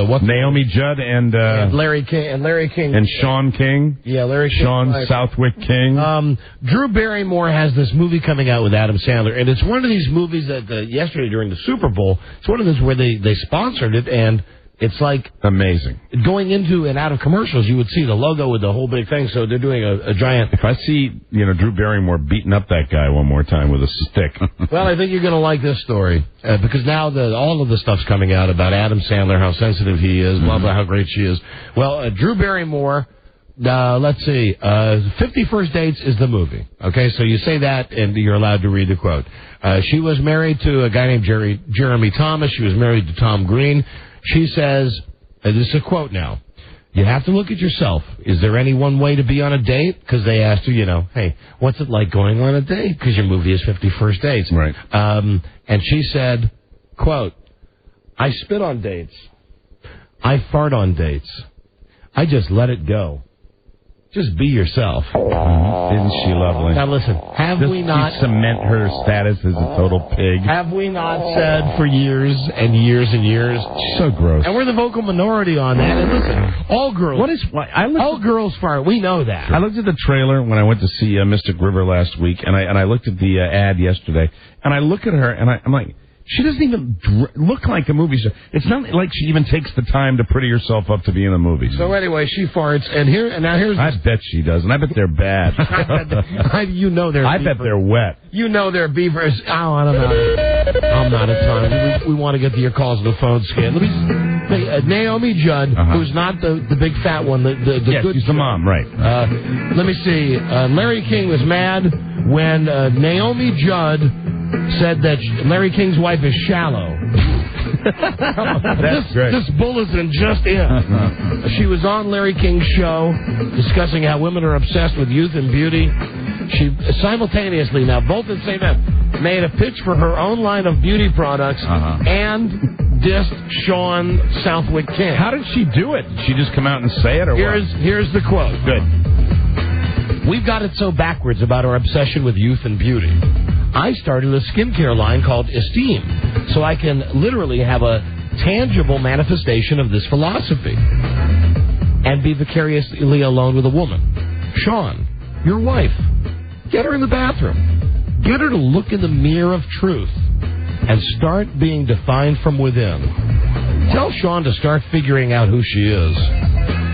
what Naomi Judd and Larry King and Sean King. Yeah, Larry King. Sean Southwick King. Drew Barrymore has this movie coming out with Adam Sandler, and it's one of these movies that yesterday during the Super Bowl, it's one of those where they sponsored it, and it's like amazing. Going into and out of commercials, you would see the logo with the whole big thing. So they're doing a giant. If I see, Drew Barrymore beating up that guy one more time with a stick. Well, I think you're going to like this story because now all of the stuff's coming out about Adam Sandler, how sensitive he is, blah blah, how great she is. Well, Drew Barrymore. Let's see. 50 First Dates is the movie. Okay, so you say that, and you're allowed to read the quote. She was married to a guy named Jeremy Thomas. She was married to Tom Green. She says, this is a quote now, you have to look at yourself. Is there any one way to be on a date? Because they asked her, hey, what's it like going on a date? Because your movie is 50 First Dates. Right. And she said, quote, I spit on dates. I fart on dates. I just let it go. Just be yourself. Isn't she lovely? Now listen, have we not cement her status as a total pig? Have we not said for years and years and years? So gross. And we're the vocal minority on that. And listen, all girls. All girls fart. We know that. I looked at the trailer when I went to see Mystic River last week, and I looked at the ad yesterday, and I look at her, and I'm like, She doesn't even look like a movie star. It's not like she even takes the time to pretty herself up to be in a movie. So anyway, she farts, and here's. I bet she does, and I bet they're bad. I bet they're wet. You know they're beavers. Oh, I'm out of time. We want to get to your calls on the phone scan. Let me. Naomi Judd, who's not the big fat one, the yes, good. She's the mom, right? Let me see. Larry King was mad when Naomi Judd said that Larry King's wife is shallow. That's great. This bull isn't just in. She was on Larry King's show discussing how women are obsessed with youth and beauty. She simultaneously, now both at the same time, made a pitch for her own line of beauty products and dissed Sean Southwick King. How did she do it? Did she just come out and say it, or here's the quote. Good. We've got it so backwards about our obsession with youth and beauty. I started a skincare line called Esteem, so I can literally have a tangible manifestation of this philosophy and be vicariously alone with a woman. Sean, your wife, get her in the bathroom. Get her to look in the mirror of truth and start being defined from within. Tell Sean to start figuring out who she is.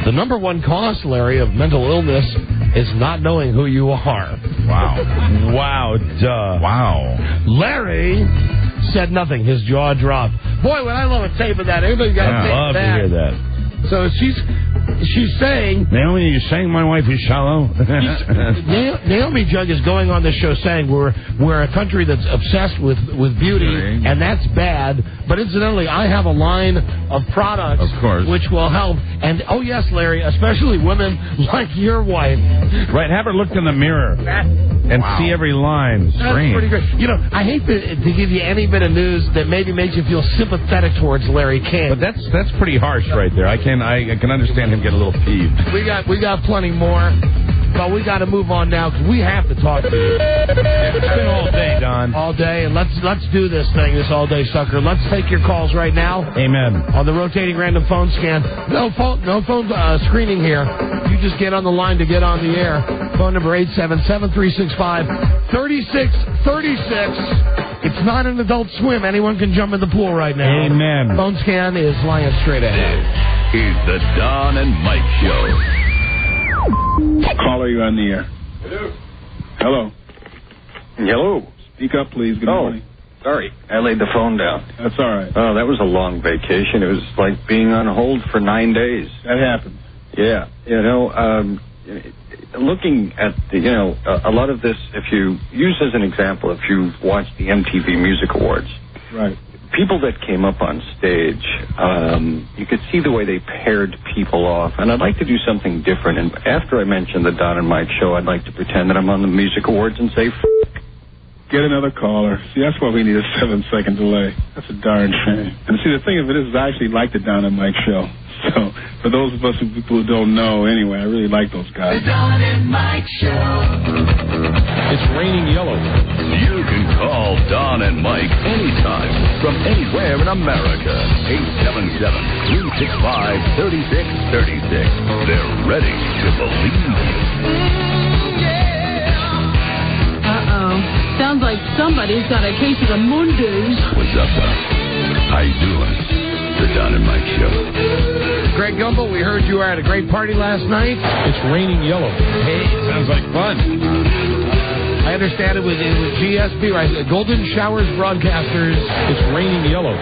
The number one cause, Larry, of mental illness is not knowing who you are. Wow. Wow, duh. Wow. Larry said nothing. His jaw dropped. Boy, would I love a tape of that. Everybody got a tape love of that. to hear that. So she's saying... Naomi, you're saying my wife is shallow? Naomi Judd is going on this show saying we're a country that's obsessed with beauty, and that's bad. But incidentally, I have a line of products which will help. And, oh, yes, Larry, especially women like your wife. Right, have her look in the mirror and see every line. That's pretty great. You know, I hate to give you any bit of news that maybe makes you feel sympathetic towards Larry King. But that's pretty harsh right there. I can understand him get a little peeved. We got plenty more, but we got to move on now because we have to talk to you. It's been all day, Don. All day, and let's do this thing, this all day sucker. Let's take your calls right now. Amen. On the rotating random phone scan. No phone screening here. You just get on the line to get on the air. Phone number 877-365-3636. It's not an adult swim. Anyone can jump in the pool right now. Amen. Phone scan is lying straight ahead. This is the Don and Mike Show. Caller, you on the air. Hello. Hello. Speak up, please. Good morning. Sorry, I laid the phone down. That's all right. Oh, that was a long vacation. It was like being on hold for 9 days. That happens. Yeah. You know, looking at a lot of this, if you use as an example, if you watch the MTV Music Awards, right? People that came up on stage, you could see the way they paired people off, and I'd like to do something different. And after I mention the Don and Mike Show, I'd like to pretend that I'm on the Music Awards and say, Get another caller. See, that's why we need a 7-second delay. That's a darn shame. And see, the thing of it is, I actually like the Don and Mike Show. So, for those of us who don't know, anyway, I really like those guys. The Don and Mike Show. It's raining yellow. You can call Don and Mike anytime from anywhere in America. 877-365-3636. They're ready to believe you. Sounds like somebody's got a case of the Mundus. What's up, Doc? How you doing? The Don and Mike Show. Greg Gumbel, we heard you were at a great party last night. It's raining yellow. Hey, sounds like fun. I understand it was GSB, right? Golden Showers Broadcasters. It's raining yellow.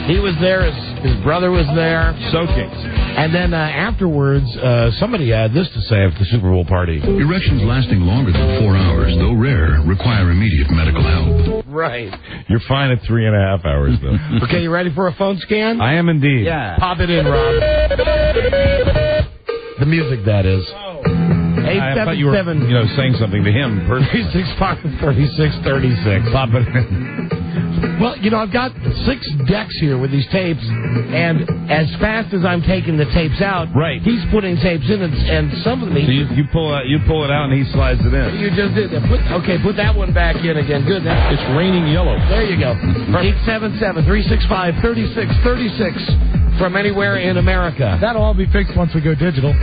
He was there. His brother was there. Soaking. And then afterwards, somebody had this to say at the Super Bowl party. Erections lasting longer than 4 hours, though rare, require immediate medical help. Right. You're fine at 3.5 hours, though. Okay, you ready for a phone scan? I am indeed. Yeah. Pop it in, Rob. The music, that is. I thought you were, saying something to him personally. 365-3636. Pop it in. Well, I've got 6 decks here with these tapes, and as fast as I'm taking the tapes out, right, he's putting tapes in, and some of them... So you pull it out, and he slides it in. You just did that. Put that one back in again. Good. It's raining yellow. There you go. 877-365-3636 from anywhere in America. That'll all be fixed once we go digital.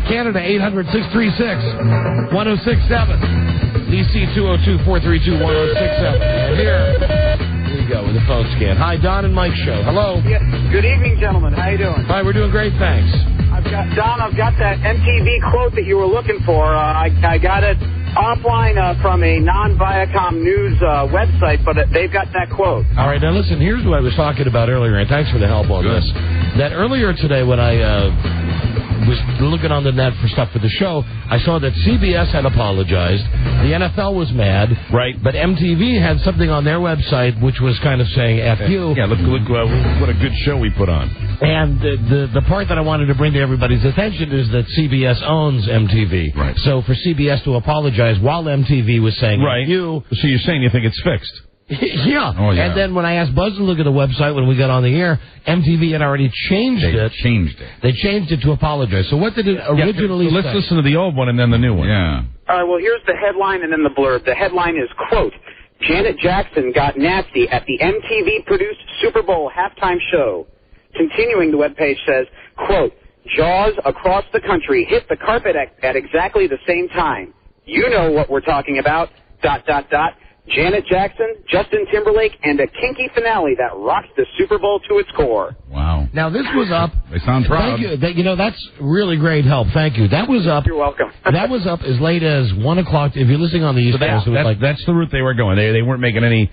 Canada, 800-636-1067. DC 202-432-1067. And here we go with the phone scan. Hi, Don and Mike Show. Hello. Yeah. Good evening, gentlemen. How you doing? Hi, we're doing great, thanks. I've got that MTV quote that you were looking for. I got it offline from a non-Viacom news website, but they've got that quote. All right, now listen, here's what I was talking about earlier, and thanks for the help on this. That earlier today when I was looking on the net for stuff for the show, I saw that CBS had apologized. The NFL was mad. Right. But MTV had something on their website which was kind of saying, F you. Yeah, look what a good show we put on. And the part that I wanted to bring to everybody's attention is that CBS owns MTV. Right. So for CBS to apologize while MTV was saying, right. you. So you're saying you think it's fixed? Yeah. Oh, yeah. And then when I asked Buzz to look at the website when we got on the air, MTV had already changed it. They changed it to apologize. So what did it originally say? Let's listen to the old one and then the new one. Yeah. All right, well, here's the headline and then the blurb. The headline is, quote, Janet Jackson got nasty at the MTV-produced Super Bowl halftime show. Continuing, the webpage says, quote, Jaws across the country hit the carpet at exactly the same time. You know what we're talking about, ... Janet Jackson, Justin Timberlake, and a kinky finale that rocked the Super Bowl to its core. Wow. Now, this was up. They sound proud. Thank you. That's really great help. Thank you. That was up. You're welcome. That was up as late as 1 o'clock. If you're listening on the East Coast, it was like... That's the route they were going. They weren't making any,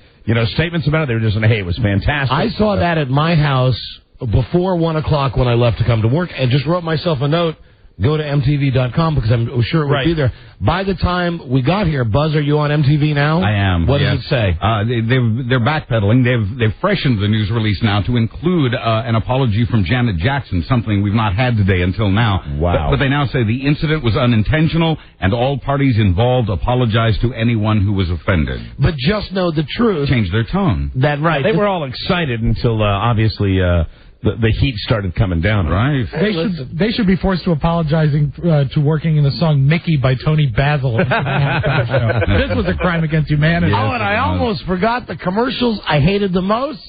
statements about it. They were just saying, hey, it was fantastic. I saw that at my house before 1 o'clock when I left to come to work and just wrote myself a note. Go to MTV.com because I'm sure it would be there. By the time we got here, Buzz, are you on MTV now? I am. What does it say? They're backpedaling. They've freshened the news release now to include an apology from Janet Jackson, something we've not had today until now. Wow. But they now say the incident was unintentional and all parties involved apologize to anyone who was offended. But just know the truth. Change their tone. That right. They were all excited until obviously the heat started coming down. Right. They should be forced to apologizing to working in the song "Mickey" by Tony Basil. This was a crime against humanity. Oh, and I almost forgot the commercials I hated the most.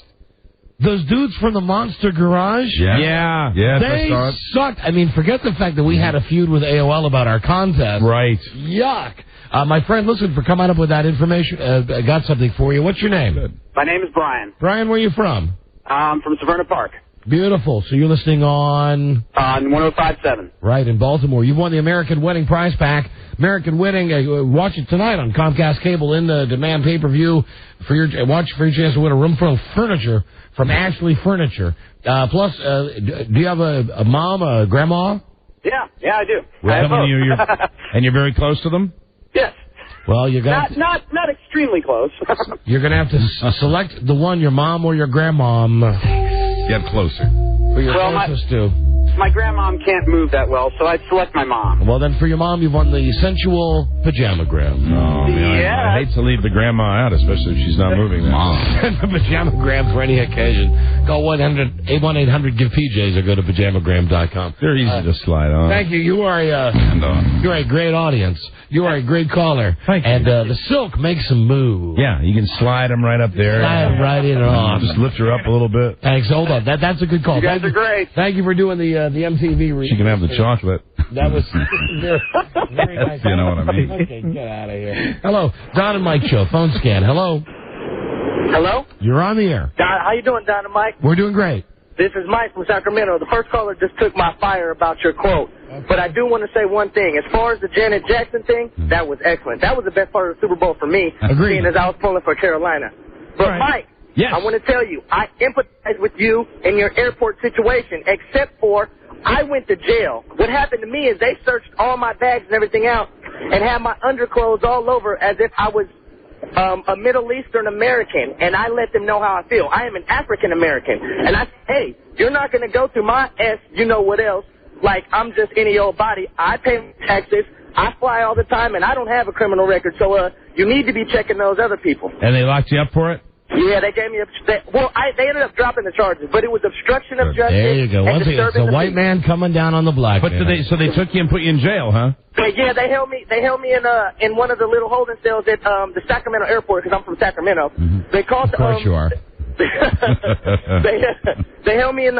Those dudes from the Monster Garage. Yeah. They sucked. I mean, forget the fact that we had a feud with AOL about our contest. Right. Yuck. My friend, listen, for coming up with that information, I got something for you. What's your name? My name is Brian. Brian, where are you from? I'm from Severna Park. Beautiful. So you're listening on 105.7. Right, in Baltimore. You've won the American Wedding prize pack. American Wedding, watch it tonight on Comcast Cable in the demand pay-per-view. Watch for your chance to win a room full of furniture from Ashley Furniture. Plus, do you have a mom, a grandma? Yeah, I do. Right. I have both. And you're very close to them? Yes. Well, you got not extremely close. You're going to have to select the one, your mom or your grandmom. Get closer. Who you're closest to. My grandmom can't move that well, so I'd select my mom. Well, then for your mom, you've won the sensual pajamagram. Oh, man. Yeah. I hate to leave the grandma out, especially if she's not moving that well. The pajamagram for any occasion. Call 1-800-GIVE-PJs or go to pajamagram.com. They're easy to slide on. Thank you. You're a great audience. You are a great caller. Thank you. And the silk makes them move. Yeah, you can slide them right up there. Slide them right in and off. Just lift her up a little bit. Thanks. Hold on. That's a good call. You guys are great. Thank you for doing the MTV read. She can have the chocolate. That was very nice. You know what I mean. Okay, get out of here. Hello, Don and Mike Show. Phone scan. Hello. Hello? You're on the air. Don, how you doing, Don and Mike? We're doing great. This is Mike from Sacramento. The first caller just took my fire about your quote. But I do want to say one thing. As far as the Janet Jackson thing, that was excellent. That was the best part of the Super Bowl for me, Agreed. seeing as I was pulling for Carolina. But, right. Mike, yes. I want to tell you, I empathize with you in your airport situation, except for I went to jail. What happened to me is they searched all my bags and everything out and had my underclothes all over as if I was a Middle Eastern American, and I let them know how I feel. I am an African American, and I say, hey, you're not going to go through my you-know-what else like I'm just any old body. I pay taxes, I fly all the time, and I don't have a criminal record, so you need to be checking those other people. And they locked you up for it? Yeah, they gave me they ended up dropping the charges, but it was obstruction of justice. There you go. And Once again, it's the white man coming down on the black man. So they took you and put you in jail, huh? Yeah, they held me in one of the little holding cells at the Sacramento airport because I'm from Sacramento. Mm-hmm. They called of course you are. They held me in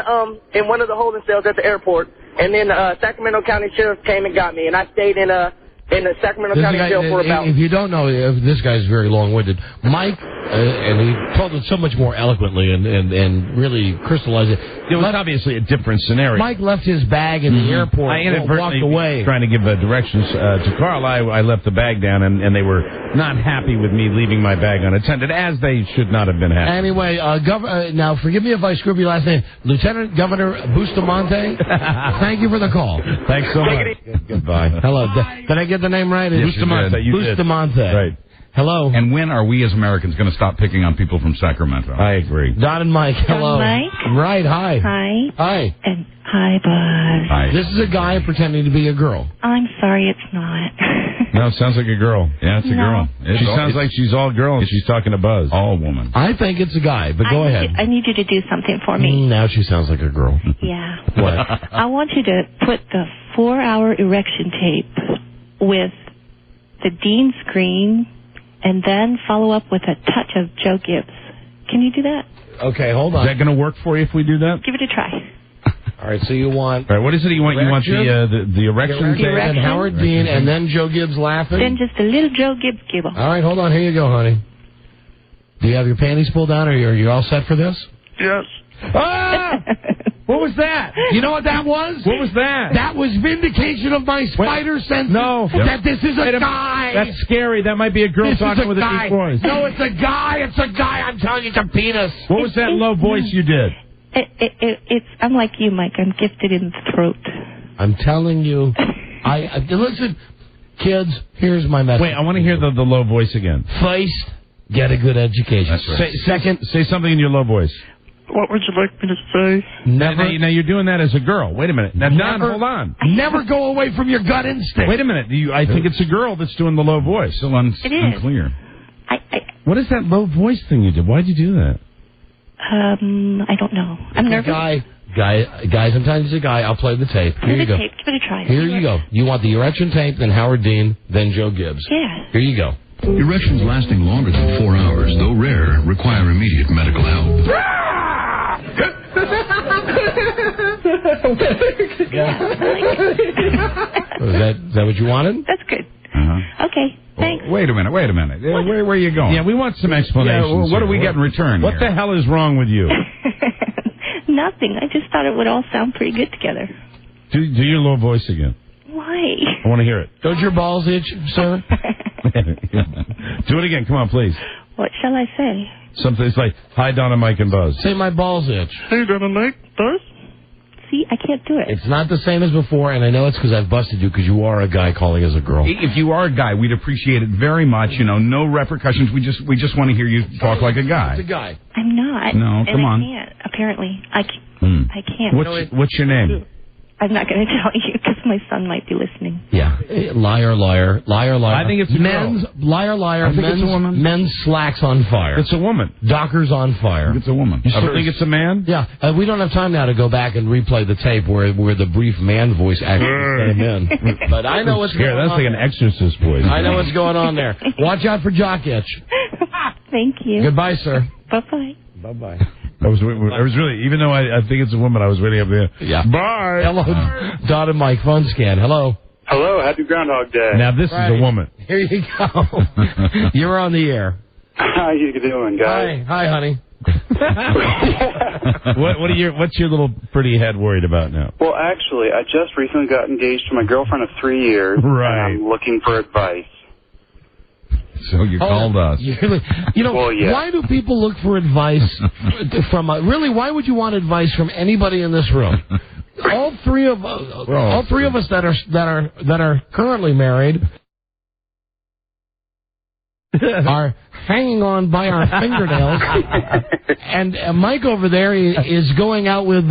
one of the holding cells at the airport, and then Sacramento County Sheriff came and got me, and I stayed in in the Sacramento County Jail for about... If you don't know, this guy's very long-winded. Mike, and he told it so much more eloquently and really crystallized it. It was obviously a different scenario. Mike left his bag in the airport and walked away. Trying to give directions to Carl. I left the bag down, and they were not happy with me leaving my bag unattended, as they should not have been happy. Anyway, now forgive me if I screw up your last name. Lieutenant Governor Bustamante, thank you for the call. Thanks so much. Goodbye. Hello. Did I get the name right? Yes, Bustamante. You did. Bustamante. Right. Hello. And when are we as Americans going to stop picking on people from Sacramento? I agree. Don and Mike, hello. Don and Mike? Right, hi. Hi. Hi. And hi, Buzz. Hi. This is a guy pretending to be a girl. I'm sorry, it's not. No, it sounds like a girl. Yeah, it's a girl. She sounds like she's all girl and she's talking to Buzz. All woman. I think it's a guy, but go ahead. I need you to do something for me. Now she sounds like a girl. Yeah. What? I want you to put the 4-hour erection tape with the Dean screen and then follow up with a touch of Joe Gibbs. Can you do that? Okay, hold on. Is that going to work for you if we do that? Give it a try. All right, so you want... All right, what is it you want? You want the erection tape? And Howard Dean, and then Joe Gibbs laughing? Then just a little Joe Gibbs giggle. All right, hold on. Here you go, honey. Do you have your panties pulled down, or are you all set for this? Yes. Ah! What was that? You know what that was? What was that? That was vindication of my spider sense. No. That this is a guy. That's scary. That might be a girl talking with a deep voice. No, it's a guy. It's a guy. I'm telling you, it's a penis. What was that low voice you did? I'm like you, Mike. I'm gifted in the throat. I'm telling you. Listen, kids, here's my message. Wait, I want to hear the low voice again. First, get a good education. That's right. Second, say something in your low voice. What would you like me to say? Never. Now you're doing that as a girl. Wait a minute. Now, Don, hold on. Never go away from your gut instinct. Wait a minute. I think it's a girl that's doing the low voice. Still unclear. What is that low voice thing you did? Why'd you do that? I don't know. I'm nervous. Guys, sometimes it's a guy. I'll play the tape. Here you go. Give it a try. Here you go. You want the erection tape, then Howard Dean, then Joe Gibbs. Yeah. Here you go. Erections lasting longer than 4 hours, though rare, require immediate medical help. Is that what you wanted? That's good. Okay, thanks. Wait a minute. Where are you going? Yeah, we want some explanations. What do we get in return? What the hell is wrong with you? Nothing. I just thought it would all sound pretty good together. Do your low voice again. Why? I want to hear it. Don't your balls itch, sir? Do it again. Come on, please. What shall I say? Something it's like, hi, Donna, Mike, and Buzz. Say my balls itch. Hey, Donna, Mike, Buzz? See, I can't do it. It's not the same as before, and I know it's because I've busted you because you are a guy calling as a girl. If you are a guy, we'd appreciate it very much. No repercussions. We just want to hear you talk like a guy. It's a guy. I'm not. No, come on. I can't. Apparently, I can't. What's your name? I'm not going to tell you because my son might be listening. Yeah. Liar, liar. Liar, liar. I think it's a men's girl. Liar, liar. I think it's a woman. Men's slacks on fire. It's a woman. Dockers on fire. It's a woman. You still think it's a man? Yeah. We don't have time now to go back and replay the tape where the brief man voice actually came in. But I know what's going on. That's like an exorcist voice. I know what's going on there. Watch out for jock itch. Thank you. Goodbye, sir. Bye-bye. Bye-bye. I was really, even though I think it's a woman, I was really up there. Yeah. Bye. Hello, Don and Mike, phone scan. Hello. Hello, happy Groundhog Day. Now this is a woman. Here you go. You're on the air. How you doing, guys? Hi, honey. What's your little pretty head worried about now? Well, actually, I just recently got engaged to my girlfriend of 3 years. Right. And I'm looking for advice. So you called us. Why do people look for advice from really? Why would you want advice from anybody in this room? All three of us that are currently married are hanging on by our fingernails, and Mike over there is going out with.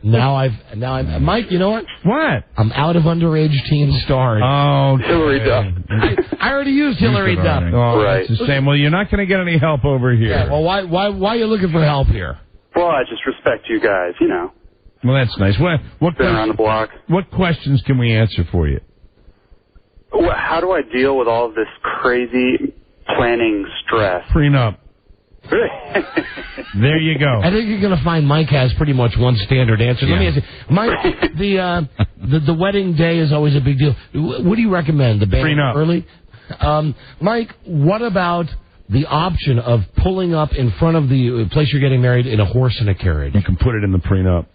Mike. You know what? What? I'm out of underage teen stars. Oh, Hillary Duff. I already used Hillary Duff. Oh, right. That's the same. Well, you're not going to get any help over here. Yeah. Well, why are you looking for help here? Well, I just respect you guys. Well, that's nice. What been around the block. What questions can we answer for you? How do I deal with all of this crazy planning stress? Prenup. There you go. I think you're going to find Mike has pretty much one standard answer. Let me ask you, Mike, the wedding day is always a big deal. What do you recommend? The band Prenup. early? Mike, what about the option of pulling up in front of the place you're getting married in a horse and a carriage? You can put it in the prenup.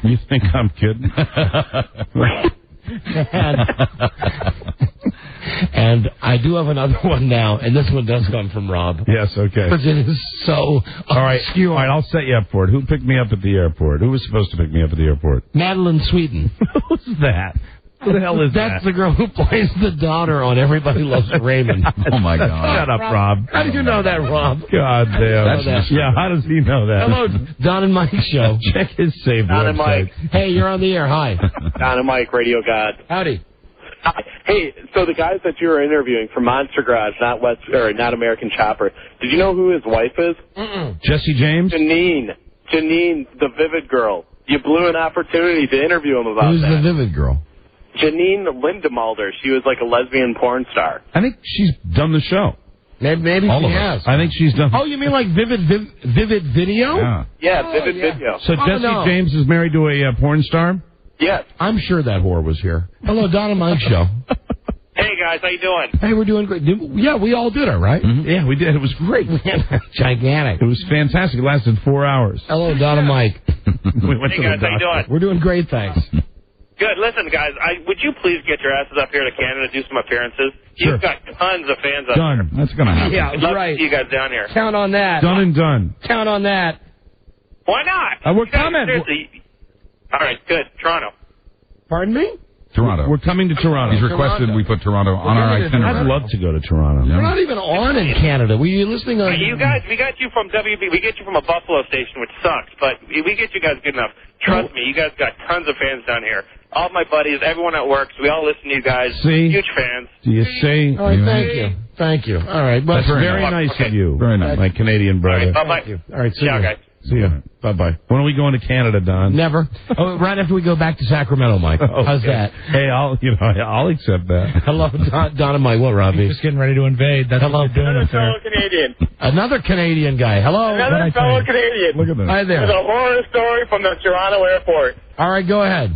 You think I'm kidding? And I do have another one now, and this one does come from Rob. Yes, okay. Because it is so obscure. All right, I'll set you up for it. Who picked me up at the airport? Who was supposed to pick me up at the airport? Madeline Sweeten. Who's that? Who the hell is that? That's the girl who plays the daughter on Everybody Loves Raymond. Oh, my God. Shut up, Rob. How do you know that, Rob? God damn. Yeah, how does he know that? Hello, Don and Mike show. Check his save Don and website. Mike. Hey, you're on the air. Hi. Don and Mike, Radio God. Howdy. Hi. Hey, so the guys that you were interviewing from Monster Garage, not American Chopper, did you know who his wife is? Jesse James? Janine, the Vivid girl. You blew an opportunity to interview him about Who's that. the Vivid girl? Janine Lindemalder. She was like a lesbian porn star. I think she's done the show. Maybe All she of has. I think she's done. Oh, you mean like Vivid Video? Yeah. Vivid Video. So Jesse James is married to a porn star? Yes. I'm sure that whore was here. Hello, Don and Mike show. Hey, guys, how you doing? Hey, we're doing great. Yeah, we all did it, right? Mm-hmm. Yeah, we did. It was great. Gigantic. It was fantastic. It lasted 4 hours. Hello, Don and Mike. We went Hey, to guys, the how you doctor. doing? We're doing great, thanks. Good. Listen, guys, would you please get your asses up here to Canada, do some appearances? Sure. You've got tons of fans up Done. That's going to happen. Yeah, I'd love right. to see you guys down here. Count on that. Done and done. Count on that. Why not? We're You guys, coming. seriously. All right, good. Toronto. Pardon me? Toronto. We're coming to Toronto. He's requested we put Toronto on our itinerary. I'd love to go to Toronto. We're not even on in Canada. Were you listening on... You guys, we got you from WB. We get you from a Buffalo station, which sucks, but we get you guys good enough. Trust me, you guys got tons of fans down here. All my buddies, everyone at work, so we all listen to you guys. See? Huge fans. Do you see? All right, thank you. Thank you. All right. Well, That's very nice Okay. of you. Very nice. My Canadian brother. All right, bye-bye. Thank you. All right, see Ciao, you. guys. See you. Bye-bye. When are we going to Canada, Don? Never. Oh, right after we go back to Sacramento, Mike. How's that? Hey, I'll accept that. Hello, Don and Mike. What, Robbie? Just getting ready to invade. That's Hello. what you're doing Another up there. fellow Canadian. Another Canadian guy. Hello. Another fellow Canadian. Look at that. Hi there. There's a horror story from the Toronto airport. All right, go ahead.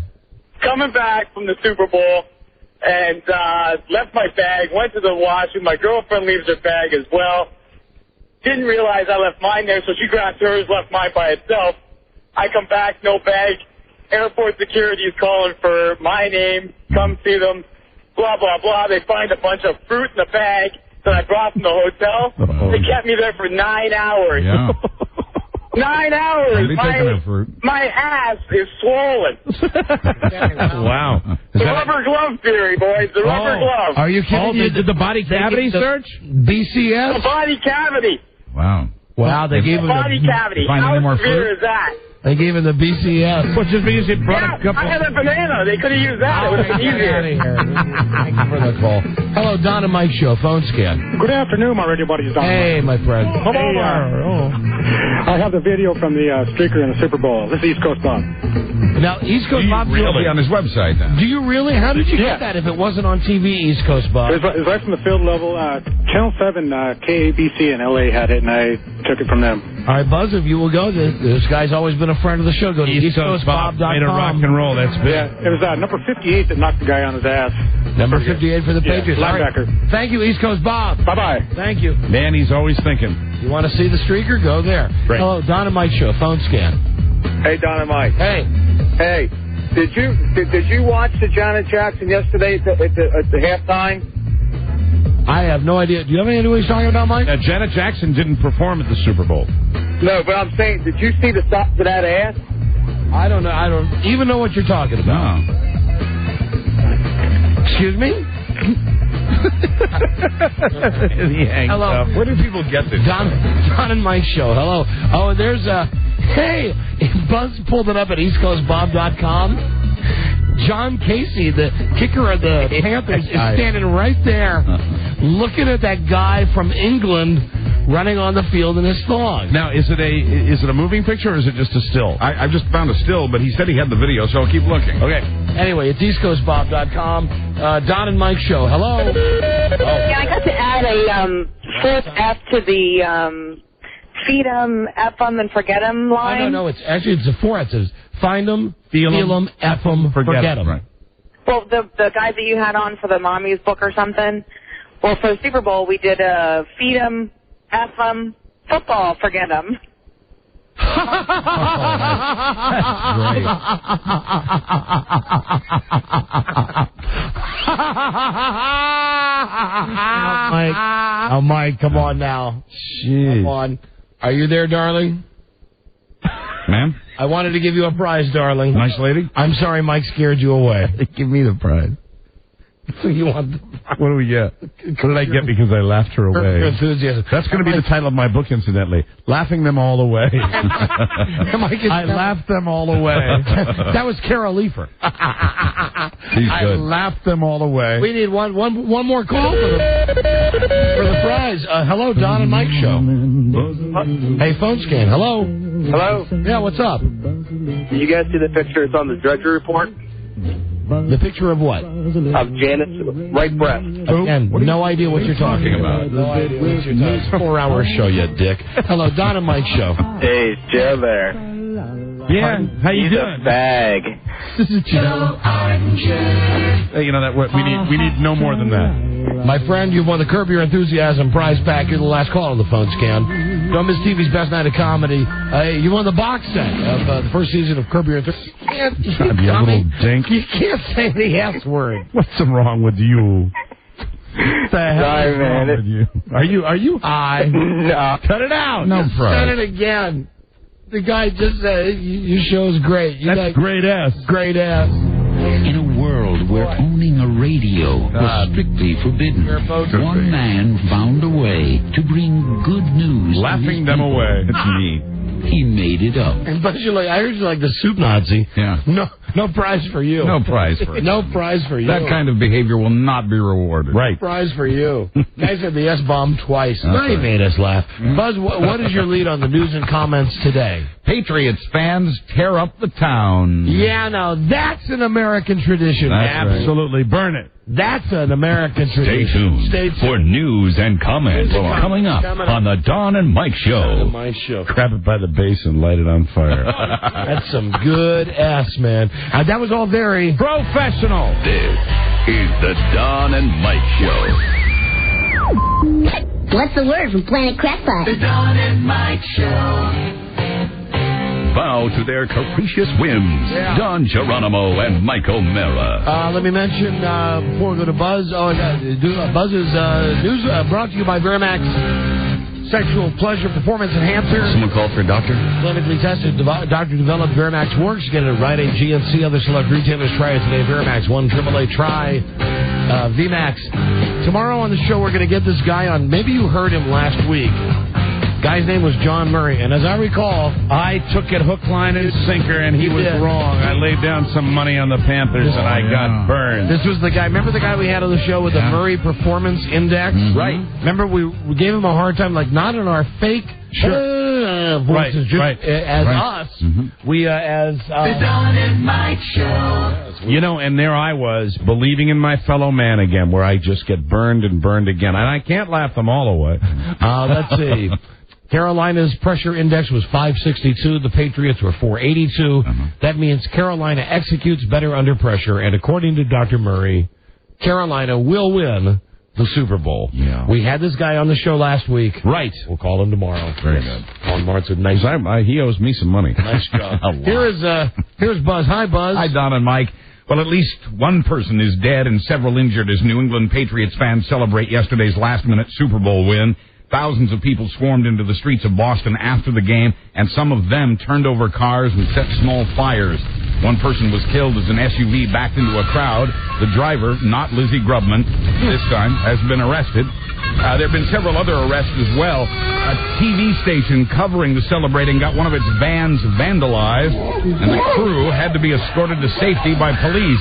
Coming back from the Super Bowl and left my bag, went to the washroom. My girlfriend leaves her bag as well. Didn't realize I left mine there, so she grabbed hers, left mine by itself. I come back, no bag. Airport security is calling for my name. Come see them. Blah, blah, blah. They find a bunch of fruit in the bag that I brought from the hotel. They kept me there for 9 hours. Yeah. 9 hours. Somebody taking that fruit. My ass is swollen. Wow. The rubber glove theory, boys. The rubber glove. Are you kidding me? Did the body cavity search? BCS? The body cavity. Wow. Wow, they gave him Body cavity. Find How any more severe fruit? is that? They gave him the BCS. Well, just because it brought a Yeah, couple. I had a banana. They could have used that. It would have been Get out of easier. here. Thank you for the call. Hello, Don and Mike show. Phone scan. Good afternoon, my radio buddies. Don. Hey, my friend. I have the video from the streaker in the Super Bowl. This is East Coast Bob. Now, East Coast Bob, Really on his website then. do you really? How did you get that if it wasn't on TV, East Coast Bob? It was right from the field level. Channel 7, KABC in L.A. had it, and I took it from them. All right, Buzz, if you will go, this guy's always been a friend of the show. Go to EastCoastBob.com. Made a rock and roll. That's big. Yeah, it was number 58 that knocked the guy on his ass. Number 58 for the Yeah, Patriots. All right. linebacker. Thank you, East Coast Bob. Bye-bye. Thank you. Man, he's always thinking. You want to see the streaker? Go there. Right. Hello, Don and Mike show. Phone scan. Hey, Don and Mike. Hey. Hey, did you watch the Janet Jackson yesterday at the halftime? I have no idea. Do you have any idea what he's talking about, Mike? Janet Jackson didn't perform at the Super Bowl. No, but I'm saying, did you see the size of that ass? I don't know. I don't even know what you're talking about. No. Excuse me? Hello. Where do people get this? Don and Mike show. Hello. Oh, there's hey, Buzz pulled it up at EastCoastBob.com. John Casey, the kicker of the Panthers, is standing right there looking at that guy from England running on the field in his thong. Now, is it a moving picture or is it just a still? I just found a still, but he said he had the video, so I'll keep looking. Okay. Anyway, it's eastcoastbob.com. Don and Mike Show. Hello. Yeah, I got to add a fourth F to the feed 'em, F 'em, and forget 'em line. No, it's a four. It says find 'em, feel 'em, F 'em, forget 'em. Right. Well, the guy that you had on for the Mommy's book or something, well, for the Super Bowl, we did feed 'em, F 'em, football, forget 'em. Mike, come on now. Jeez. Come on. Are you there, darling? Ma'am? I wanted to give you a prize, darling. Nice lady? I'm sorry Mike scared you away. Give me the prize. You want the What do we get? What did I get because I laughed her away? Her enthusiasm. That's going to be the title of my book, incidentally. Laughing them all away. I laughed them all away. That was Carol Leifer. I laughed them all away. We need one more call for the prize. Hello, Don and Mike Show. Hey, phone scan. Hello. Hello. Yeah, what's up? Did you guys see the picture? It's on the Drudgery Report. The picture of what? Of Janet's right breast. Again, no idea what you're talking about. No idea what you're talking about. It's a 4-hour show, you dick. Hello, Don and Mike Show. Hey, it's Joe there. Yeah, how you doing? He's a bag. This is Joe. Hey, you know that we need no more than that. My friend, you've won the Curb Your Enthusiasm prize pack. You're the last call on the phone scan. Don't miss TV's Best Night of Comedy. You won the box set of the first season of Curb Your Enthusiasm. You little dink. You can't say the S word. What's wrong with you? What the hell Sorry, is wrong man. with you? Are you high? No. Cut it out. No Just problem. said Said it again. The guy just said, your show's great. That's great ass. Great ass. In a world where owning a radio was strictly forbidden, one man found a way to bring good news. Laughing them away. It's me. He made it up. And but I heard you like the soup Nazi. Yeah. No prize for you. No prize for No prize for you. That kind of behavior will not be rewarded. Right. Prize for you. Guy said the S-bomb twice. That's He right. made us laugh. Buzz, what is your lead on the news and comments today? Patriots fans tear up the town. Yeah, now that's an American tradition. Absolutely. Burn it. That's an American Stay tradition. tuned for news and comments coming up on the Don and Mike Show. My show. Grab it by the base and light it on fire. That's some good ass, man. That was all very professional. This is the Don and Mike Show. What's the word from Planet Crackpot? The Don and Mike Show. Bow to their capricious whims. Don Geronimo and Mike O'Mara. Let me mention, before we go to Buzz, Buzz's news brought to you by Verimax Sexual Pleasure Performance Enhancer. Someone called for a doctor? Clinically tested, doctor-developed Verimax works. Get it right at GNC. Other select retailers. Try it today. Verimax, 1-888 try VMAX. Tomorrow on the show, we're going to get this guy on. Maybe you heard him last week. Guy's name was John Murray, and as I recall, I took it hook, line, and sinker, and he was wrong. I laid down some money on the Panthers, and I got burned. This was the guy. Remember the guy we had on the show with the Murray Performance Index? Right. Remember we gave him a hard time, like not in our fake voices, just as us. We as The Don and Mike Show. You know, and there I was, believing in my fellow man again, where I just get burned and burned again. And I can't laugh them all away. Let's see. Carolina's pressure index was 562. The Patriots were 482. That means Carolina executes better under pressure. And according to Dr. Murray, Carolina will win the Super Bowl. Yeah. We had this guy on the show last week. Right. We'll call him tomorrow. Very good. Call him tomorrow. It's a nice. He owes me some money. Nice job. Here's Buzz. Hi, Buzz. Hi, Don and Mike. Well, at least one person is dead and several injured as New England Patriots fans celebrate yesterday's last-minute Super Bowl win. Thousands of people swarmed into the streets of Boston after the game, and some of them turned over cars and set small fires. One person was killed as an SUV backed into a crowd. The driver, not Lizzie Grubman, this time, has been arrested. There have been several other arrests as well. A TV station covering the celebrating got one of its vans vandalized, and the crew had to be escorted to safety by police.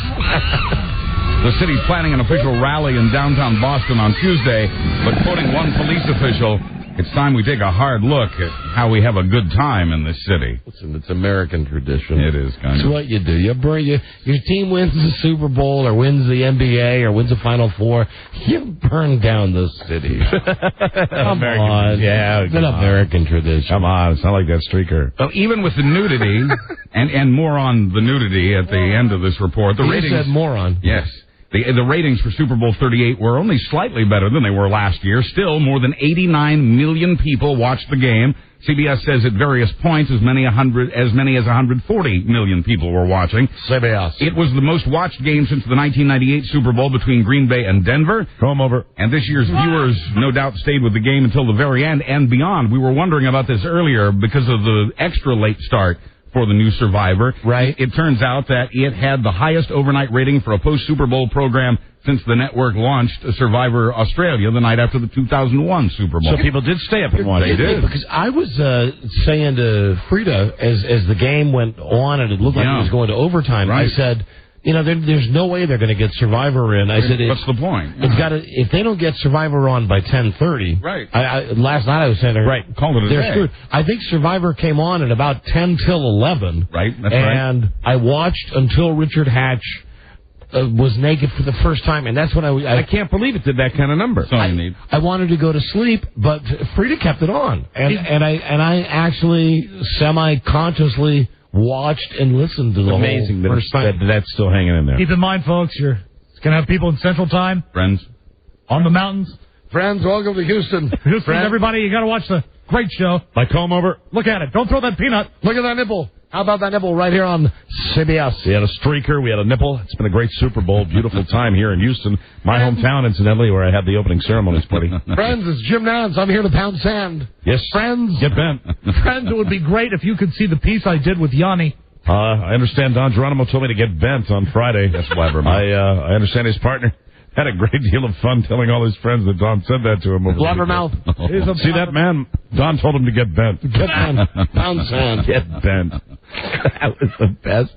The city's planning an official rally in downtown Boston on Tuesday, but quoting one police official, It's time we take a hard look at how we have a good time in this city. Listen, it's American tradition. It is kind It's of. what you do. Your team wins the Super Bowl or wins the NBA or wins the Final Four. You burn down the city. Come on. Yeah, It's an American tradition. Come on, it's not like that streaker. So even with the nudity, and more on the nudity at the end of this report, the You ratings... said moron. Yes. The ratings for Super Bowl 38 were only slightly better than they were last year. Still, more than 89 million people watched the game. CBS says at various points as many as 140 million people were watching. CBS. It was the most watched game since the 1998 Super Bowl between Green Bay and Denver. Come over. And this year's viewers no doubt stayed with the game until the very end and beyond. We were wondering about this earlier because of the extra late start for the new Survivor. Right. It turns out that it had the highest overnight rating for a post-Super Bowl program since the network launched Survivor Australia the night after the 2001 Super Bowl. So people did stay up and watch. They did. Because I was saying to Frida, as the game went on and it looked like it was going to overtime, Right. I said, there's no way they're going to get Survivor in. I said, what's the point? It's got to. If they don't get Survivor on by 10:30, right? Last night I was saying, called it a they're day. screwed. I think Survivor came on at about 10 till 11, right? That's and I watched until Richard Hatch was naked for the first time, and that's when I can't believe it did that kind of number. I wanted to go to sleep, but Frida kept it on, and I actually semi-consciously watched and listened to the Amazing whole first time. that's still hanging in there. Keep in mind, folks, you're going to have people in Central Time. Friends. On the mountains. Friends, welcome to Houston. Houston, everybody, you got to watch the great show. Like Comb Over. Look at it. Don't throw that peanut. Look at that nipple. How about that nipple right here on CBS? We had a streaker. We had a nipple. It's been a great Super Bowl. Beautiful time here in Houston. My hometown, incidentally, where I had the opening ceremonies, buddy. Friends, it's Jim Nance. I'm here to pound sand. Yes. Friends. Get bent. Friends, it would be great if you could see the piece I did with Yanni. I understand Don Geronimo told me to get bent on Friday. That's Blabbermouth. I understand his partner had a great deal of fun telling all his friends that Don said that to him. Blabbermouth. See that man? Don told him to get bent. Get bent. Pound sand. Get bent. That was the best.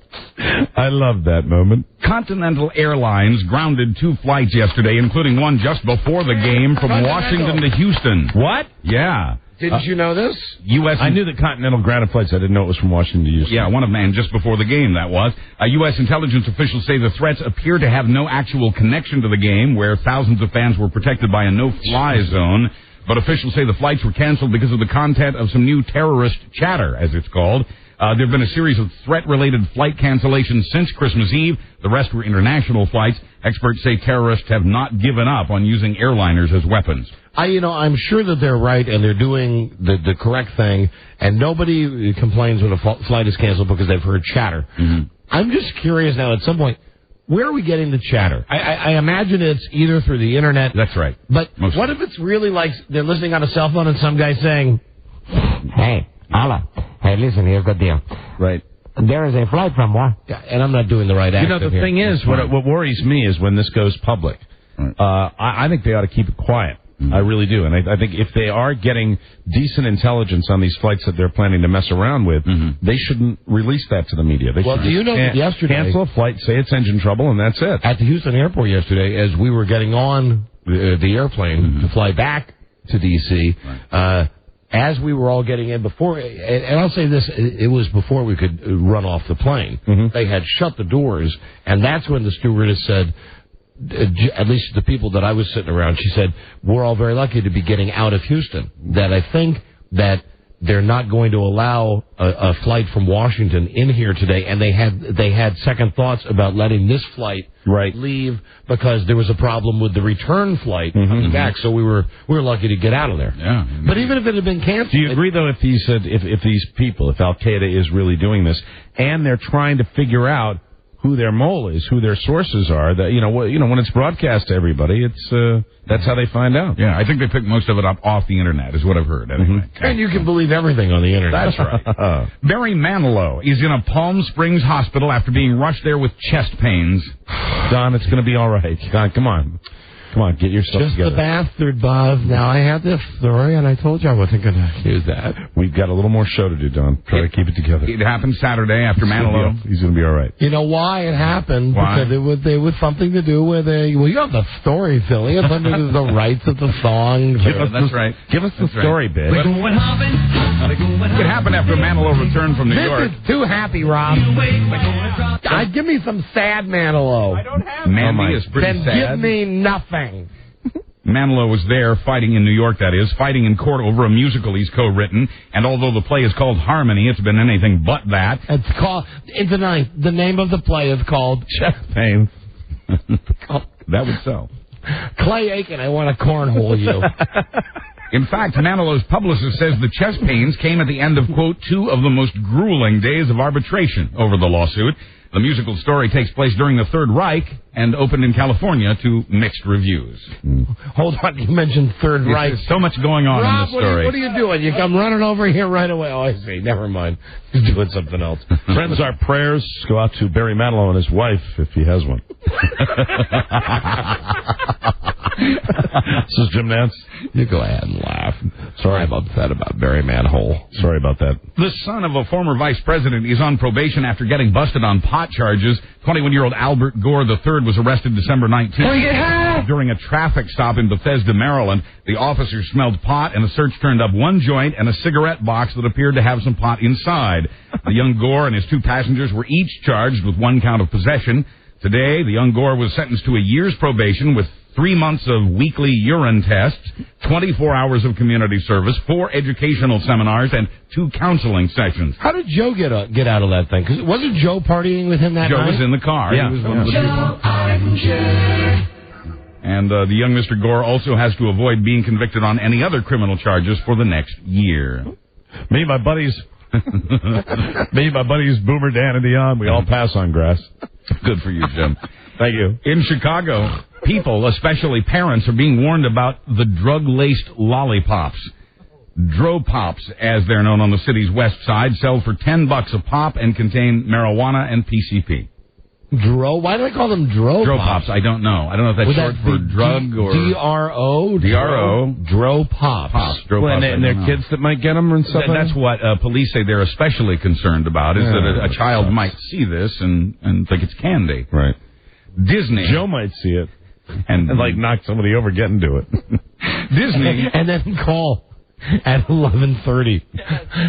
I love that moment. Continental Airlines grounded 2 flights yesterday, including one just before the game from Washington to Houston. What? Yeah. Didn't you know this? I knew the Continental grounded flights. I didn't know it was from Washington to Houston. Yeah, one of them, just before the game, that was. U.S. intelligence officials say the threats appear to have no actual connection to the game, where thousands of fans were protected by a no-fly zone. But officials say the flights were canceled because of the content of some new terrorist chatter, as it's called. There have been a series of threat-related flight cancellations since Christmas Eve. The rest were international flights. Experts say terrorists have not given up on using airliners as weapons. I'm sure that they're right and they're doing the correct thing, and nobody complains when a flight is canceled because they've heard chatter. Mm-hmm. I'm just curious now, at some point, where are we getting the chatter? I imagine it's either through the internet. That's right. But what if it's really like they're listening on a cell phone and some guy saying, "Hey, Allah, hey, listen, here's the deal. Right. There is a flight from what?" And I'm not doing the right accent. The thing is, what worries me is when this goes public. Right. I think they ought to keep it quiet. I really do. And I think if they are getting decent intelligence on these flights that they're planning to mess around with, they shouldn't release that to the media. They should do you know that yesterday... Cancel a flight, say it's engine trouble, and that's it. At the Houston airport yesterday, as we were getting on the airplane to fly back to D.C., as we were all getting in before, and I'll say this, it was before we could run off the plane. They had shut the doors, and that's when the stewardess said, at least the people that I was sitting around, she said, we're all very lucky to be getting out of Houston. That I think that they're not going to allow a flight from Washington in here today, and they had second thoughts about letting this flight leave because there was a problem with the return flight coming back. So we were lucky to get out of there. Yeah. But even if it had been canceled, do you agree though if these people, if Al Qaeda is really doing this, and they're trying to figure out who their mole is, who their sources are, that when it's broadcast to everybody, it's that's how they find out. Yeah, I think they picked most of it up off the internet, is what I've heard. Anyway, and you can believe everything on the internet. That's right. Barry Manilow is in a Palm Springs hospital after being rushed there with chest pains. Don, it's going to be all right. Don, come on. Come on, get your stuff Just together. the bastard, Buzz. Now, I had this story, and I told you I wasn't going to use that. We've got a little more show to do, Don. Try to keep it together. It happened Saturday after Manilow. He's going to be all right. You know why it happened? Why? Because it was something to do with well, you have the story, Philly. It's under the rights of the songs. That's right. Give us the story, babe. It happened after Manilow returned from New York. This is too happy, Rob. Give me some sad Manilow. I don't have Mandy is pretty then sad. give me nothing. Manilow was there fighting in New York, that is, fighting in court over a musical he's co-written. And although the play is called Harmony, it's been anything but that. It's called, the name of the play is called Chest Pain. That would sell. Clay Aiken, I want to cornhole you. In fact, Manilow's publicist says the chest pains came at the end of, quote, 2 of the most grueling days of arbitration over the lawsuit. The musical story takes place during the Third Reich and opened in California to mixed reviews. Hold on, you mentioned Third Reich. There's so much going on Rob, in this story. what are you doing? You come running over here right away. Oh, I see. Never mind. He's doing something else. Friends, our prayers go out to Barry Manilow and his wife, if he has one. This is Jim Nance. You go ahead and laugh. Sorry, I'm upset about Barry Manhole. Sorry about that. The son of a former vice president is on probation after getting busted on pot charges. 21-year-old Albert Gore III was arrested December 19th during a traffic stop in Bethesda, Maryland. The officers smelled pot, and a search turned up one joint and a cigarette box that appeared to have some pot inside. The young Gore and his 2 passengers were each charged with 1 count of possession. Today, the young Gore was sentenced to a year's probation with 3 months of weekly urine tests, 24 hours of community service, 4 educational seminars, and 2 counseling sessions. How did Joe get out of that thing? Because wasn't Joe partying with him that Joe night? was in the car. Yeah. He was one of the people. And the young Mr. Gore also has to avoid being convicted on any other criminal charges for the next year. Me and my buddies, Boomer, Dan, and Dion, we all pass on grass. Good for you, Jim. Thank you. In Chicago, people, especially parents, are being warned about the drug-laced lollipops. Dro-Pops, as they're known on the city's west side, sell for $10 a pop and contain marijuana and PCP. Why do they call them Dro-Pops? Dro-Pops, I don't know. I don't know if that's short for drug or... D-R-O? D-R-O. Dro-Pops. Dro-Pops. And there are kids that might get them and stuff? That's what police say they're especially concerned about, is that a child might see this and think it's candy. Right. Disney. Joe might see it and like knock somebody over getting to it. Disney. And then call at 11:30.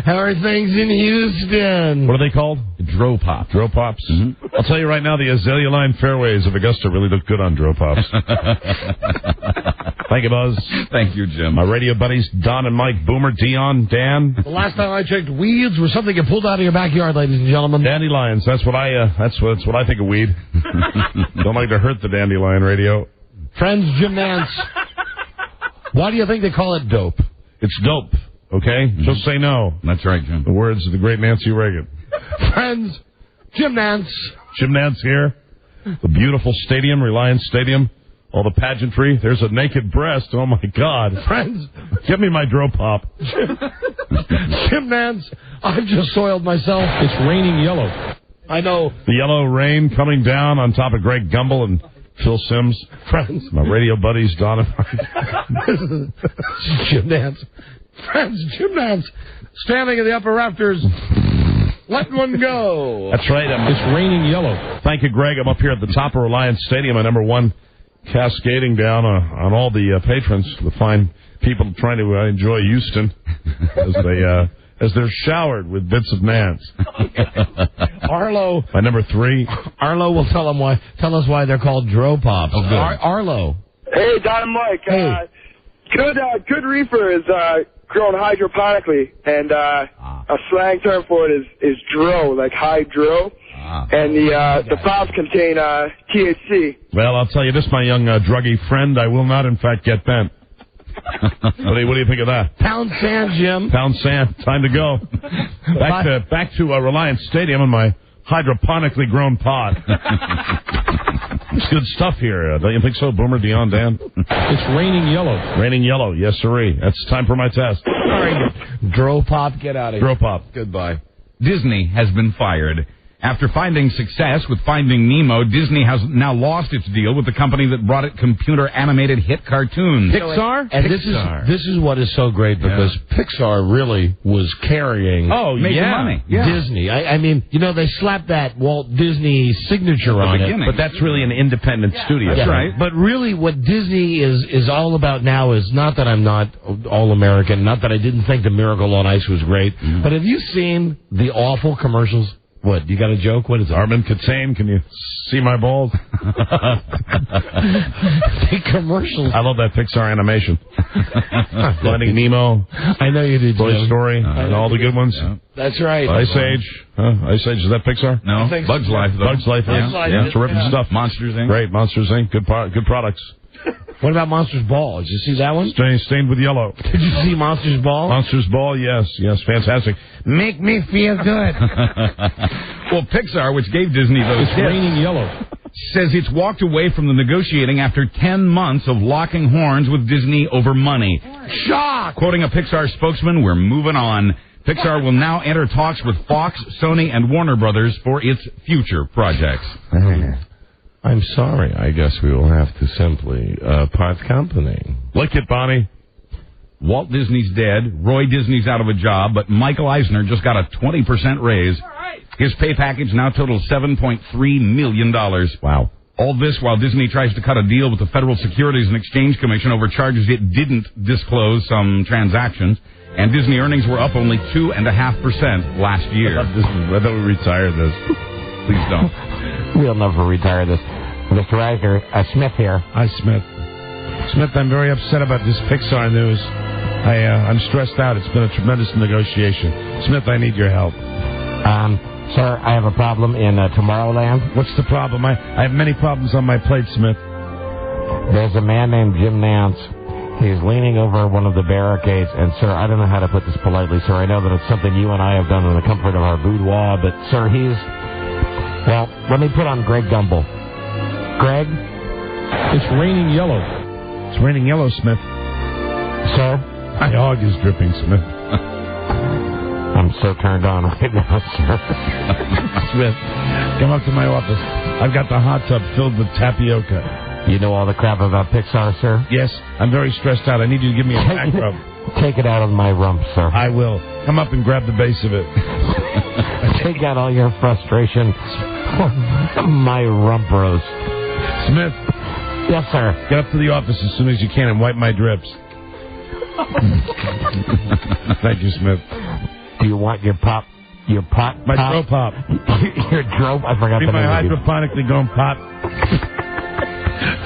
How are things in Houston? What are they called? Dro-Pops. Dro-Pops. Mm-hmm. I'll tell you right now, the Azalea Line fairways of Augusta really look good on Dro-Pops. Thank you, Buzz. Thank you, Jim. My radio buddies, Don and Mike, Boomer, Dion, Dan. The last time I checked, weeds were something you pulled out of your backyard, ladies and gentlemen. Dandelions. That's what I think of weed. Don't like to hurt the dandelion radio. Friends, Jim Nance. Why do you think they call it dope? It's dope, okay? Just say no. That's right, Jim. The words of the great Nancy Reagan. Friends, Jim Nance. Jim Nance here. The beautiful stadium, Reliance Stadium. All the pageantry. There's a naked breast. Oh, my God. Friends. Give me my Dro-Pop. Jim Nance, I've just soiled myself. It's raining yellow. I know. The yellow rain coming down on top of Greg Gumbel and Phil Sims. Friends. My radio buddies, Don and Mike. Jim Nance. Friends, Jim Nance. Standing in the upper rafters. Let one go. That's right. It's raining yellow. Thank you, Greg. I'm up here at the top of Reliance Stadium, my number 1, cascading down on all the patrons, the fine people trying to enjoy Houston as they're showered with bits of Nance. Arlo. My number 3. Arlo will tell us why they're called Dro-Pops. Oh, good. Arlo. Hey, Don and Mike. Hey. Good reefer is grown hydroponically, and a slang term for it is dro, like hydro. And the pops contain THC. Well, I'll tell you this, my young druggy friend. I will not, in fact, get bent. What do you think of that? Pound sand, Jim. Pound sand. Time to go. Back to Reliance Stadium and my hydroponically grown pot. It's good stuff here. Don't you think so, Boomer, Dion, Dan? It's raining yellow. Raining yellow. Yes, sirree. That's time for my test. All right. Dro-Pop, get out of here. Dro-Pop. Goodbye. Disney has been fired. After finding success with Finding Nemo, Disney has now lost its deal with the company that brought it computer-animated hit cartoons. Pixar? And Pixar. this is what is so great, because Pixar really was carrying money. Yeah. Disney. I mean, they slapped that Walt Disney signature on it. But that's really an independent studio. That's right. But really what Disney is all about now is not that I'm not all-American, not that I didn't think the Miracle on Ice was great, but have you seen the awful commercials? What, you got a joke? What is it? Armin Katsane, can you see my balls? The commercials. I love that Pixar animation. Finding Nemo. I know you did, Toy Jim. Story, and all the good ones. Yeah. That's right. Ice Age. Ice Age, is that Pixar? No, Bugs Life, though. Bugs Life, yeah. Terrific stuff. Monsters, Inc. Great, Monsters, Inc. Good products. What about Monsters Ball? Did you see that one? Stained with yellow. Did you see Monsters Ball? Monsters Ball, yes, fantastic. Make me feel good. Well, Pixar, which gave Disney those hits, raining yellow, says it's walked away from the negotiating after 10 months of locking horns with Disney over money. Shock! Quoting a Pixar spokesman, we're moving on. Pixar will now enter talks with Fox, Sony, and Warner Brothers for its future projects. I'm sorry. I guess we will have to simply part company. Lick it, Bonnie. Walt Disney's dead. Roy Disney's out of a job, but Michael Eisner just got a 20% raise. His pay package now totals $7.3 million. Wow. All this while Disney tries to cut a deal with the Federal Securities and Exchange Commission over charges it didn't disclose some transactions. And Disney earnings were up only 2.5% last year. I thought we retired this. Please don't. We'll never retire this. Mr. Eisner, Smith here. Hi, Smith. Smith, I'm very upset about this Pixar news. I'm stressed out. It's been a tremendous negotiation. Smith, I need your help. Sir, I have a problem in Tomorrowland. What's the problem? I have many problems on my plate, Smith. There's a man named Jim Nance. He's leaning over one of the barricades, and, sir, I don't know how to put this politely, sir. I know that it's something you and I have done in the comfort of our boudoir, but, sir, well, let me put on Greg Gumbel. Greg? It's raining yellow. It's raining yellow, Smith. Sir? My hog is dripping, Smith. I'm so turned on right now, sir. Smith, come up to my office. I've got the hot tub filled with tapioca. You know all the crap about Pixar, sir? Yes, I'm very stressed out. I need you to give me a back rub. Take it out of my rump, sir. I will. Come up and grab the base of it. Take out all your frustration. My rump roast. Smith. Yes, sir. Get up to the office as soon as you can and wipe my drips. Thank you, Smith. Do you want your pop? My Dro Pop. Your Dro? I forgot the name. My hydroponically grown pop.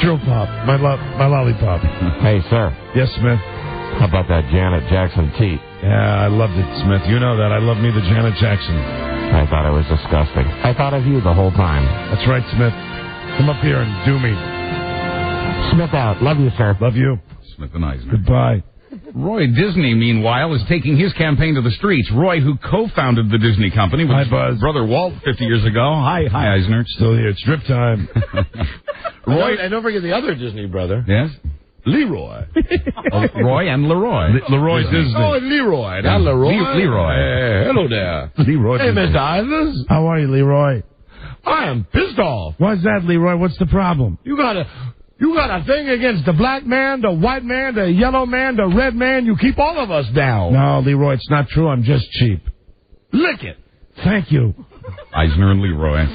Dro Pop. My lollipop. Hey, sir. Yes, Smith. How about that Janet Jackson teat? Yeah, I loved it, Smith. You know that. I love me the Janet Jackson. I thought it was disgusting. I thought of you the whole time. That's right, Smith. Come up here and do me. Smith out. Love you, sir. Love you. Smith and Eisner. Goodbye. Roy Disney, meanwhile, is taking his campaign to the streets. Roy, who co-founded the Disney company with his brother Walt 50 years ago. Hi, Eisner. Still here. It's drip time. Roy, and don't forget the other Disney brother. Yes? Leroy. Roy and Leroy. Leroy Disney. Oh, Leroy. Not Leroy. Leroy. Hello there. Leroy Hey, Disney. Mr. Eisner. How are you, Leroy? I am pissed off. Why's that, Leroy? What's the problem? You got a thing against the black man, the white man, the yellow man, the red man. You keep all of us down. No, Leroy, it's not true. I'm just cheap. Lick it. Thank you. Eisner and Leroy.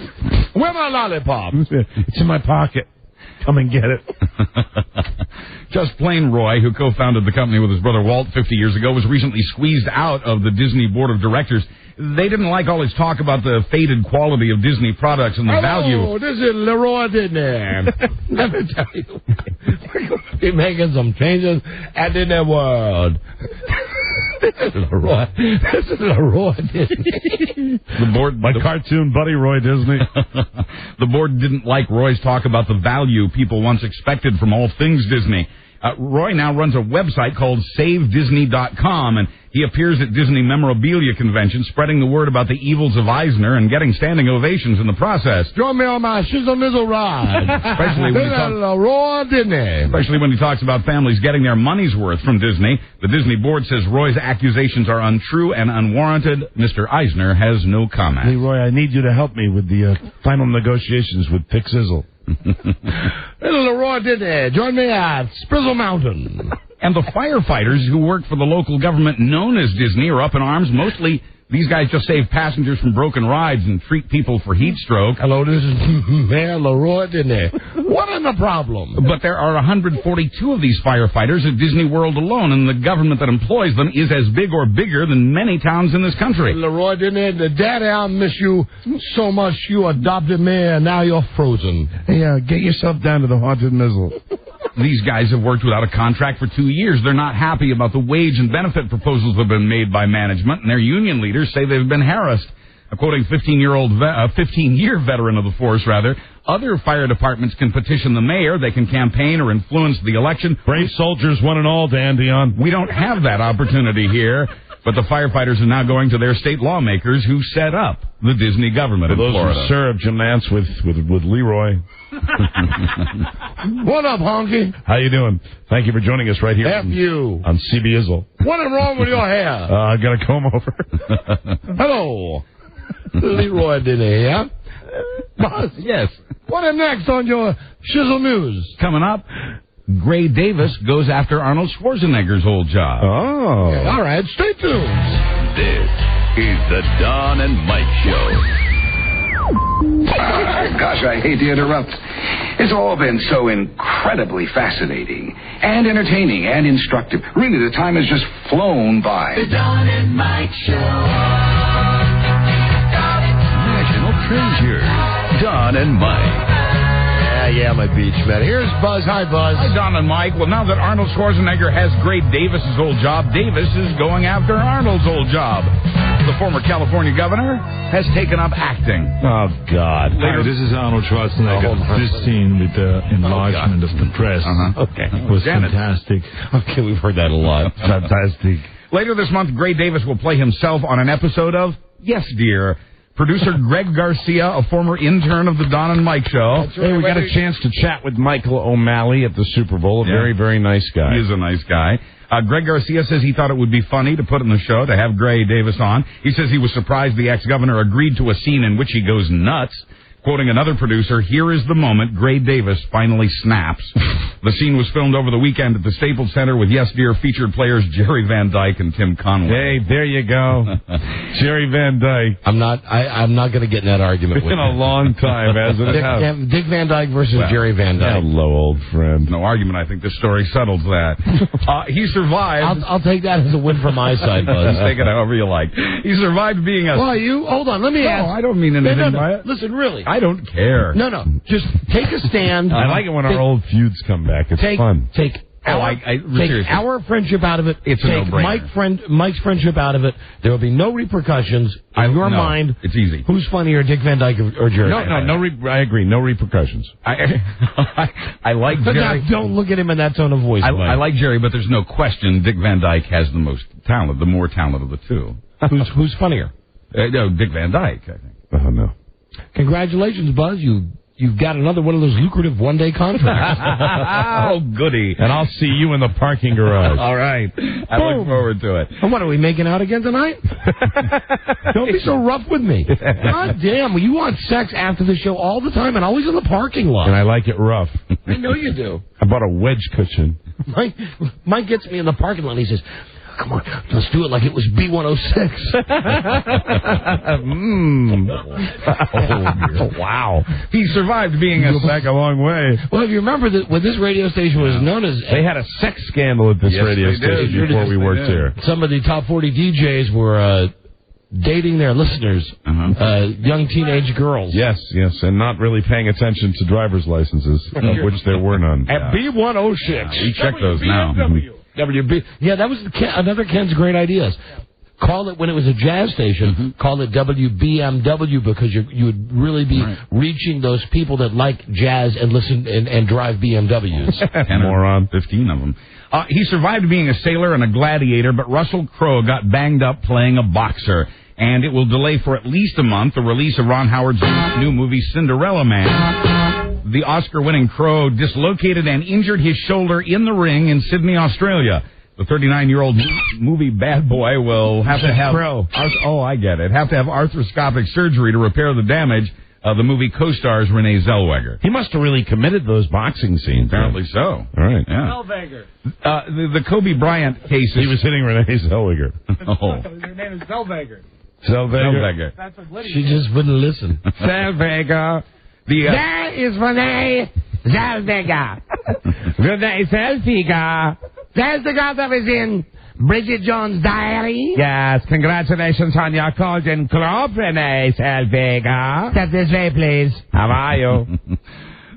Where my lollipop? It's in my pocket. Come and get it. Just plain Roy, who co-founded the company with his brother Walt 50 years ago, was recently squeezed out of the Disney board of directors. They didn't like all his talk about the faded quality of Disney products and the value. Oh, this is Leroy Disney. Let me tell you, we're going to be making some changes at Disney World. This is Leroy Disney. The board, my cartoon buddy Roy Disney. The board didn't like Roy's talk about the value people once expected from all things Disney. Roy now runs a website called SaveDisney.com, and he appears at Disney memorabilia conventions, spreading the word about the evils of Eisner and getting standing ovations in the process. Join me on my shizzle-mizzle ride. Especially when he talks about families getting their money's worth from Disney. The Disney board says Roy's accusations are untrue and unwarranted. Mr. Eisner has no comment. Leroy, I need you to help me with the final negotiations with Pick Sizzle. Little Leroy Disney, join me at Sprizzle Mountain. And the firefighters who work for the local government known as Disney are up in arms. Mostly, these guys just save passengers from broken rides and treat people for heat stroke. Hello, this is Mayor Leroy Disney. What is the problem? But there are 142 of these firefighters at Disney World alone, and the government that employs them is as big or bigger than many towns in this country. Leroy Disney, the daddy, I miss you so much. You adopted me, and now you're frozen. Hey, get yourself down to the Haunted Mizzle. These guys have worked without a contract for 2 years. They're not happy about the wage and benefit proposals that have been made by management, and their union leaders say they've been harassed. Quoting 15-year veteran of the force, other fire departments can petition the mayor. They can campaign or influence the election. Brave soldiers, one and all, Dan Dion. We don't have that opportunity here. But the firefighters are now going to their state lawmakers who set up the Disney government in Florida. Those who serve Jim Nance with Leroy. What up, honky? How you doing? Thank you for joining us right here F you. On CB-Izzle. What is wrong with your hair? I got a comb over. Hello. Leroy Disney here. Buzz, yes. What is next on your Shizzle News? Coming up, Gray Davis goes after Arnold Schwarzenegger's old job. Oh. Okay, all right, stay tuned. This is the Don and Mike Show. Gosh, I hate to interrupt. It's all been so incredibly fascinating and entertaining and instructive. Really, the time has just flown by. The Don and Mike Show. National treasures. Don and Mike. Yeah, my beach man. Here's Buzz. Hi, Buzz. Hi, Don and Mike. Well, now that Arnold Schwarzenegger has Gray Davis's old job, Davis is going after Arnold's old job. The former California governor has taken up acting. Oh, God. Hi, this is Arnold Schwarzenegger. This scene with the enlargement of the dress was fantastic. Okay, we've heard that a lot. Fantastic. Later this month, Gray Davis will play himself on an episode of Yes, Dear. Producer Greg Garcia, a former intern of the Don and Mike Show. Hey, we got a chance to chat with Michael O'Malley at the Super Bowl. A very, very nice guy. He is a nice guy. Greg Garcia says he thought it would be funny to put in the show to have Gray Davis on. He says he was surprised the ex-governor agreed to a scene in which he goes nuts. Quoting another producer, here is the moment Gray Davis finally snaps. The scene was filmed over the weekend at the Staples Center with Yes Dear featured players Jerry Van Dyke and Tim Conway. Hey, there you go. Jerry Van Dyke. I'm not going to get in that argument with him. It's been a long time, hasn't it? Dick Van Dyke versus Jerry Van Dyke. Hello, old friend. No argument. I think this story settles that. He survived. I'll take that as a win from my side, Buzz. Take it however you like. He survived being a... Well, hold on. Let me ask. No, I don't mean anything by it. Listen, really. I don't care. No. Just take a stand. I like it when our old feuds come back. It's fun. Take our friendship out of it. It's take a no-brainer. Mike's friendship out of it. There will be no repercussions. In your mind, it's easy. Who's funnier, Dick Van Dyke or Jerry? I agree. No repercussions. I like but Jerry. Now, don't look at him in that tone of voice. I like Jerry, but there's no question Dick Van Dyke has the most talent, the more talent of the two. Who's funnier? No, Dick Van Dyke, I think. Oh, no. Congratulations, Buzz. You've got another one of those lucrative one-day contracts. Oh, goody. And I'll see you in the parking garage. All right. I look forward to it. And what, are we making out again tonight? Don't be so rough with me. God damn, you want sex after the show all the time and always in the parking lot. And I like it rough. I know you do. I bought a wedge cushion. Mike gets me in the parking lot and he says, come on, let's do it like it was B106. Oh, wow. He survived being back a long way. Well, if you remember that when this radio station was known as... They had a sex scandal at this radio station before we worked here. Some of the top 40 DJs were... dating their listeners, young teenage girls. Yes, and not really paying attention to driver's licenses, of which there were none. At B106. We check those now. WB. Yeah, that was another Ken's great ideas. call it, when it was a jazz station, call it WBMW, because you would really be reaching those people that like jazz and listen and drive BMWs. 10 or 15 of them. He survived being a sailor and a gladiator, but Russell Crowe got banged up playing a boxer. And it will delay for at least a month the release of Ron Howard's new movie, Cinderella Man. The Oscar-winning Crowe dislocated and injured his shoulder in the ring in Sydney, Australia. The 39-year-old movie bad boy will have to have... I get it. Have to have arthroscopic surgery to repair the damage. The movie co-stars Renee Zellweger. He must have really committed those boxing scenes. Apparently so. All right. Yeah. Zellweger. The Kobe Bryant case. He was hitting Renee Zellweger. Her name is Zellweger. Zellweger. That's what Lydia She just wouldn't listen. Zellweger. That is Renee Zellweger. Renee Zellweger. That's the girl that was in Bridget Jones' Diary. Yes, congratulations on your Golden Globe, Renee Zellweger. Step this way, please. How are you?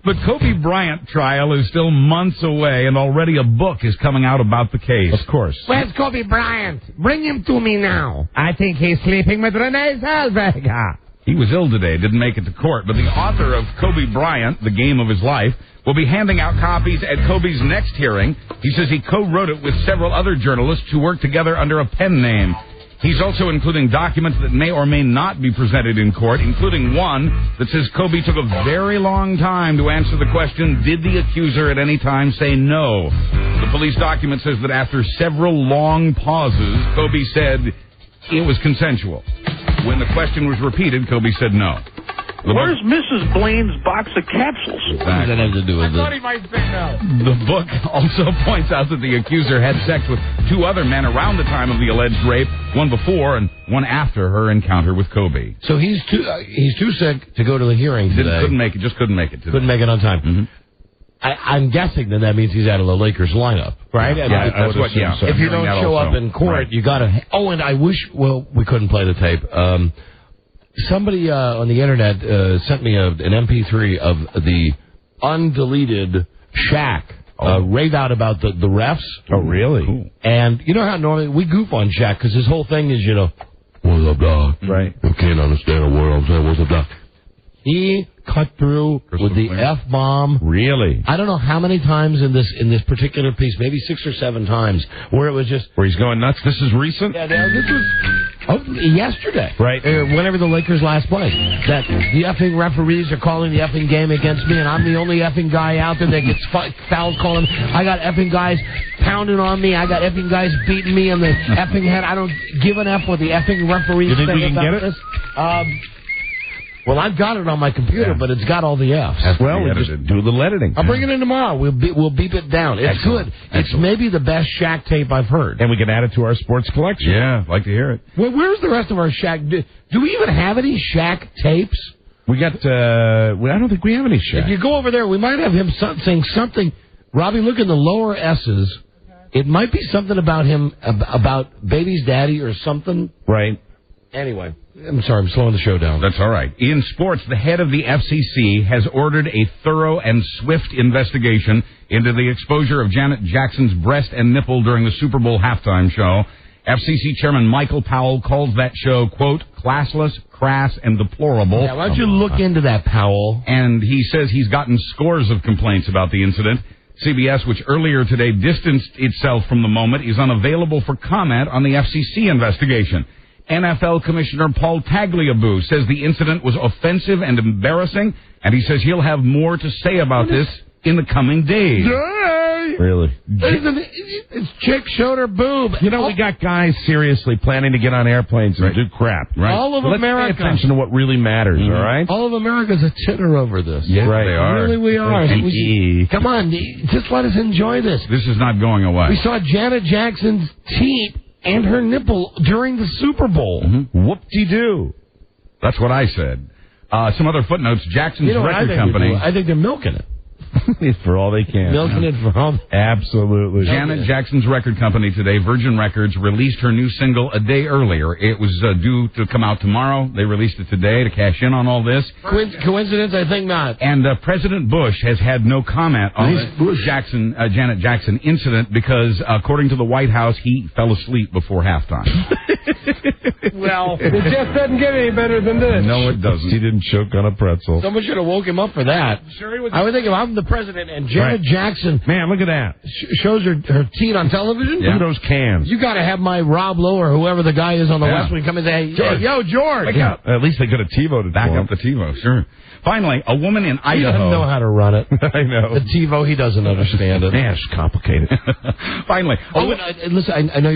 The Kobe Bryant trial is still months away, and already a book is coming out about the case. Of course. Where's Kobe Bryant? Bring him to me now. I think he's sleeping with Renee Zellweger. He was ill today, didn't make it to court, but the author of Kobe Bryant, The Game of His Life, will be handing out copies at Kobe's next hearing. He says he co-wrote it with several other journalists who work together under a pen name. He's also including documents that may or may not be presented in court, including one that says Kobe took a very long time to answer the question, did the accuser at any time say no? The police document says that after several long pauses, Kobe said it was consensual. When the question was repeated, Kobe said no. Where's Mrs. Blaine's box of capsules? What does that have to do with I thought he might say no. The book also points out that the accuser had sex with two other men around the time of the alleged rape, one before and one after her encounter with Kobe. So he's too sick to go to the hearing today. Couldn't make it today. Couldn't make it on time. Mm-hmm. I'm guessing that means he's out of the Lakers lineup, right? Yeah, that's what. Yeah. If you don't show up in court, you got to. Oh, and I wish. Well, we couldn't play the tape. Somebody on the internet sent me an MP3 of the undeleted Shaq rave out about the refs. Oh, really? Cool. And you know how normally we goof on Shaq because his whole thing is, what's up, dog? Right. You can't understand a word I'm saying. What's up, dog? He cut through with the F-bomb. Really? I don't know how many times in this particular piece, maybe 6 or 7 times, where it was just... Where he's going nuts? This is recent? Yeah, this was yesterday. Right. Whenever the Lakers last played. That the effing referees are calling the effing game against me, and I'm the only effing guy out there that gets fouls calling. I got effing guys pounding on me. I got effing guys beating me in the effing head. I don't give an F what the effing referees you think say we can about get it? this. Well, I've got it on my computer, but it's got all the Fs. Well, we just do a little editing. I'll bring it in tomorrow. We'll beep it down. It's Excellent. good. It's maybe the best Shaq tape I've heard. And we can add it to our sports collection. Yeah, I'd like to hear it. Well, where's the rest of our Shaq? Do we even have any Shaq tapes? We got, I don't think we have any Shaq. If you go over there, we might have him saying something. Robbie, look in the lower S's. It might be something about him, about baby's daddy or something. Right. Anyway, I'm sorry, I'm slowing the show down. That's all right. In sports, the head of the FCC has ordered a thorough and swift investigation into the exposure of Janet Jackson's breast and nipple during the Super Bowl halftime show. FCC Chairman Michael Powell calls that show, quote, classless, crass, and deplorable. Yeah, why don't you look into that, Powell? And he says he's gotten scores of complaints about the incident. CBS, which earlier today distanced itself from the moment, is unavailable for comment on the FCC investigation. NFL Commissioner Paul Tagliabue says the incident was offensive and embarrassing, and he says he'll have more to say about this in the coming days. Really? It's chick showed her boob. You know, we got guys seriously planning to get on airplanes and do crap. Right. All of so America. Let's pay attention to what really matters, all right? All of America's a titter over this. Yes, right. they are. Really, we are. Come on, just let us enjoy this. This is not going away. We saw Janet Jackson's teat and her nipple during the Super Bowl. Mm-hmm. Whoop-de-doo. That's what I said. Some other footnotes. Jackson's record company. I think they're milking it. For all they can. Milking it for all. Absolutely. Janet Jackson's record company today, Virgin Records, released her new single a day earlier. It was due to come out tomorrow. They released it today to cash in on all this. Coincidence? I think not. And President Bush has had no comment on the Janet Jackson incident because, according to the White House, he fell asleep before halftime. Well, it just doesn't get any better than this. No, it doesn't. He didn't choke on a pretzel. Someone should have woke him up for that. Sure he was. I would think if I'm the president and Janet Jackson, man, look at that, shows her teeth on television. Look at those cans. You got to have my Rob Lowe or whoever the guy is on the West Wing come and say, hey, yo, George. Wake up. At least they could have TiVo'd it. Back up the TiVo, sure. Finally, a woman in Idaho. He doesn't know how to run it. I know. The TiVo, he doesn't understand it. Yeah, it's complicated. Finally. Listen, I know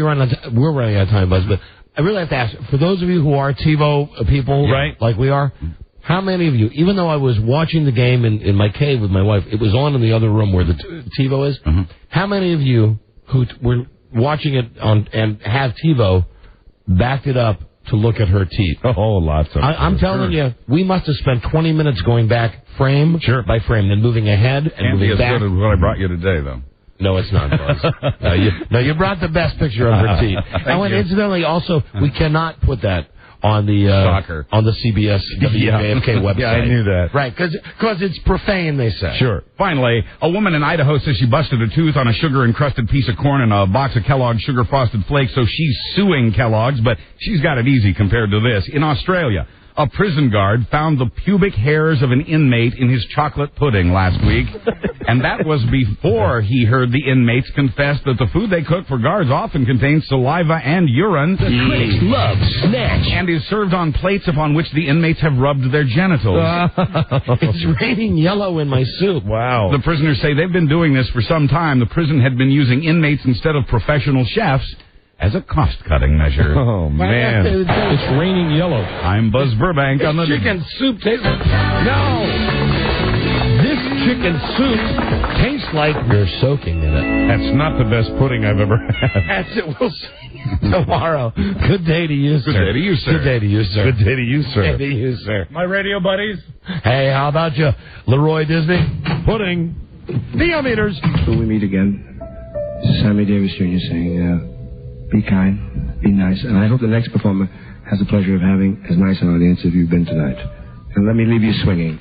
we're running out of time, Buzz, but I really have to ask, for those of you who are TiVo people, right, like we are, how many of you, even though I was watching the game in my cave with my wife, it was on in the other room where the TiVo is, how many of you who were watching it on and have TiVo backed it up to look at her teeth? Oh, lots of I'm telling you, we must have spent 20 minutes going back frame by frame, then moving ahead and moving back. Can't be as good as what I brought you today, though. No, it's not, Buzz. You brought the best picture of her teeth. And incidentally, also, we cannot put that on the on the CBS WJFK website. Yeah, I knew that. Right, because it's profane, they say. Sure. Finally, a woman in Idaho says she busted a tooth on a sugar-encrusted piece of corn and a box of Kellogg's Sugar Frosted Flakes, so she's suing Kellogg's, but she's got it easy compared to this. In Australia, a prison guard found the pubic hairs of an inmate in his chocolate pudding last week, and that was before he heard the inmates confess that the food they cook for guards often contains saliva and urine. The critics love Snatch. And is served on plates upon which the inmates have rubbed their genitals. It's raining yellow in my soup. Wow. The prisoners say they've been doing this for some time. The prison had been using inmates instead of professional chefs as a cost-cutting measure. Oh, man. It's raining yellow. I'm Buzz Burbank on the... Chicken soup tastes... No! This chicken soup tastes like you're soaking in it. That's not the best pudding I've ever had. That's it. We'll see tomorrow. Good day to you, sir. Good day to you, sir. Good day to you, sir. Good day to you, sir. Good day to you, sir. My radio buddies. Hey, how about you, Leroy Disney? Pudding. Theometers. Till we meet again, Sammy Davis Jr. saying, be kind, be nice, and I hope the next performer has the pleasure of having as nice an audience as you've been tonight. And let me leave you swinging.